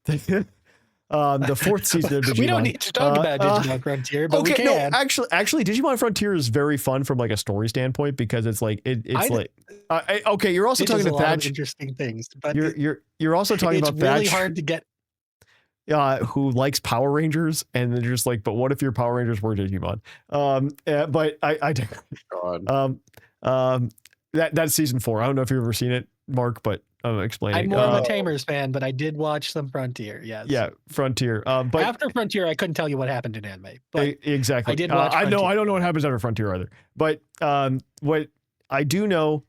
The fourth season of Digimon. We don't need to talk about Digimon Frontier, but we can. No, actually, Digimon Frontier is very fun from like a story standpoint because it's like okay. You're also talking to Thatch. Interesting things, but you're also talking about Thatch. It's really hard to get. Who likes Power Rangers, and they're just like, but what if your Power Rangers were Digimon? But that's season 4. I don't know if you've ever seen it, Mark, but I'm explaining. I'm more of a Tamers fan, but I did watch some Frontier. Yes. Yeah, Frontier. But after Frontier, I couldn't tell you what happened in anime. But exactly. I did watch. I don't know what happens after Frontier either. But what I do know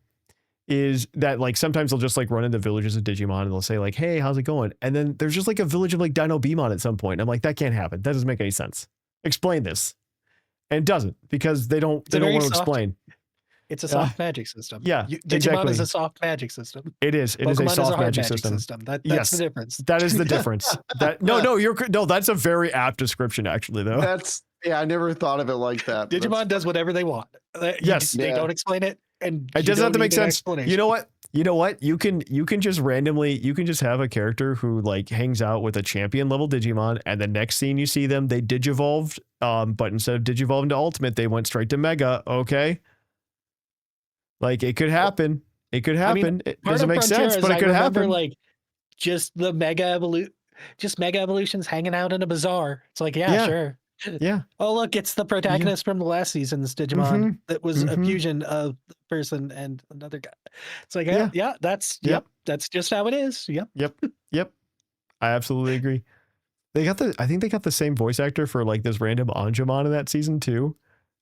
is that like sometimes they'll just like run into villages of Digimon and they'll say like, hey, how's it going? And then there's just like a village of like Dino Beamon at some point. And I'm like, that can't happen. That doesn't make any sense. Explain this. And it doesn't, because they don't want to explain. It's a soft magic system. Yeah, Digimon exactly. is a soft magic system. It is. It Pokemon is a soft hard magic system. That's the difference. That is the difference. That's a very apt description, actually, though. I never thought of it like that. Digimon does whatever they want. Yes, they don't explain it, and it doesn't have to make sense. You know what? You can just randomly, you can just have a character who like hangs out with a champion level Digimon, and the next scene you see them, they digivolved. But instead of digivolving to Ultimate, they went straight to Mega. Okay. Like it could happen. It could happen. I mean, it doesn't make sense, but it could happen. Like just the Mega Evolutions hanging out in a bazaar. It's like, sure. Yeah. Oh, look, it's the protagonist from the last season's Digimon that was a fusion of the person and another guy. It's like, that's just how it is. Yep. I absolutely agree. I think they got the same voice actor for like this random Anjumon in that season too.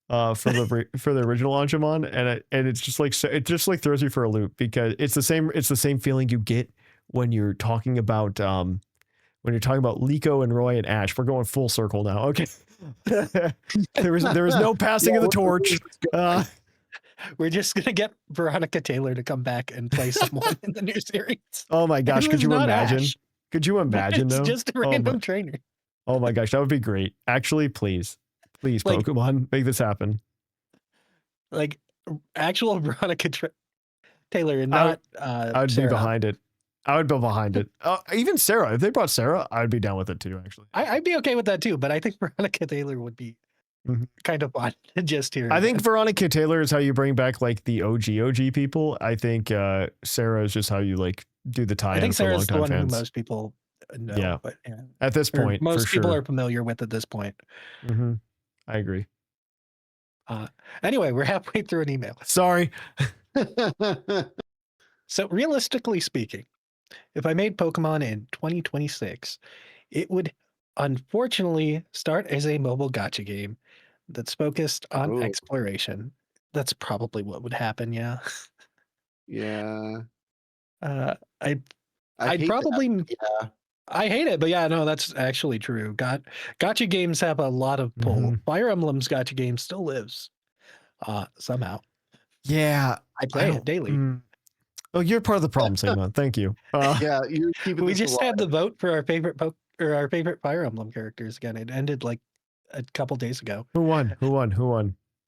For the original Anjumon, and it's just like it just like throws you for a loop because it's the same feeling you get when you're talking about Liko and Roy and Ash. We're going full circle now. Okay. there was no passing of the torch. We're just gonna get Veronica Taylor to come back and play someone in the new series. Oh my gosh, could you imagine? Ash. Could you imagine though? It's just a random trainer. Oh my gosh, that would be great. Actually, please, like, Pokemon, make this happen. Like actual Veronica Taylor and not I would Sarah. be behind it. I would be behind it. Even Sarah, if they brought Sarah, I'd be down with it too, actually. I'd be okay with that too, but I think Veronica Taylor would be kind of fun to just hear. I think Veronica Taylor is how you bring back like the OG people. I think Sarah is just how you like do the tie-in. I think for Sarah's the one fans. who most people know. Yeah. But, at this point, most for people sure. are familiar with at this point. I agree. Anyway, we're halfway through an email. Sorry. So realistically speaking, if I made Pokemon in 2026, it would unfortunately start as a mobile gacha game that's focused on exploration. That's probably what would happen. Yeah. Yeah. I'd probably. Yeah. I hate it, but yeah, no, that's actually true. Gacha games have a lot of pull. Fire Emblem's gacha game still lives somehow. Yeah. I play it daily. Oh, you're part of the problem, Simon. Thank you. You're keeping we this just alive. had the vote for our favorite our favorite Fire Emblem characters again. It ended like a couple days ago. Who won?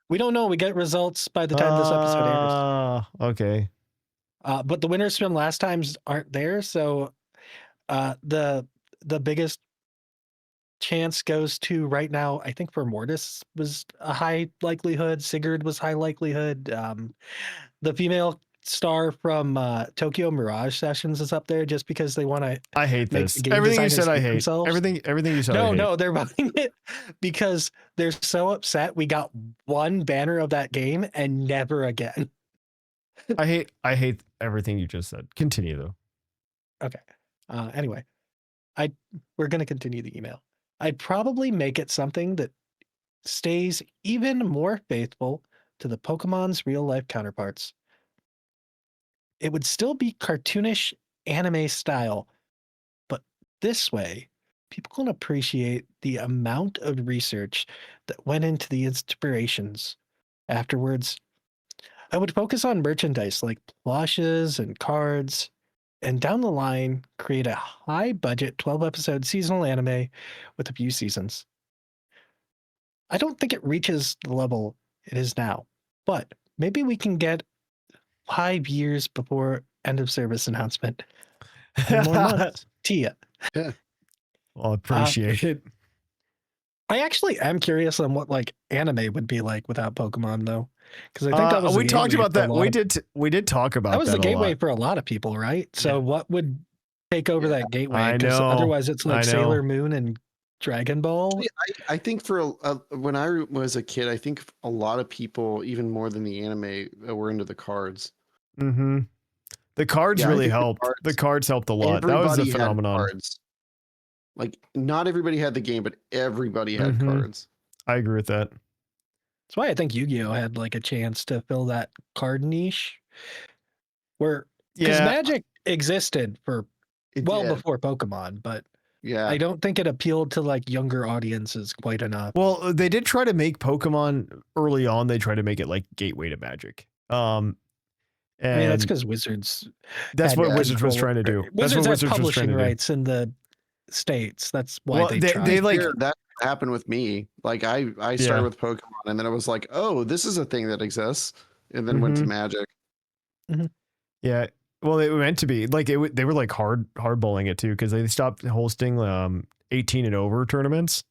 We don't know. We get results by the time this episode airs. Okay. But the winners from last times aren't there, so The biggest chance goes to right now, I think for Mortis was a high likelihood. Sigurd was high likelihood. The female star from Tokyo Mirage Sessions is up there just because they want to. I hate make this. the game Everything you designers said, I hate. themselves. Everything you said, I hate. No, they're voting it because they're so upset. We got one banner of that game and never again. I hate everything you just said. Continue though. Okay. Anyway, we're gonna continue the email. I'd probably make it something that stays even more faithful to the Pokemon's real life counterparts. It would still be cartoonish anime style, but this way, people can appreciate the amount of research that went into the inspirations. Afterwards, I would focus on merchandise like plushes and cards, and down the line, create a high budget 12-episode seasonal anime with a few seasons. I don't think it reaches the level it is now, but maybe we can get 5 years before end of service announcement. And more months. Tia. Yeah. Well, I appreciate it. I actually am curious on what like anime would be like without Pokemon though. Because I think that was we talked about that. We did talk about that. That was the gateway for a lot of people, right? So what would take over that gateway? I know. Otherwise it's like Sailor Moon and Dragon Ball. I think for when I was a kid, I think a lot of people, even more than the anime, were into the cards. Mm-hmm. The cards really helped. The cards helped a lot. That was a phenomenon. Cards. Like not everybody had the game, but everybody had cards. I agree with that. That's why I think Yu-Gi-Oh had like a chance to fill that card niche, where because Magic existed for before Pokemon, but I don't think it appealed to like younger audiences quite enough. Well, they did try to make Pokemon early on. They tried to make it like gateway to Magic. And I mean, that's because Wizards. That's what Wizards was trying to do. Wizards had publishing rights in the States. That's why they tried. They like that happened with me. Like I started with Pokemon, and then I was like, oh, this is a thing that exists, and then went to Magic. Yeah. Well, it meant to be like they were like hardballing it too because they stopped hosting 18 and over tournaments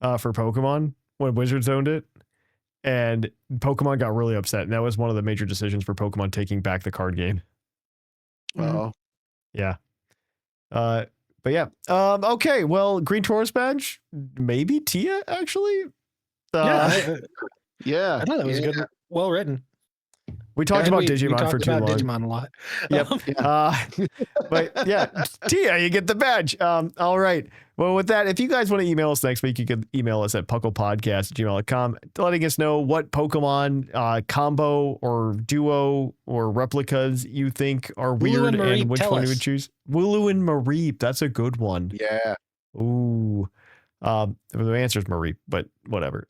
for Pokemon when Wizards owned it. And Pokemon got really upset. And that was one of the major decisions for Pokemon taking back the card game. Oh. Yeah. But yeah. Okay. Well, Green Taurus badge, maybe Tia actually. Yeah. I thought that was good. Well written. We talked about Digimon for too long. Digimon a lot. Yep. But yeah, Tia, you get the badge. All right. Well, with that, if you guys want to email us next week, you can email us at puclpodcast@gmail.com, letting us know what Pokemon combo or duo or replicas you think are weird and which one you would choose. Wooloo and Mareep. That's a good one. Yeah. Ooh. The answer is Mareep, but whatever.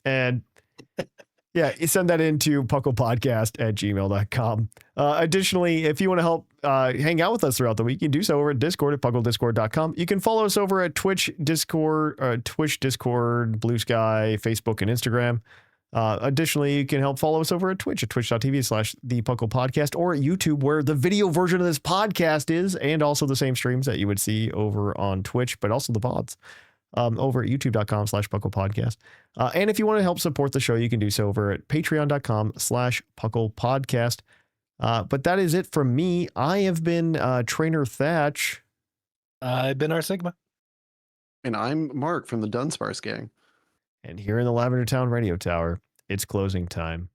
And yeah, you send that into puclpodcast@gmail.com. Additionally, if you want to help hang out with us throughout the week, you can do so over at Discord at pucldiscord.com. You can follow us over at Twitch, Discord, Blue Sky, Facebook, and Instagram. Additionally, you can help follow us over at Twitch at twitch.tv/thepuclpodcast or at YouTube, where the video version of this podcast is, and also the same streams that you would see over on Twitch, but also the pods. Over at youtube.com/puclpodcast. And if you want to help support the show, you can do so over at patreon.com/puclpodcast. But that is it from me. I have been Trainer Thatch. I've been R Sigma. And I'm Mark from the Dunsparce Gang. And here in the Lavender Town Radio Tower, it's closing time.